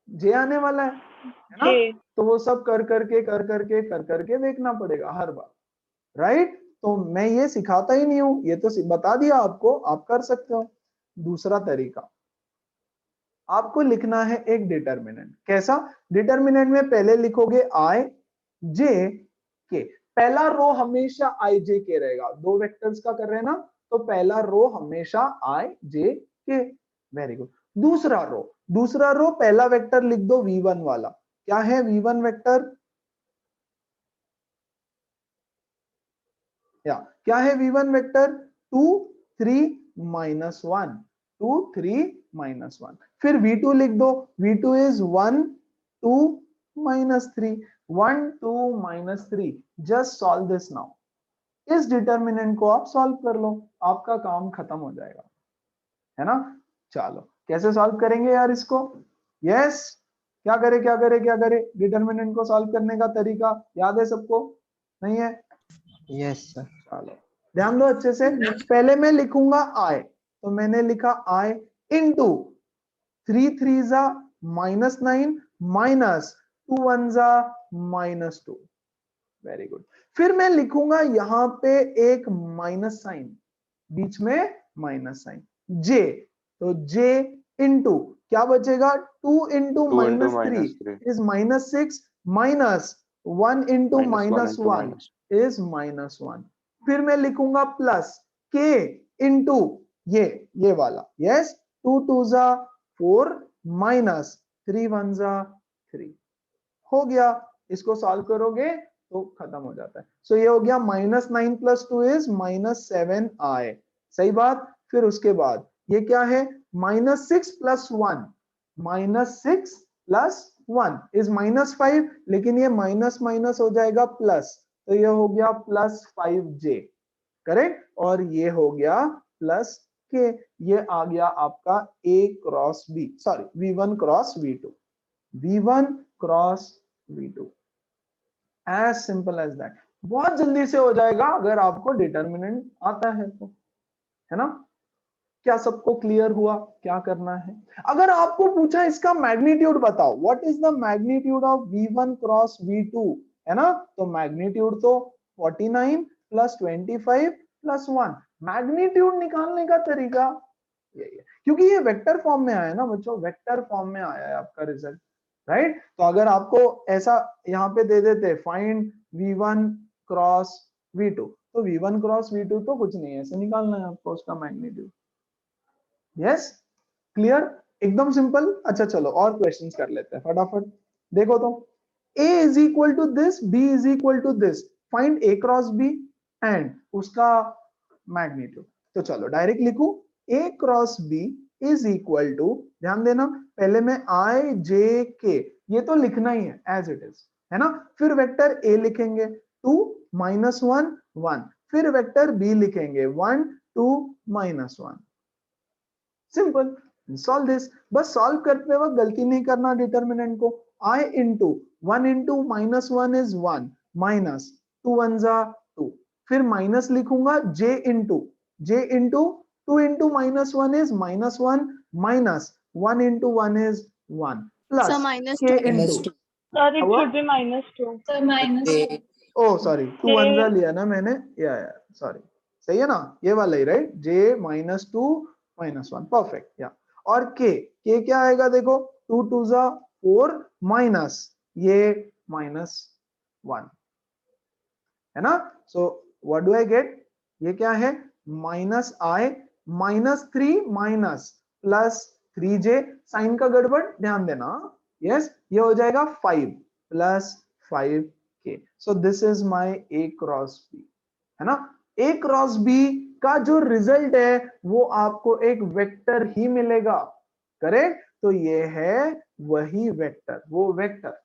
Speaker 1: जे आने वाला है ना, तो वो सब कर करके देखना पड़ेगा हर बार, राइट। तो मैं ये सिखाता ही नहीं हूं, ये तो बता दिया आपको, आप कर सकते हो। दूसरा तरीका, आपको लिखना है एक डिटर्मिनेंट, कैसा डिटर्मिनेंट में पहले लिखोगे आई जे के, पहला रो हमेशा आई जे के रहेगा, दो वेक्टर्स का कर रहे हैं ना, तो पहला रो हमेशा आई जे के, वेरी गुड। दूसरा रो पहला वेक्टर लिख दो v1 वाला, क्या है v1 वेक्टर, या क्या है v1 वेक्टर 2 3 -1, 2 3 -1। फिर v2 लिख दो, v2 is 1 2 -3, 1 2 -3। Just solve this now, इस डिटर्मिनेंट को आप सॉल्व कर लो, आपका काम खत्म हो जाएगा, है ना। चलो कैसे सॉल्व करेंगे यार इसको, यस। क्या करे डिटर्मिनेंट को सॉल्व करने का तरीका याद है सबको, नहीं है,
Speaker 3: यस सर।
Speaker 1: चलो ध्यान दो अच्छे से। पहले मैं लिखूंगा i, तो मैंने लिखा i इंटू 3 3 जा -9 माइनस 2 1 जा -2, वेरी गुड। फिर मैं लिखूंगा यहां पे एक माइनस साइन, बीच में माइनस साइन, j, तो j इंटू क्या बचेगा 2 into -3 is -6 minus 1 into -1 is -1। फिर मैं लिखूंगा प्लस k इंटू ये वाला, यस, 2 2 जा 4 माइनस 3 1 जा 3, हो गया, इसको सॉल्व करोगे तो खत्म हो जाता है। सो ये हो गया -9 + 2 इज -7i, सही बात। फिर उसके बाद ये क्या है, -6 + 1, -6 + 1 इज -5, लेकिन ये माइनस माइनस हो जाएगा प्लस, तो ये हो गया +5j, करेक्ट। और ये हो गया प्लस के, ये आ गया आपका A cross B, sorry V1 cross V2, V1 cross V2, as simple as that. बहुत जल्दी से हो जाएगा अगर आपको डिटर्मिनेंट आता है तो, है ना। क्या सबको क्लियर हुआ क्या करना है? अगर आपको पूछा इसका मैग्नीट्यूड बताओ, what is the magnitude of V1 cross V2, है ना, तो मैग्नीट्यूड तो 49 + 25 + 1, मैग्नीट्यूड निकालने का तरीका यही है, क्योंकि ये वेक्टर फॉर्म में आया है ना बच्चों, वेक्टर फॉर्म में आया है आपका रिजल्ट, राइट। तो अगर आपको ऐसा यहाँ पे दे देते फाइंड V1 क्रॉस V2, तो V1 क्रॉस V2 तो कुछ नहीं है, ऐसे निकालना है आपको उसका मैग्नीट्यूड। यस, क्लियर, एकदम सिंपल। अच्छा चलो और क्वेश्चंस कर लेते हैं फटाफट। देखो तो A is equal to this, B is equal to this, find A cross B and उसका मैग्नीट्यूड। तो चलो डायरेक्ट लिखूं, A cross B is equal to, ध्यान देना पहले में I J K, ये तो लिखना ही है एज इट इज, है ना। फिर वेक्टर A लिखेंगे 2 -1 1, फिर वेक्टर B लिखेंगे 1 2 -1, सिंपल। सॉल्व दिस, बस सॉल्व करते वक्त गलती नहीं करना डिटर्मिनेंट को। I into 1 into -1 is 1, minus 2 1 2, फिर माइनस लिखूंगा J into 2 into -1 is -1, minus 1 into 1 is 1, plus
Speaker 3: Sir, minus
Speaker 1: K
Speaker 3: 2.
Speaker 1: Into,
Speaker 5: Sir, it
Speaker 1: हुआ,
Speaker 5: should be -2.
Speaker 3: Sir, minus 2.
Speaker 1: Oh sorry 2 1
Speaker 5: J
Speaker 1: लिया ना मैंने, या सॉरी, सही है ना, ये वाला ही राइट, J -2 -1, परफेक्ट। या और K क्या आएगा देखो, 2 2 4 माइनस ये -1, है ना। So what do I get, ये क्या है -I -3 minus plus 3j, sign का गड़बड़ ध्यान देना, यस, ये हो जाएगा 5 + 5k। So this is my A cross B, है ना। A क्रॉस B का जो रिजल्ट है वो आपको एक वेक्टर ही मिलेगा, करेक्ट। तो ये है वही वेक्टर, वो वेक्टर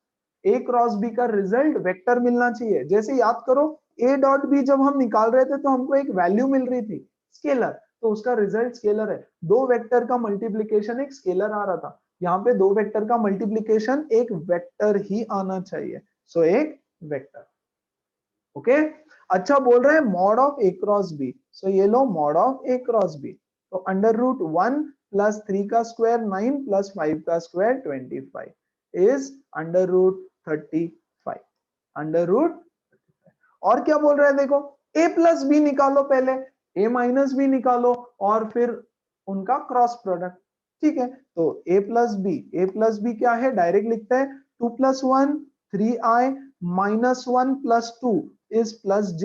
Speaker 1: A क्रॉस B का रिजल्ट वेक्टर मिलना चाहिए। जैसे याद करो A डॉट B जब हम निकाल रहे थे तो हमको एक वैल्यू मिल रही थी स्केलर, तो उसका रिजल्ट स्केलर है। दो वेक्टर का मल्टीप्लीकेशन एक स्केलर आ रहा था, यहाँ पे दो वेक्टर का मल्टीप्लीकेशन एक वेक्टर ही आना चाहिए, सो एक वेक्टर, ओके। अच्छा बोल रहे हैं mod of A cross B, so ये लो mod of A cross B, तो √1 + 3 का स्क्वायर 9 + 5 का स्क्वायर 25 इज √35, √35। और क्या बोल रहे हैं देखो, A + B निकालो पहले, A - B निकालो और फिर उनका क्रॉस प्रोडक्ट, ठीक है। तो A + B क्या है, डायरेक्ट लिखते हैं 2 + 1 3i -1 + 2 इज +j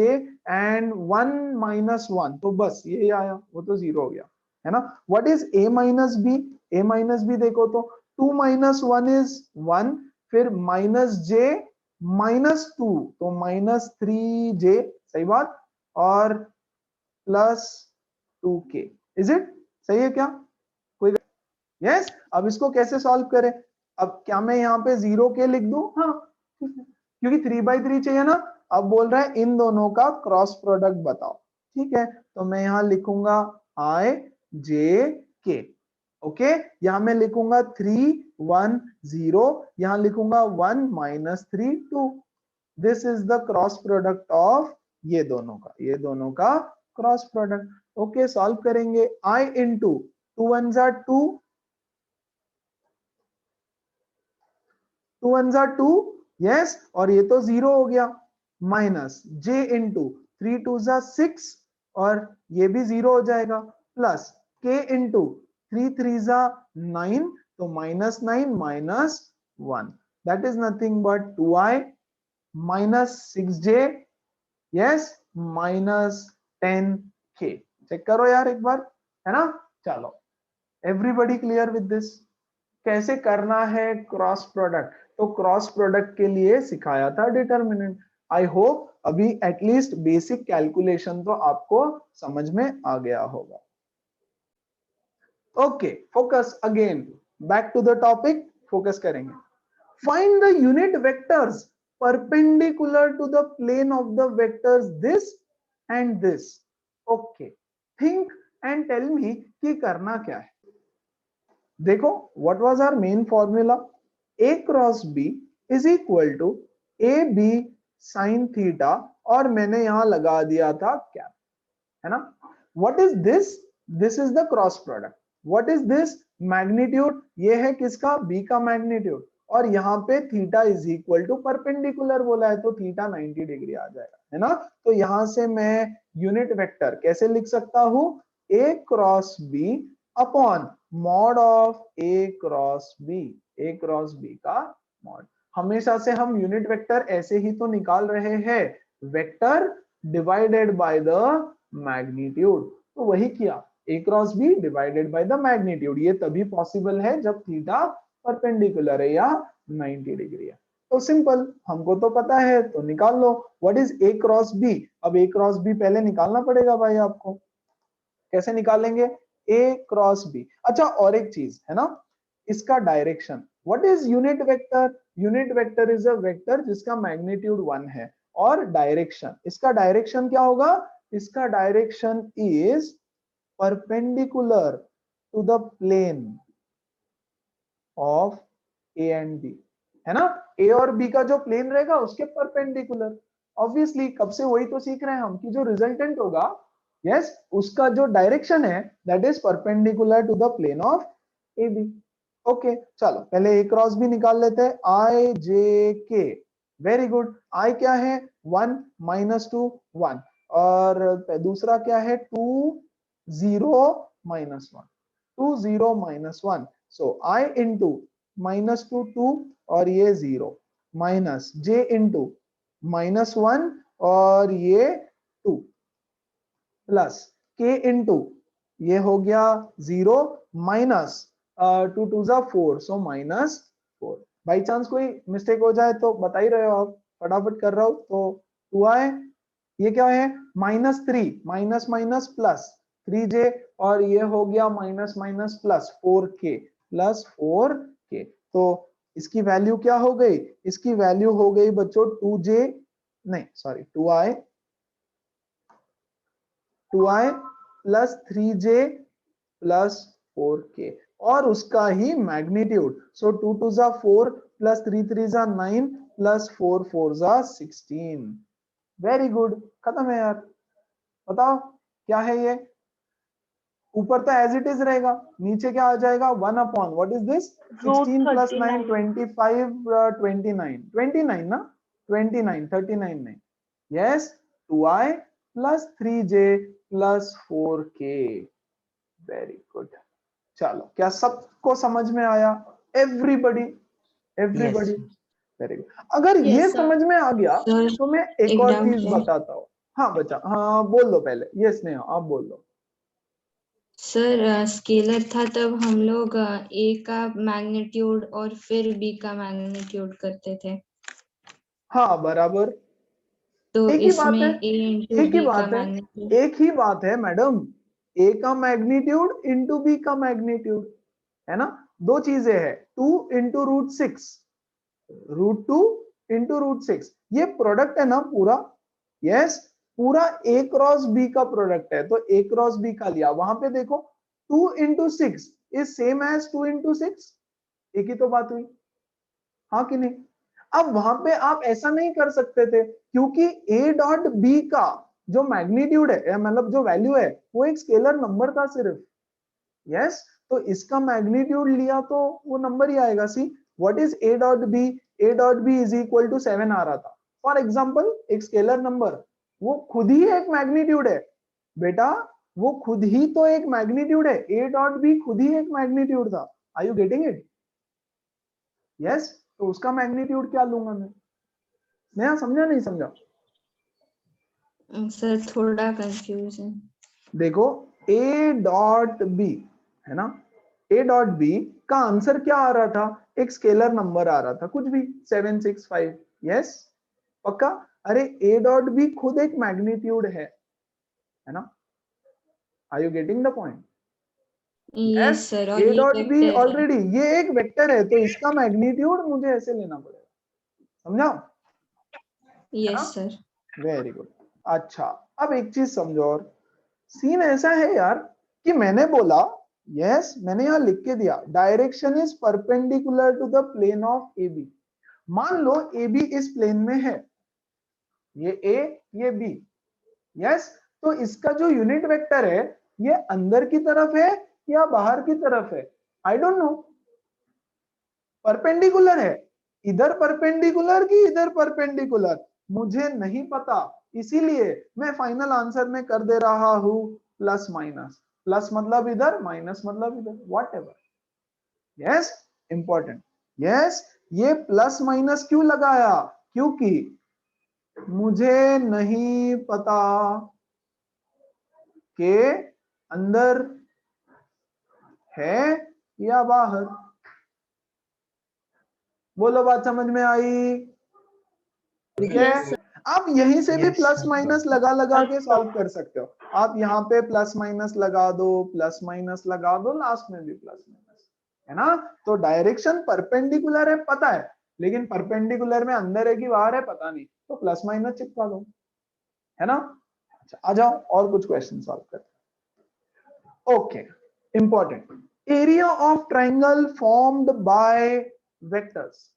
Speaker 1: एंड 1 - 1, तो बस ये आया, वो तो 0 हो गया, है ना। What is A - B, A - B देखो तो 2 - 1 इज 1, फिर -j -2 तो -3j, सही बात, और +2k, इज इट, सही है क्या कोई? यस। अब इसको कैसे सॉल्व करें, अब क्या मैं यहाँ पे 0k लिख दूं, हाँ क्योंकि 3/3 चाहिए ना। अब बोल रहा है इन दोनों का क्रॉस प्रोडक्ट बताओ, ठीक है, तो मैं यहाँ लिखूंगा I J K, ओके। यहां मैं लिखूंगा 3 1 0, यहां लिखूंगा 1 - 3 2, this is the cross product of ये दोनों का क्रॉस प्रोडक्ट, ओके। सॉल्व करेंगे, I इंटू 2 1 2, 2 1 2, यस, और ये तो 0 हो गया, माइनस j इंटू 3 2 6, और ये भी 0 हो जाएगा, प्लस k इंटू 3 3 9, तो -9 - 1, that is nothing but 2i -6j, yes, -10k। Check करो यार एक बार, है ना। चलो एवरीबॉडी क्लियर विद दिस, कैसे करना है क्रॉस प्रोडक्ट, तो क्रॉस प्रोडक्ट के लिए सिखाया था डिटर्मिनेंट। आई होप अभी एटलीस्ट बेसिक कैलकुलेशन तो आपको समझ में आ गया होगा। Okay, focus again, back to the topic, focus करेंगे। Find the unit vectors perpendicular to the plane of the vectors this and this. Okay, think and tell me कि करना क्या है। देखो, what was our main formula? a cross b is equal to A B sine theta, और मैंने यहां लगा दिया था कैप, है ना। What is this? This is the cross product. What is this? Magnitude. ये है किसका? b का मैग्नीट्यूड। और यहाँ पे theta is equal to perpendicular बोला है, तो थीटा 90 डिग्री आ जाएगा, है ना। तो यहां से मैं यूनिट वेक्टर कैसे लिख सकता हूं? a cross b upon mod of a cross b, a cross b का मॉड। हमेशा से हम यूनिट वेक्टर ऐसे ही तो निकाल रहे हैं, vector divided by the magnitude. तो वही किया, a cross b divided by the magnitude. ये तभी पॉसिबल है जब थीटा परपेंडिकुलर है या 90 डिग्री है। तो सिंपल, हमको तो पता है, तो निकाल लो। What is a cross b? अब a क्रॉस b पहले निकालना पड़ेगा भाई आपको। कैसे निकालेंगे? a cross b। अच्छा, और एक चीज है ना, इसका डायरेक्शन। What is unit vector? Unit vector is a vector जिसका मैग्नीट्यूड 1 है। और डायरेक्शन, इसका डायरेक्शन क्या होगा? इसका direction is perpendicular to the plane of A and B, है ना। ए और बी का जो प्लेन रहेगा उसके परपेंडिकुलर। ऑब्वियसली कब से वही तो सीख रहे हैं हम कि जो रिजल्टेंट होगा, यस, उसका जो डायरेक्शन है that is perpendicular to the plane of a b. Okay, चलो पहले ए क्रॉस बी निकाल लेते हैं। आई जे के, वेरी गुड। आई क्या है? 1 -2 1, और दूसरा क्या है? 2 0 -1, 2 0 -1। सो आई इंटू -2 2, और ये 0, माइनस j इंटू -1, और ये 2, प्लस k इंटू ये हो गया 0, माइनस 2 2 जा 4, सो -4। बाई चांस कोई मिस्टेक हो जाए तो बता ही रहे हो आप, फटाफट कर रहा हूं। तो 2i, ये क्या है? -3, माइनस माइनस प्लस 3j, और ये हो गया minus minus plus 4k, plus 4k। तो इसकी वैल्यू क्या हो गई? इसकी वैल्यू हो गई बच्चों 2j, नहीं sorry 2i plus 3j plus 4k, और उसका ही मैग्नीट्यूड। सो 2 2 जा 4, प्लस 3 3 जा 9, प्लस 4 4 जा 16। वेरी गुड, खत्म है यार। बताओ क्या है ये? ऊपर तो एज इट इज रहेगा, नीचे क्या आ जाएगा? 1 upon what is this? 16 plus 9 25 29 29 ना, 29 39 नहीं, yes, 2i plus 3j plus 4k। Very good. चलो, क्या सबको समझ में आया? Everybody, everybody, very good. अगर ये समझ में आ गया तो मैं एक और चीज बताता हूँ। हाँ बच्चा, हाँ बोल दो पहले। यस स्नेहा, आप बोल दो।
Speaker 2: सर स्केलर था तब हम लोग a का मैग्नीट्यूड और फिर b का मैग्नीट्यूड करते थे।
Speaker 1: हाँ बराबर,
Speaker 2: तो
Speaker 1: एक ही बात
Speaker 2: इसमें
Speaker 1: है,
Speaker 2: a इंटू
Speaker 1: एक ही
Speaker 2: b का
Speaker 1: बात है,
Speaker 2: मैग्नीट्यूड।
Speaker 1: एक ही बात है मैडम। ए का मैग्नीट्यूड इंटू बी का मैग्नीट्यूड, है ना। दो चीजें है, 2 इंटू √6, √2 इंटू √6। ये प्रोडक्ट है ना पूरा, यस, पूरा ए क्रॉस बी का प्रोडक्ट है। तो ए क्रॉस बी का लिया, वहां पे देखो 2 into 6 is same as 2 into 6, एक ही तो बात हुई, हाँ कि नहीं। अब वहां पे आप ऐसा नहीं कर सकते थे, क्योंकि a डॉट बी का जो मैग्नीट्यूड है, मतलब जो वैल्यू है, वो एक स्केलर नंबर था सिर्फ, यस। तो इसका मैग्नीट्यूड लिया तो वो नंबर ही आएगा। See what is a dot b? a dot B is equal to 7 आ रहा था, फॉर एग्जांपल, एक स्केलर नंबर, वो खुद ही एक मैग्नीट्यूड है बेटा, वो खुद ही तो एक मैग्नीट्यूड है। a डॉट बी खुद ही एक मैग्नीट्यूड था। Are you getting it? Yes, तो उसका मैग्नीट्यूड क्या लूंगा मैं? नया समझा नहीं समझा?
Speaker 2: सर थोड़ा कंफ्यूज है।
Speaker 1: देखो, a डॉट बी है ना, a डॉट बी का आंसर क्या आ रहा था? एक स्केलर नंबर आ रहा था, कुछ भी 765, यस पक्का। अरे ए डॉट भी खुद एक मैग्नीट्यूड है ना? Are you getting the point?
Speaker 2: Yes sir, और
Speaker 1: ए
Speaker 2: ये
Speaker 1: डॉट भी
Speaker 2: वेक्टर है।
Speaker 1: ऑलरेडी ये एक वेक्टर है, तो इसका मैग्नीट्यूड मुझे ऐसे लेना पड़ेगा, समझा?
Speaker 2: Yes sir.
Speaker 1: Very good. अच्छा अब एक चीज समझो, और सीन ऐसा है यार कि मैंने बोला यस, मैंने यहां लिख के दिया direction is perpendicular to the plane of a b. मान लो ए बी इस प्लेन में है, ये ए ये बी, यस, तो इसका जो यूनिट वेक्टर है ये अंदर की तरफ है या बाहर की तरफ है? I don't know. परपेंडिकुलर है, इधर परपेंडिकुलर की इधर परपेंडिकुलर, मुझे नहीं पता, इसीलिए मैं फाइनल आंसर में कर दे रहा हूं प्लस माइनस। प्लस मतलब इधर, माइनस मतलब इधर, what ever. Yes important. Yes, ये प्लस माइनस क्यों लगाया? क्योंकि मुझे नहीं पता कि अंदर है या बाहर। बोलो बात समझ में आई? ठीक है।
Speaker 2: Yes,
Speaker 1: आप यहीं से भी
Speaker 3: Yes,
Speaker 1: प्लस
Speaker 3: sir.
Speaker 1: माइनस लगा लगा के सॉल्व कर सकते हो। आप यहाँ पे प्लस माइनस लगा दो, प्लस माइनस लगा दो, लास्ट में भी प्लस माइनस, है ना? तो डायरेक्शन परपेंडिकुलर है पता है, लेकिन परपेंडिकुलर में अंदर है कि बाहर है पता नहीं, तो प्लस माइनस चिपका दो, है ना? अच्छा आ जाओ और कुछ क्वेश्चन सॉल्व करते हैं। Okay, important. Area of triangle formed by vectors.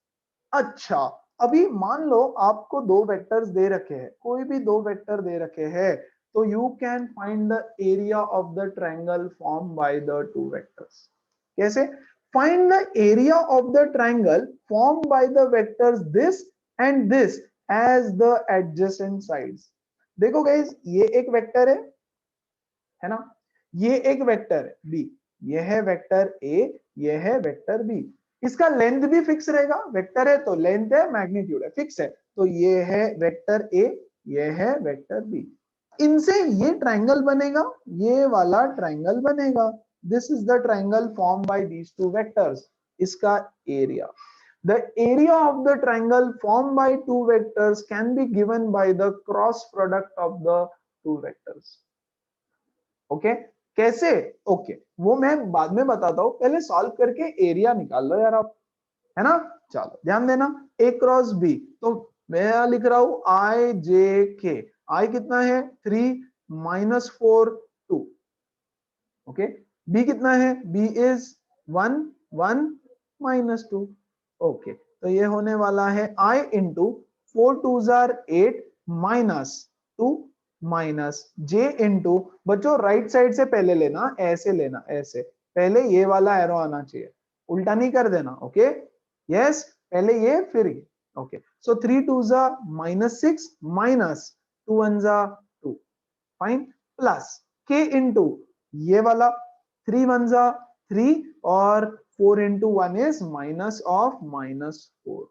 Speaker 1: अच्छा अभी मान लो आपको दो वेक्टर्स दे रखे हैं, कोई भी दो वेक्टर दे रखे हैं, तो you can find the area of the triangle form by the two vectors. कैसे? Find the area of the triangle form by the vectors this and this as the adjacent sides. देखो guys, ये एक vector है ना? ये एक vector है B, ये है वेक्टर ए, ये है वेक्टर बी। इसका लेंथ भी फिक्स रहेगा, वेक्टर है तो लेंथ है, मैग्नीट्यूड है, फिक्स है। तो ये है वेक्टर ए, ये है वेक्टर बी। इनसे ये ट्रायंगल बनेगा, ये वाला ट्रायंगल बनेगा। This is the triangle form bye these two vectors. इसका area, the area of the triangle formed by two vectors can be given by the cross product of the two vectors. Okay कैसे? Okay वो मैं बाद में बताता हूं, पहले solve करके एरिया निकाल लो यार आप, है ना? चलो ध्यान देना, ए क्रॉस बी, तो मैं यहां लिख रहा हूं आई जे के। आई कितना है? 3 -4 2। ओके, बी कितना है? B is 1 1 -2। ओके, तो ये होने वाला है आई इंटू 4 2 8 -2 माइनस जे इंटू, बच्चों राइट साइड से पहले लेना, ऐसे लेना, ऐसे पहले ये वाला एरो आना चाहिए, उल्टा नहीं कर देना। ओके यस, पहले ये फिर ये। Okay so 3 2 -6 minus 2 1 2, fine, plus के इंटू ये वाला 3 1 3 और 4 into 1 is minus of -4।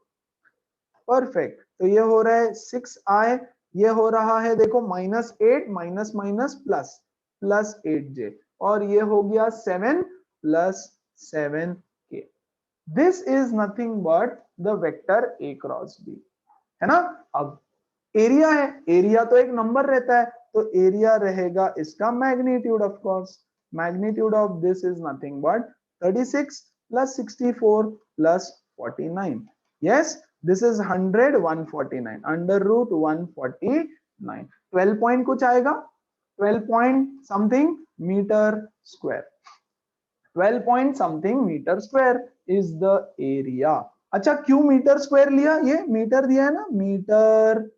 Speaker 1: Perfect, तो ये हो रहा है 6i, ये हो रहा है देखो -8 minus minus plus plus 8j, और ये हो गया 7 plus 7k। This is nothing but the vector a cross b, है ना? अब एरिया है, एरिया तो एक नंबर रहता है, तो एरिया रहेगा इसका magnitude. Of course magnitude of this is nothing but 36 plus 64 plus 49। Yes, this is 100 149 under root 149। 12 point कुछ आएगा, 12 point something metre square, 12 point something metre square is the area. अच्छा क्यों मीटर स्क्वायर लिया? ये metre दिया है ना, metre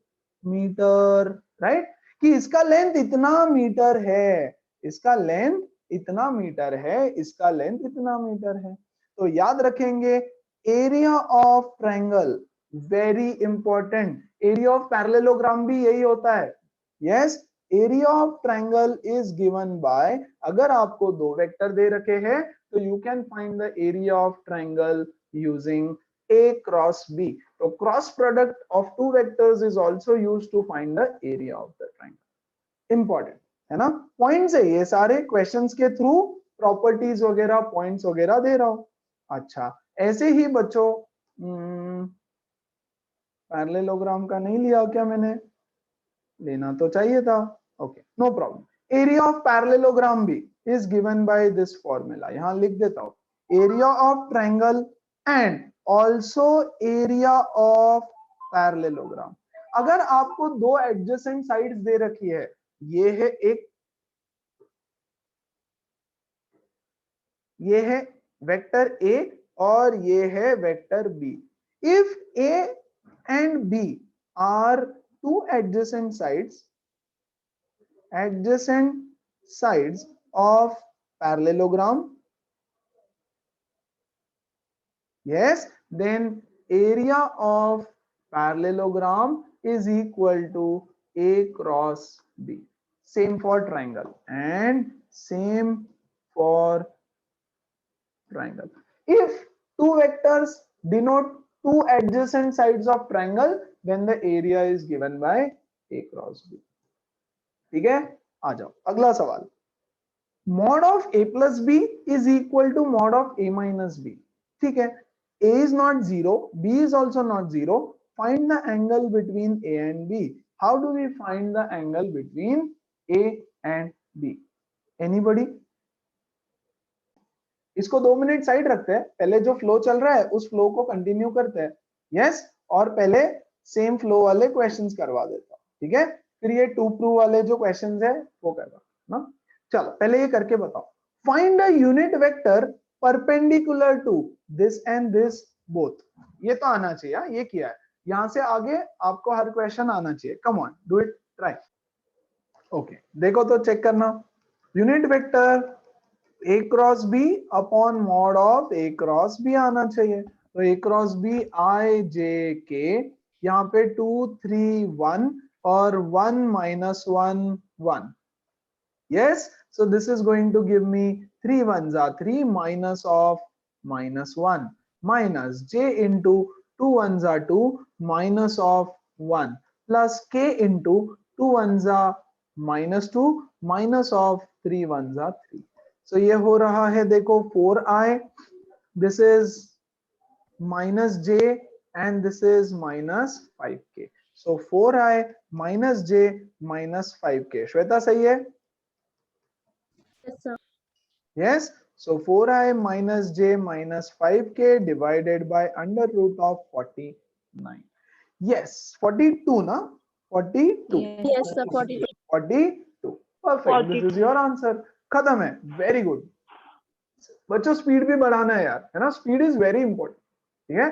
Speaker 1: metre, right? कि इसका लेंथ इतना मीटर है, इसका लेंथ इतना मीटर है, इसका लेंथ इतना मीटर है। तो याद रखेंगे area of triangle, very important. Area of parallelogram भी यही होता है। Yes, area of triangle is given bye, अगर आपको दो वेक्टर दे रखे हैं तो you can find the area of triangle using a cross b. So cross product of two vectors is also used to find the area of the triangle. Important है ना? Points है ये सारे, क्वेश्चंस के through properties वगैरह points वगैरह दे रहा हूं। अच्छा ऐसे ही बच्चों पैरेललोग्राम का नहीं लिया क्या मैंने, लेना तो चाहिए था। Okay no problem. Area of parallelogram भी is given by this formula, यहां लिख देता हूं area of triangle and also area of parallelogram. अगर आपको दो एडजेसेंट साइड्स दे रखी है, ये है एक, ये है वेक्टर ए और ये है vector b. If a and b are two adjacent sides of parallelogram, yes, then area of parallelogram is equal to a cross b. Same for triangle and same for triangle. If two vectors denote two adjacent sides of triangle, then the area is given by a cross b. ठीक है, आ जाओ अगला सवाल। Mod of a plus b is equal to mod of a minus b. ठीक है, a is not 0, b is also not 0. Find the angle between a and b. How do we find the angle between a and b? Anybody? इसको 2 minute side रखते हैं, पहले जो flow चल रहा है उस फ्लो को कंटिन्यू करते हैं, यस, और पहले सेम फ्लो वाले क्वेश्चंस करवा देता हूं, ठीक है, फिर ये टू प्रूव वाले जो क्वेश्चंस है वो करवा ना। चलो पहले ये करके बताओ। Find a unit vector perpendicular to this and this both. ये तो आना चाहिए, ये किया है, यहां से आगे आपको हर क्वेश्चन आना चाहिए। Come on do it, try. Okay देखो तो चेक करना, unit vector a cross b upon mod of a cross b आना चाहिए। तो a cross b i j k, यहाँ पे 2 3 1 और 1 minus 1 1, yes, so this is going to give me 3 1s are 3 minus of minus 1 minus j into 2 1s are 2 minus of 1 plus k into 2 1s are minus 2 minus of 3 1s are 3. So ये हो रहा है देखो 4i, this is minus j and this is minus 5k. So 4i minus j minus 5k. Shweta सही है?
Speaker 3: Yes, sir.
Speaker 1: Yes. So 4i minus j minus 5k divided by under root of 49. Yes, 42 na? 42.
Speaker 3: Yes, sir. 42.
Speaker 1: 42. Perfect. This is your answer. खत्म है, very good. बच्चों speed भी बढ़ाना है यार, है ना, स्पीड इज वेरी इंपॉर्टेंट, ठीक है,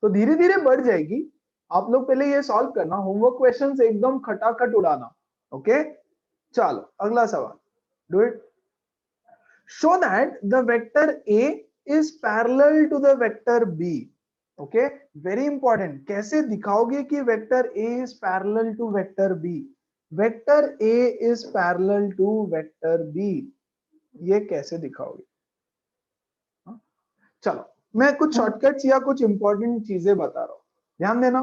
Speaker 1: तो धीरे धीरे बढ़ जाएगी। आप लोग पहले ये सॉल्व करना, होमवर्क क्वेश्चंस एकदम खटाखट उड़ाना, ओके। चलो अगला सवाल, do it. Show that the vector A is parallel to the vector b. Okay, very important, कैसे दिखाओगे कि vector A is parallel to vector b? Vector A is parallel to vector b, ये कैसे दिखाओगे? चलो मैं कुछ शॉर्टकट्स या कुछ इंपॉर्टेंट चीजें बता रहा हूं, ध्यान देना।